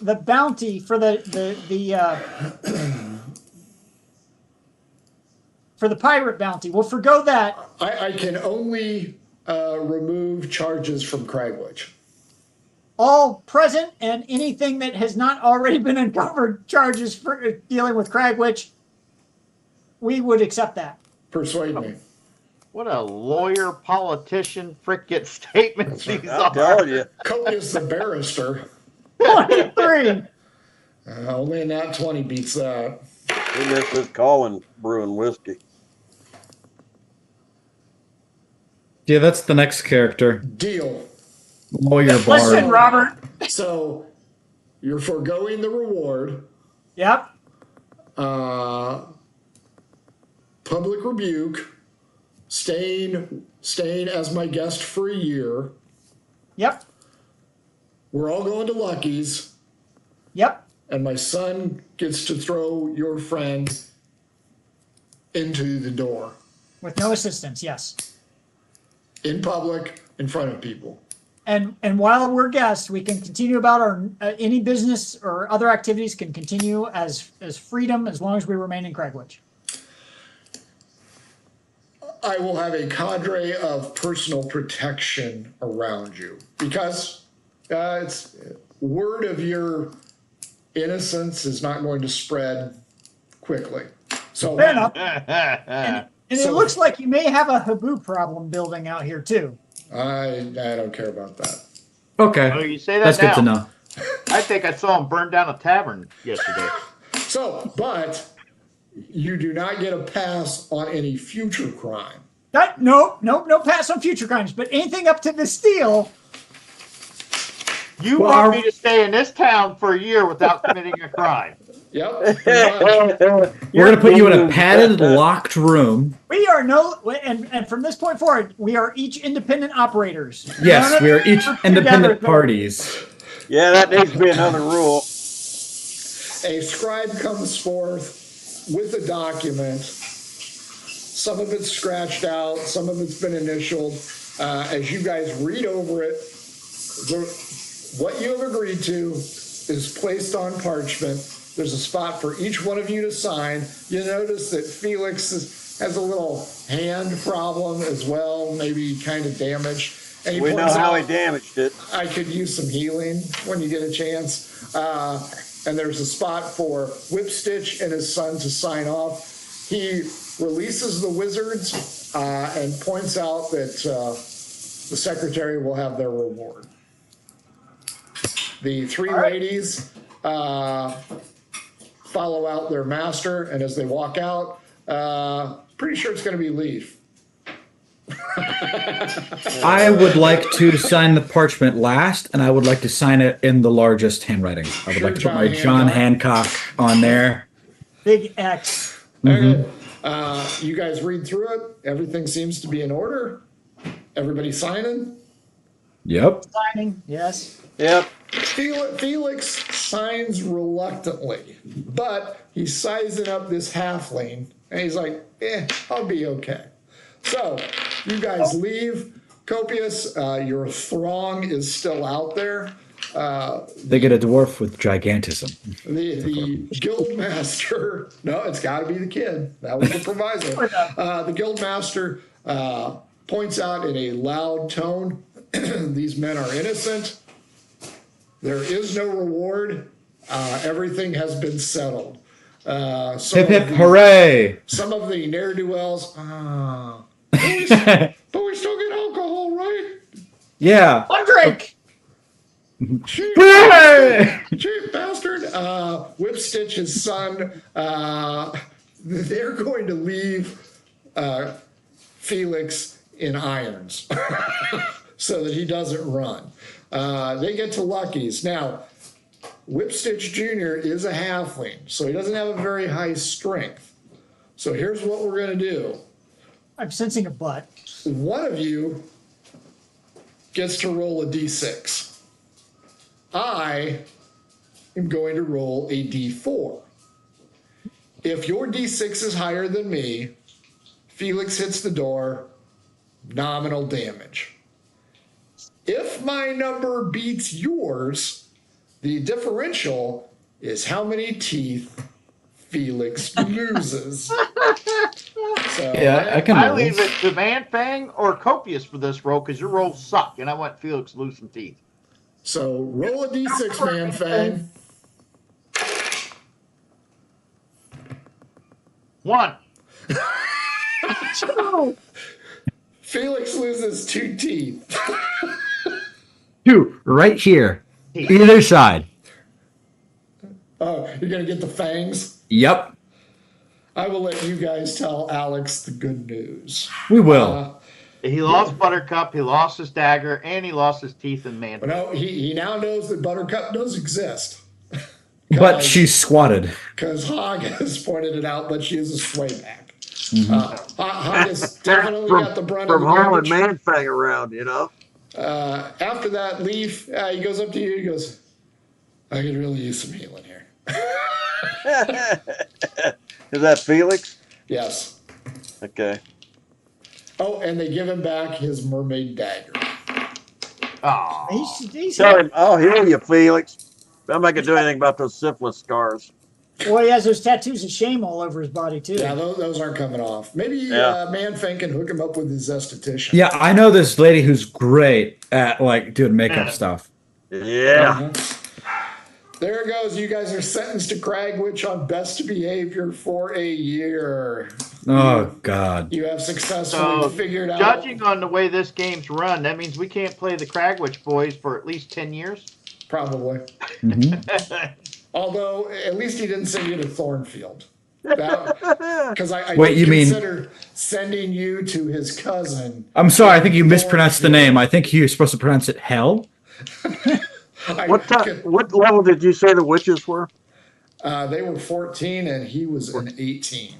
the bounty for the pirate bounty. We'll forgo that. I can only remove charges from Cragwitch. All present and anything that has not already been uncovered charges for dealing with Cragwitch, we would accept that. Persuade me. What a lawyer, politician, frickin' statements these I'm are. telling you. Copious the barrister. 23. Only a nat 20 beats that. He missed his calling brewing whiskey. Yeah, that's the next character. Deal. Lawyer Listen, Bard. Robert. So you're foregoing the reward. Yep. Public rebuke. Staying as my guest for a year. Yep. We're all going to Lucky's. Yep. And my son gets to throw your friend into the door. With no assistance, yes. In public, in front of people. And while we're guests, we can continue about our any business or other activities can continue as freedom as long as we remain in Cragwitch. I will have a cadre of personal protection around you because it's word of your innocence is not going to spread quickly. So Fair enough. And it looks like you may have a Haboo problem building out here too. I don't care about that. Okay. Oh, you say that That's now. good to know. I think I saw him burn down a tavern yesterday. So, but you do not get a pass on any future crime. No pass on future crimes, but anything up to this deal, You Well, want me to stay in this town for a year without committing a crime? Yep. pretty much. We're going to put you in a padded, locked room. We are and from this point forward, we are each independent operators. Yes, we are each independent parties. Yeah, that needs to be another rule. A scribe comes forth with a document. Some of it's scratched out, some of it's been initialed. As you guys read over it, what you have agreed to is placed on parchment. There's a spot for each one of you to sign. You notice that Felix has a little hand problem as well, maybe kind of damaged. And We know how he damaged it. I could use some healing when you get a chance. And there's a spot for Whipstitch and his son to sign off. He releases the wizards and points out that the secretary will have their reward. The three ladies follow out their master, and as they walk out, pretty sure it's going to be Leaf. I would like to sign the parchment last, and I would like to sign it in the largest handwriting. I would like to put my John Hancock on there. Big X. Okay. You guys read through it. Everything seems to be in order. Everybody signing? Yep. Signing, yes. Yep. Felix signs reluctantly, but he's sizing up this halfling, and he's like, I'll be okay. So, you guys leave. Copious, your throng is still out there. They get a dwarf with gigantism. The guild master, no, it's got to be the kid. That was the proviso. The guild master points out in a loud tone, these men are innocent. There is no reward. Everything has been settled. Hip hip hooray! Some of the ne'er-do-wells, but we still get alcohol, right? Yeah. One drink! Cheap bastard. Whipstitch, his son, they're going to leave Felix in irons so that he doesn't run. They get to Lucky's. Now, Whipstitch Jr. is a halfling, so he doesn't have a very high strength. So here's what we're going to do. I'm sensing a butt. One of you gets to roll a d6. I am going to roll a d4. If your d6 is higher than me, Felix hits the door, nominal damage. If my number beats yours, the differential is how many teeth Felix loses. So Yeah, I can I roll. leave it to Manfang or Copious for this roll because your rolls suck, and I want Felix to lose some teeth. So roll a d6, Manfang. 1. Felix loses 2 teeth. 2 right here, either side. Oh, you're going to get the fangs? Yep, I will let you guys tell Alex the good news. we will. He lost Buttercup, he lost his dagger, and he lost his teeth in Manfang. But no, he now knows that Buttercup does exist. But she's squatted. Because Hog has pointed it out, but she is a swayback. Hog has definitely got the brunt of From the hauling damage. Manfang around, you know? After that, Leaf, he goes up to you, he goes, I could really use some healing here. Is that Felix? Yes. Okay. Oh, and they give him back his mermaid dagger. Oh, He's Tell him, I'll heal you, Felix. I'm not going to do anything about those syphilis scars. Well, he has those tattoos of shame all over his body, too. Yeah, those aren't coming off. Maybe Manfang can hook him up with his esthetician. Yeah, I know this lady who's great at like doing makeup stuff. Yeah. There it goes. You guys are sentenced to Cragwitch on best behavior for a year. Oh God. You have successfully so figured out. judging on the way this game's run, that means we can't play the Cragwitch boys for at least 10 years? Probably. Although, at least he didn't send you to Thornfield. Because I Wait, you mean- consider sending you to his cousin. I'm sorry, I think you mispronounced the name. I think you're supposed to pronounce it Hell. What level did you say the witches were? They were 14 and he was an 18.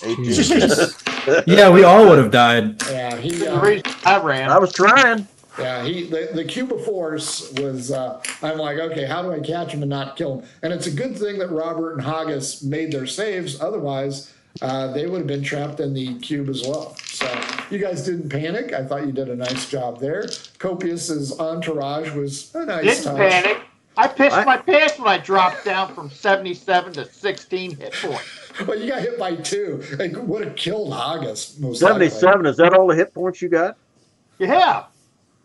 18. Yeah, we all would have died. Yeah, The reason I ran. I was trying. Yeah, the Cuba Force was. I'm like, okay, how do I catch him and not kill him? And it's a good thing that Robert and Haggis made their saves. Otherwise, they would have been trapped in the cube as well. So you guys didn't panic. I thought you did a nice job there. Copius's entourage was a nice Didn't touch. panic. I pissed my pants when I dropped down from 77 to 16 hit points. Well, you got hit by 2. It would have killed Haggis. Most 77. likely. Is that all the hit points you got? Yeah.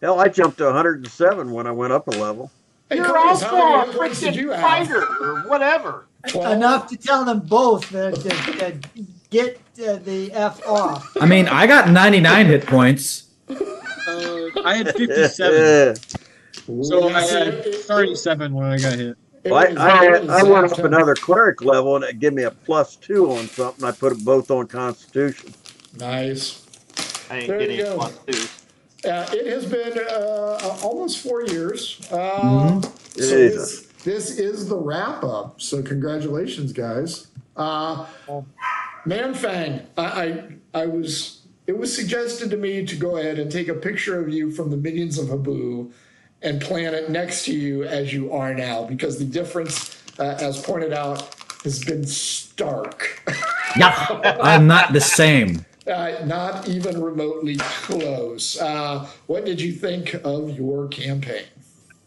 Hell, I jumped to 107 when I went up a level. Hey, You're Copius, also how a many hit points did you freaking have? fighter or whatever. 12? Enough to tell them both that get the F off. I mean, I got 99 hit points. I had 57. So I had 37 when I got hit. I went up another cleric level and it gave me a +2 on something. I put it both on Constitution. Nice. I ain't There you getting go. +2. It has been almost 4 years. So Jesus. this is the wrap up. So congratulations, guys. Manfang, it was suggested to me to go ahead and take a picture of you from the Minions of Habu and plant it next to you as you are now, because the difference, as pointed out, has been stark. Yeah, I'm not the same. Not even remotely close. What did you think of your campaign?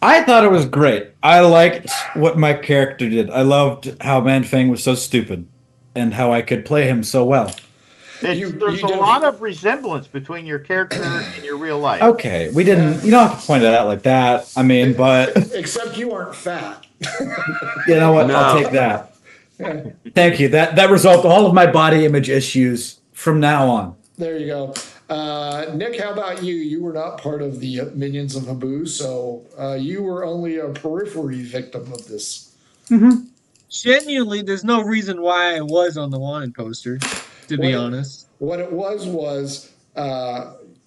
I thought it was great. I liked what my character did. I loved how Manfang was so stupid and how I could play him so well. There's a lot of resemblance between your character and your real life. Okay, we didn't. You don't have to point it out like that. I mean, but Except you aren't fat. you know what? I'll take that. Thank you. That resolved all of my body image issues from now on. There you go. Nick, how about you? You were not part of the Minions of Habu, so you were only a periphery victim of this. Mm-hmm. Genuinely, there's no reason why I was on the wanted poster, to be honest. What it was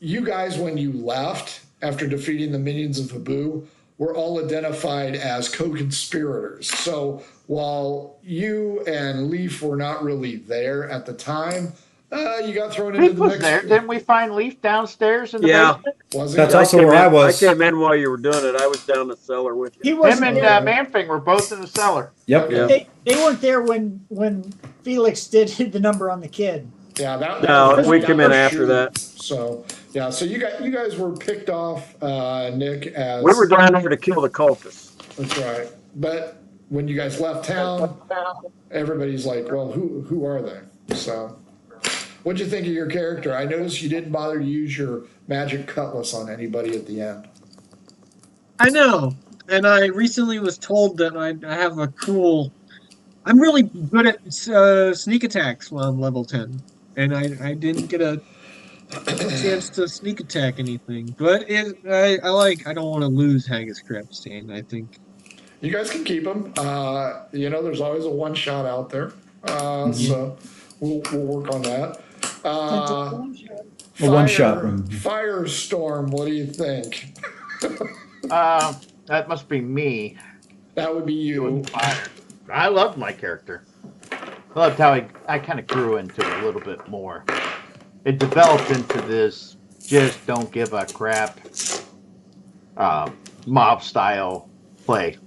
you guys, when you left after defeating the Minions of Habu, were all identified as co-conspirators. So while you and Leaf were not really there at the time, you got thrown into Leaf the was mix. there. Didn't we find Leaf downstairs in the basement? Was That's it? also where I was. I came in while you were doing it. I was down the cellar with you. He Him wasn't and there. Manfing were both in the cellar. Yep. Yeah. They weren't there when Felix did the number on the kid. Yeah, that No, was we came in was after shooting. that. So yeah, so you guys were picked off, Nick, as We were down there to kill the cultists. That's right. But when you guys left town, everybody's like, well, who are they? So what'd you think of your character? I noticed you didn't bother to use your magic cutlass on anybody at the end. I know. And I recently was told that I have a cool... I'm really good at sneak attacks when I'm level 10. And I didn't get a chance to sneak attack anything. But I don't want to lose Haggis Crapstein, I think. You guys can keep them. There's always a one shot out there. So we'll work on that. A one shot. Firestorm, what do you think? That must be me. That would be you. I loved my character. I loved how I kind of grew into it a little bit more. It developed into this just don't give a crap mob style play.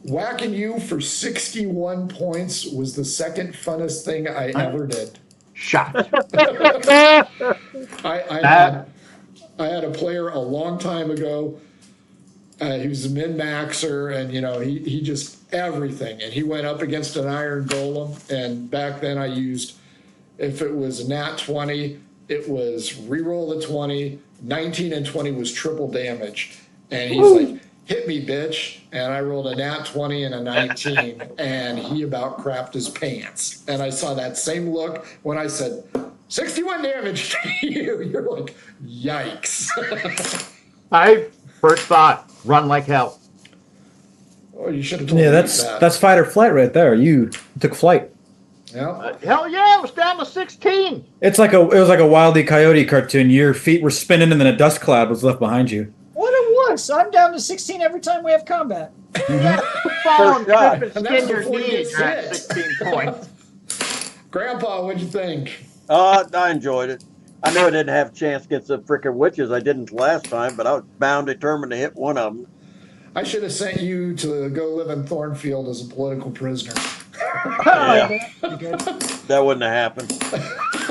Whacking you for 61 points was the second funnest thing I ever did. Shot. I had a player a long time ago. He was a min-maxer, and he just everything. And he went up against an iron golem. And back then, I used, if it was a nat 20, it was reroll the 20. 19 and 20 was triple damage. And he's like, "Hit me, bitch!" And I rolled a nat 20 and a 19, and he about crapped his pants. And I saw that same look when I said, 61 damage to you. You're like, yikes. I first thought, run like hell. Oh, you should have told Yeah, me that's fight or flight right there. You took flight. Yeah. Hell yeah, it was down to 16. It was like a Wile E. Coyote cartoon. Your feet were spinning, and then a dust cloud was left behind you. What it close. I'm down to 16 every time we have combat. Fall and shot. trip and And that's skin your before you knee, get you're at hit. 16 points. Grandpa, what'd you think? I enjoyed it. I know I didn't have a chance against the freaking witches. I didn't last time, but I was bound determined to hit one of them. I should have sent you to go live in Thornfield as a political prisoner. Yeah. Good. That wouldn't have happened.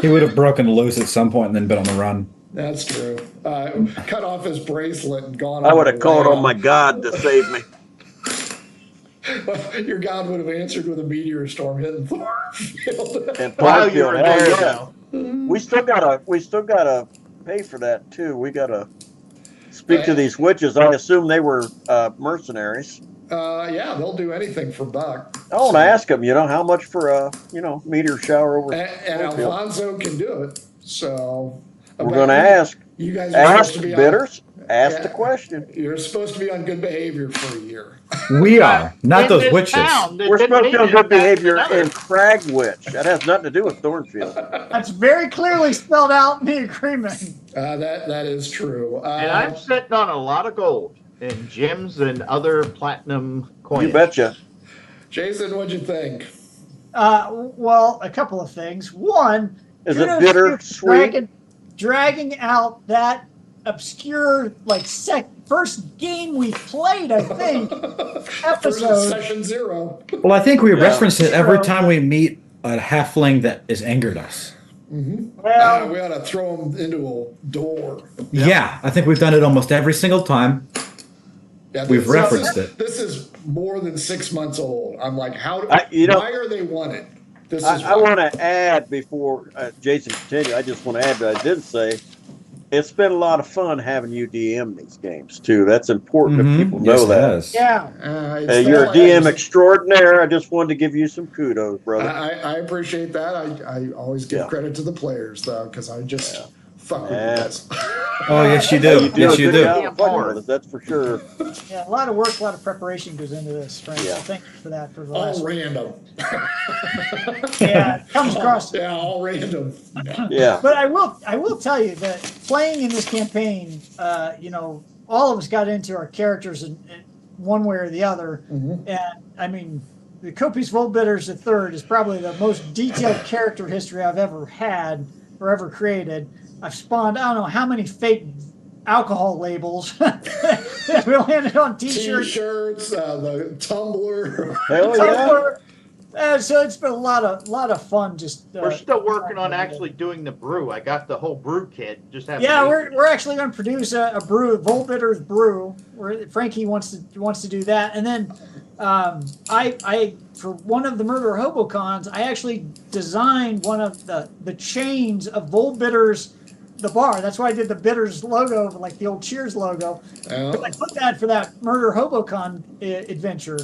He would have broken loose at some point and then been on the run. That's true. Cut off his bracelet and gone. I would on have the called on lam. my God to save me. Your God would have answered with a meteor storm hitting Thornfield. And While you Thornfield, were hell there, yeah. though. We still gotta pay for that too. We gotta speak to these witches. I assume they were mercenaries. Yeah, they'll do anything for buck. I want to ask them, how much for a meteor shower over And Thornfield? Alfonso can do it. So We're gonna ask. You guys are supposed Ask to be bidders. Ask Yeah. the question. You're supposed to be on good behavior for a year. We are, not In those this witches. town, that We're didn't supposed to be on need good it, that's behavior another. in Cragwitch. That has nothing to do with Thornfield. That's very clearly spelled out in the agreement. That is true. And I'm sitting on a lot of gold and gems and other platinum coins. You betcha. Jason, what'd you think? Well, a couple of things. One, Is it kudos bitter, to sweet? dragging out that obscure first game we played, I think, First episode. session 0. Well, I think we Yeah. reference it every time we meet a halfling that is angered us. Well, We ought to throw him into a door. Yeah, I think we've done it almost every single time. Yeah, We've referenced it. This is more than 6 months old. I'm like, why are they wanted? This is I want to add before Jason continue. I just want to add that I did say it's been a lot of fun having you DM these games too. That's important if people know Yes, it that. has. yeah. You're a DM extraordinaire. I just wanted to give you some kudos, brother. I appreciate that. I always give Yeah. credit to the players though, because I just fuck with you Yeah. guys. Oh, yes, you do. Yes, you a good do. job fucking with us, that's for sure. Yeah, a lot of work, a lot of preparation goes into this, Frank. Yeah. So thank you for that for the All last. random. Yeah, it comes across. Yeah, all random. Yeah. But I will tell you that playing in this campaign, all of us got into our characters in one way or the other, and I mean, the Copious Volbitters III is probably the most detailed character history I've ever had or ever created. I've spawned I don't know how many fake alcohol labels that we landed on T-shirts. T-shirts, the tumbler. Hell yeah. So it's been a lot of fun. Just We're still working on actually doing the brew. I got the whole brew kit. Just have we're actually going to produce a brew, Volbitter's brew. Where Frankie wants to do that, and then I for one of the Murder Hobocons, I actually designed one of the chains of Volbitter's, the bar. That's why I did the Bitters logo, like the old Cheers logo. Yeah. I put that for that Murder Hobocon adventure.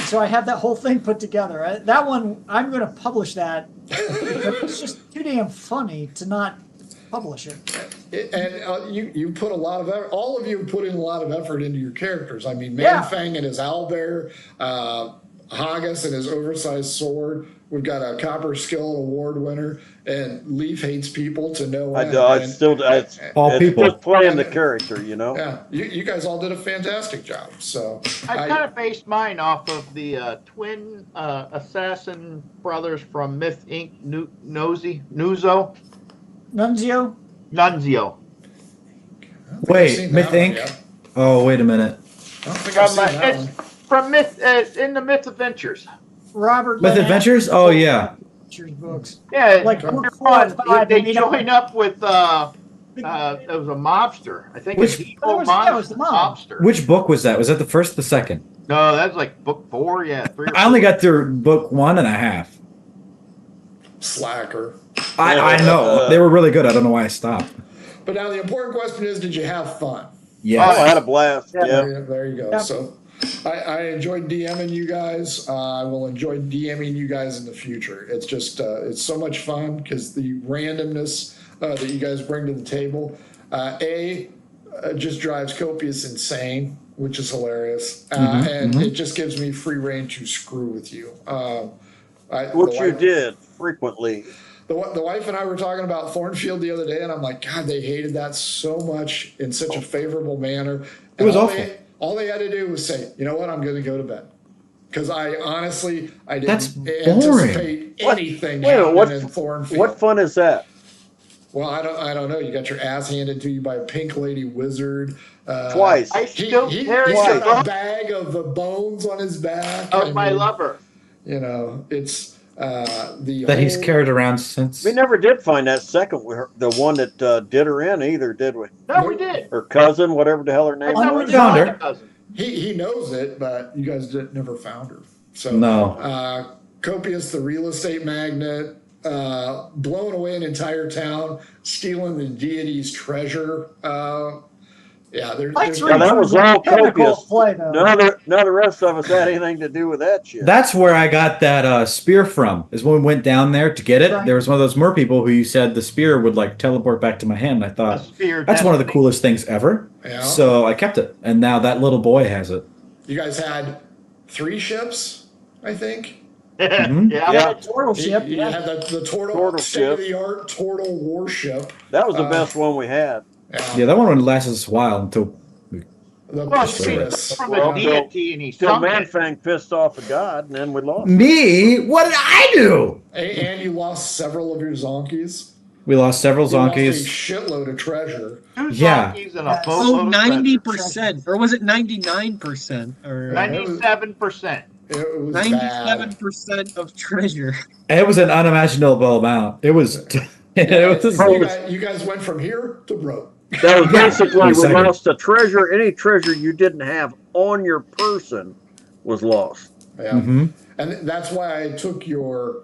So I have that whole thing put together. That one, I'm going to publish that. It's just too damn funny to not publish it. And you put a lot of effort, all of you put in a lot of effort into your characters. I mean, Yeah. Manfang and his owlbear, Haggis and his oversized sword. We've got a Copper Skill Award winner, and Leaf hates people to no end. It's All people. just playing the character, Yeah, you guys all did a fantastic job. So I kind of based mine off of the twin assassin brothers from Myth Inc. Nunzio. Wait, Myth Inc.? Oh, wait a minute. I don't think I've seen that It's one. from Myth in the Myth Adventures. Robert Myth Lynn Adventures? Oh, yeah. Adventures books. Yeah, Like they're book 4 and fun. 5, They meet up join up with it was a mobster. I think Which- it's evil it was the mob. mobster. Which book was that? Was that the first or the second? No, that's like book 4. Yeah, 3 or I only 4. got through book 1.5. Slacker. I know. They were really good. I don't know why I stopped. But now the important question is, did you have fun? Yes. Oh, I had a blast. Yeah. There you go. Yep. So I enjoyed DMing you guys. I will enjoy DMing you guys in the future. It's just, it's so much fun because the randomness that you guys bring to the table, just drives Copious insane, which is hilarious. And it just gives me free reign to screw with you. Which you did frequently. The wife and I were talking about Thornfield the other day, and I'm like, God, they hated that so much in such a favorable manner. It was awful. All they had to do was say, you know what, I'm going to go to bed. Because I didn't That's boring. anticipate anything happening in Thornfield. What fun is that? Well, I don't know. You got your ass handed to you by a pink lady wizard. Twice. I still carry he's the got a book bag of bones on his back. of my lover. You know, it's he's carried around since. We never did find that second, the one that did her in either, did we? No, we did. Her cousin, whatever the hell her name No, we was. did Found find her. a cousin. He knows it, but you guys never found her. So No. Copious, the real estate magnate, blowing away an entire town, stealing the deity's treasure. That was all technical Copious. play, though. None of the rest of us had anything to do with that shit. That's where I got that spear from. Is when we went down there to get it. Right. There was one of those mer people who you said the spear would like teleport back to my hand. And I thought that's one of the coolest things ever. Yeah. So I kept it, and now that little boy has it. You guys had 3 ships, I think. Mhm. Yeah. Turtle ship. You had the Turtle state-of-the-art Turtle warship. That was the best one we had. Yeah, that one would last us a while until. The Well, he's Pistolus. from Well, a deity and he Till sunk it. Manfang pissed off a god, and then we lost. Me? What did I do? And you lost several of your zonkies. We lost several You lost a zonkies. shitload of treasure. 2 Yeah. zonkies and a Oh, boatload of treasure. 90%. Or was it 99%? Or 97%. It was bad. 97% of treasure. It was an unimaginable amount. It was. It was. You guys went from here to broke. That was basically we Exactly. lost a treasure. Any treasure you didn't have on your person was lost. Yeah. Mm-hmm. And that's why I took your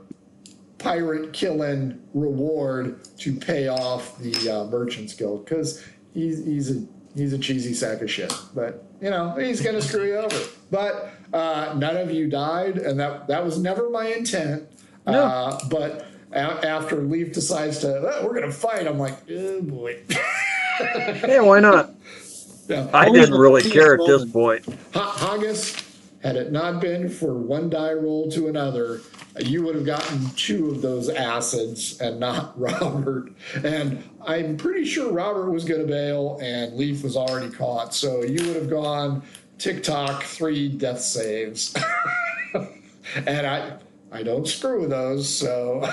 pirate killing reward to pay off the Merchants Guild, because he's a cheesy sack of shit. But you know, he's gonna screw you over. But none of you died, and that was never my intent. No. But after Leaf decides to, we're gonna fight, I'm like, oh boy. Yeah, why not? Yeah. I Always didn't really the care at funniest this point. Haggis, had it not been for one die roll to another, you would have gotten 2 of those acids and not Robert. And I'm pretty sure Robert was going to bail and Leaf was already caught. So you would have gone TikTok 3 death saves. And I don't screw with those. So,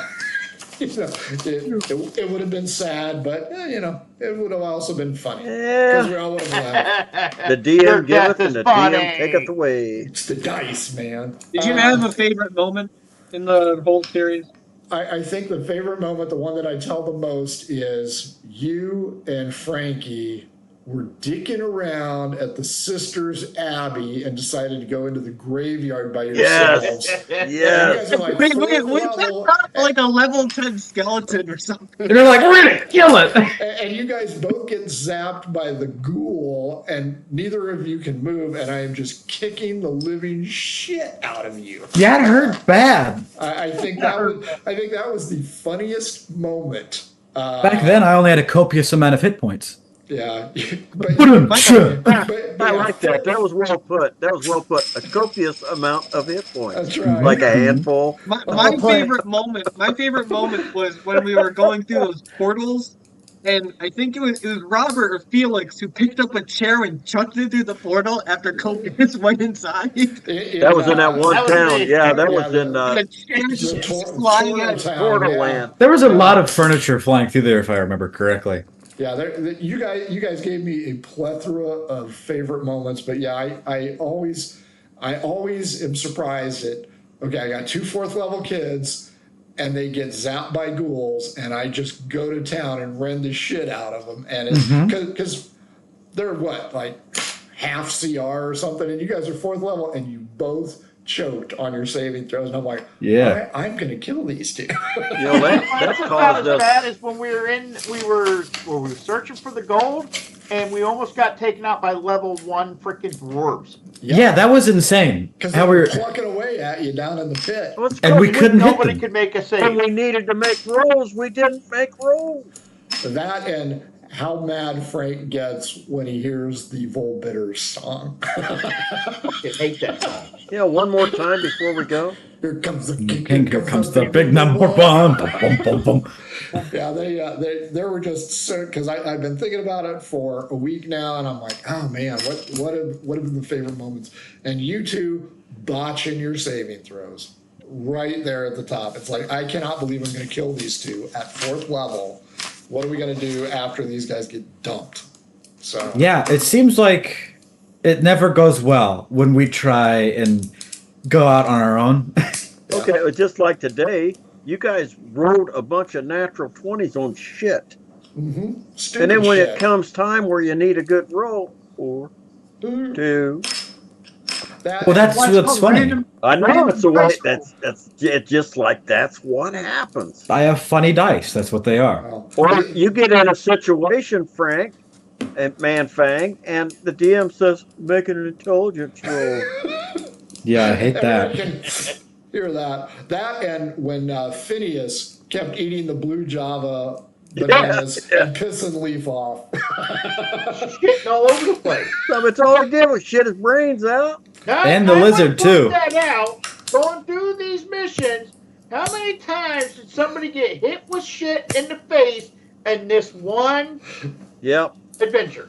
you know, it would have been sad, but, you know, it would have also been funny. Because we all would have laughed. The Your DM death giveth is and the funny. DM taketh away. It's the dice, man. Did you have a favorite moment in the whole series? I think the favorite moment, the one that I tell the most, is you and Frankie were dicking around at the Sisters' Abbey and decided to go into the graveyard by yourselves. Yes. And you Yes. guys are like Wait, fourth we level, like a level 10 skeleton or something. They're like, we're gonna kill it. and you guys both get zapped by the ghoul, and neither of you can move, and I am just kicking the living shit out of you. Yeah, it hurt bad. I think that was the funniest moment. Back then, I only had a copious amount of hit points. Yeah, but I like that. That was well put. That was well put. A copious amount of hit points. That's right. Like a handful. My favorite moment was when we were going through those portals, and I think it was Robert or Felix who picked up a chair and chucked it through the portal after Copious went inside. That was in that one that was town. me. Yeah, that Yeah, was in The chair just flying out. Portal Land. There was a lot of furniture flying through there, if I remember correctly. Yeah, you guys gave me a plethora of favorite moments, but yeah, I always am surprised at, okay, I got 2 4th level kids and they get zapped by ghouls and I just go to town and rend the shit out of them, and it's because they're what, like half CR or something, and you guys are 4th level and you both choked on your saving throws, and I'm like, Yeah. I'm gonna kill these 2. You know, that What's about caused as us. bad as when we were searching for the gold, and we almost got taken out by level 1 freaking dwarves. Yeah, that was insane. Because How they we were were, plucking away at you down in the pit. Well, it's and we 'cause couldn't hit Nobody them. could make a When save. we needed to make rolls, we didn't make rolls. That and how mad Frank gets when he hears the Volbitters song. I hate that song. Yeah, one more time before we go. Here comes the King, here comes the big number one. Bum, bum, bum, bum. Yeah, they were just so, because I've been thinking about it for a week now, and I'm like, oh man, what have been the favorite moments? And you two botching your saving throws right there at the top. It's like, I cannot believe I'm going to kill these two at 4th level. What are we going to do after these guys get dumped? So Yeah, it seems like it never goes well when we try and go out on our own. Okay, it was just like today, you guys rolled a bunch of natural 20s on shit. stupid And then when shit. it comes time where you need a good roll, 4, 2. Well, that's What's what's called funny. random- I know random it's the way. dice roll. That's it's just like that's what happens. I have funny dice. That's what they are. Well, Or you get in a situation, Frank and Manfang, and the DM says, "Make an intelligence roll." Yeah, I hate everyone that. can hear that. That and when Phineas kept eating the blue Java bananas Yeah. and pissing Leaf off. Shitting all over the place. So it's all he did was shit his brains out. Now, And the I wanna lizard, point too. That out. Going through these missions, how many times did somebody get hit with shit in the face in this one Yep. adventure?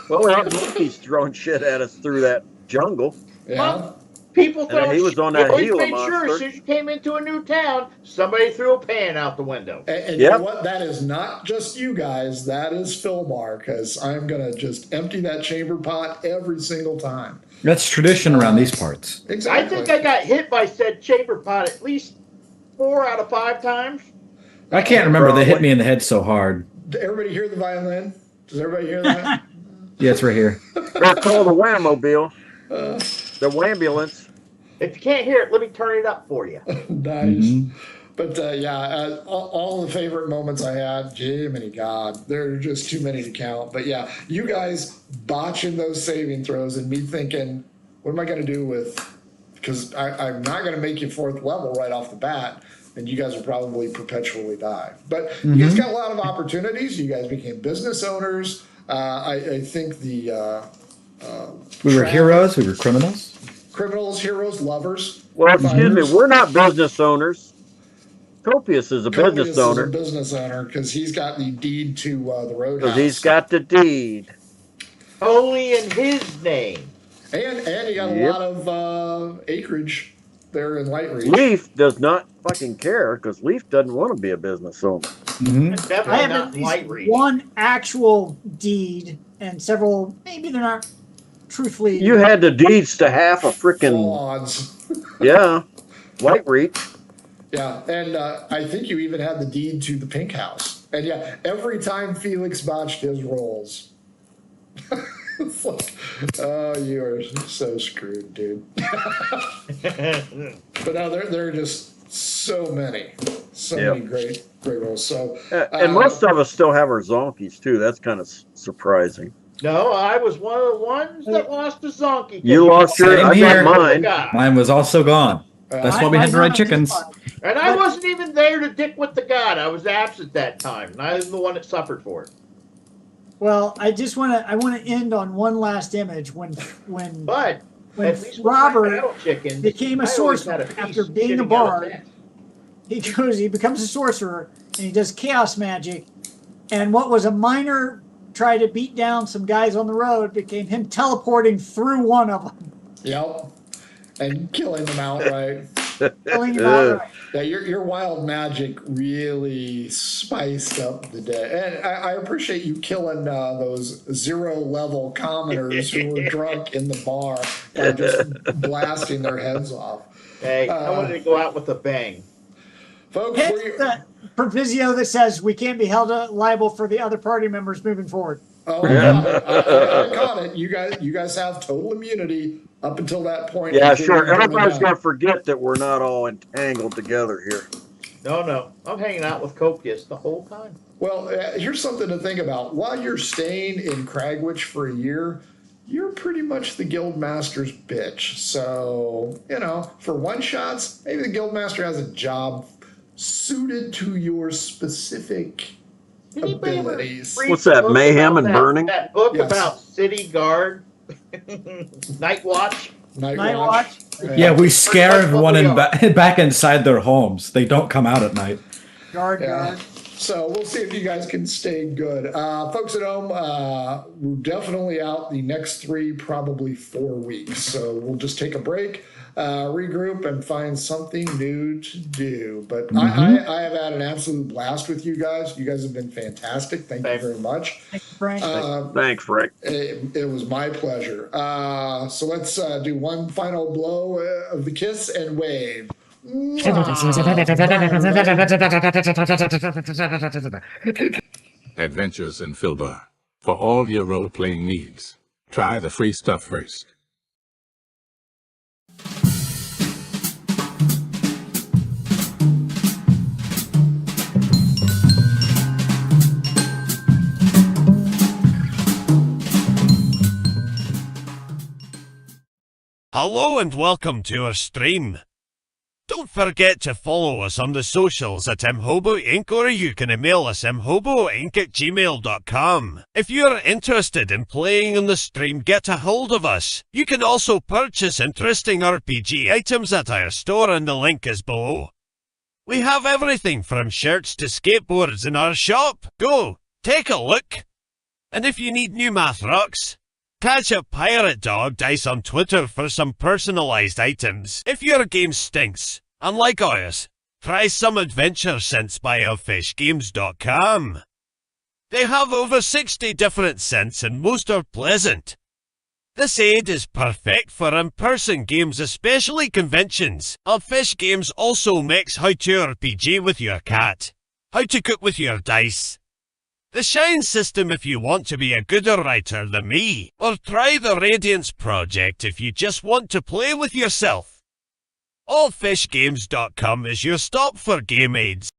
Well, we had monkeys throwing shit at us through that jungle. Yeah. People And throw he was shit. on that They always Gila made sure monster. as soon as you came into a new town, somebody threw a pan out the window. And you know Yep. what? That is not just you guys. That is Philmar, because I'm going to just empty that chamber pot every single time. That's tradition around these parts. Exactly. I think I got hit by said chamber pot at least 4 out of 5 times. I can't remember. They hit Probably. me in the head so hard. Did everybody hear the violin? Does everybody hear that? Yeah, it's right here. They're called the Whammobile. The Wambulance. If you can't hear it, let me turn it up for you. Nice. But all the favorite moments I had, Jiminy God, there are just too many to count. But yeah, you guys botching those saving throws and me thinking, what am I going to do with, because I'm not going to make you 4th level right off the bat, and you guys will probably perpetually die. But you guys got a lot of opportunities. You guys became business owners. I think the We were heroes. We were criminals. criminals, heroes, lovers. Well, excuse me, fighters. we're not business owners. Copius is a Copius business is a owner business owner because he's got the deed to the roadhouse. because he's got the deed. Only in his name. And he got a Yep. lot of acreage there in Light Reach. Leaf does not fucking care because Leaf doesn't want to be a business owner. Mm-hmm. I Definitely have not at in light least reach. one actual deed and several, maybe they're not truthfully. You had the deeds to half a freaking Frauds. yeah, White Reach. Yeah, and I think you even had the deed to the pink house. And yeah, every time Felix botched his rolls, it's like, oh, you are so screwed, dude. But no, there are just so many Yep. great rolls. So And most of us still have our zonkies too. That's kind of surprising. No, I was one of the ones that lost the zonkey. You lost your, Same I here. got mine. Mine was also gone. That's why we had to ride chickens. And I wasn't even there to dick with the god. I was absent that time. And I was the one that suffered for it. Well, I want to end on one last image when But when at least with my Robert battle chickens, became a I always sorcerer had a piece after being a shitting out of bard. that. he becomes a sorcerer and he does chaos magic, and what was a minor try to beat down some guys on the road became him teleporting through one of them, yep, and killing them outright. killing him outright. Yeah, your wild magic really spiced up the day, and I appreciate you killing those 0-level commoners who were drunk in the bar and just blasting their heads off. Hey, I wanted to go out with a bang. Folks, Hit the proviso that says we can't be held liable for the other party members moving forward. oh, I caught it. You guys have total immunity up until that point. Yeah, including sure. coming Everybody's down. gonna forget that we're not all entangled together here. No. I'm hanging out with Copius the whole time. Well, here's something to think about. While you're staying in Cragwitch for a year, you're pretty much the guildmaster's bitch. So, for one shots, maybe the guildmaster has a job suited to your specific abilities. What's that, book Mayhem about and Burning? That book Yes. about City Guard, Night Watch. Night Watch. Yeah, we scare Pretty much everyone what we back inside their homes. They don't come out at night. Guard, Yeah. guard. So we'll see if you guys can stay good. Folks at home, we're definitely out the next 3, probably 4 weeks. So we'll just take a break, regroup, and find something new to do. But I have had an absolute blast with you guys. You guys have been fantastic. Thank you very much. Thank you, Frank. Thanks, Rick. It was my pleasure. So let's do one final blow of the kiss and wave. Adventures in Filbar. For all your role-playing needs, try the free stuff first. Hello and welcome to our stream. Don't forget to follow us on the socials at mhobo Inc. or you can email us mhoboinc@gmail.com. If you're interested in playing on the stream, get a hold of us. You can also purchase interesting RPG items at our store and the link is below. We have everything from shirts to skateboards in our shop. Go, take a look. And if you need new math rocks, catch a Pirate Dog Dice on Twitter for some personalized items. If your game stinks, unlike ours, try some adventure scents by elfishgames.com. They have over 60 different scents and most are pleasant. This aid is perfect for in-person games, especially conventions. Elfish Games also makes how to RPG with your cat, how to cook with your dice, the Shine system if you want to be a gooder writer than me, or try the Radiance project if you just want to play with yourself. Allfishgames.com is your stop for game aids.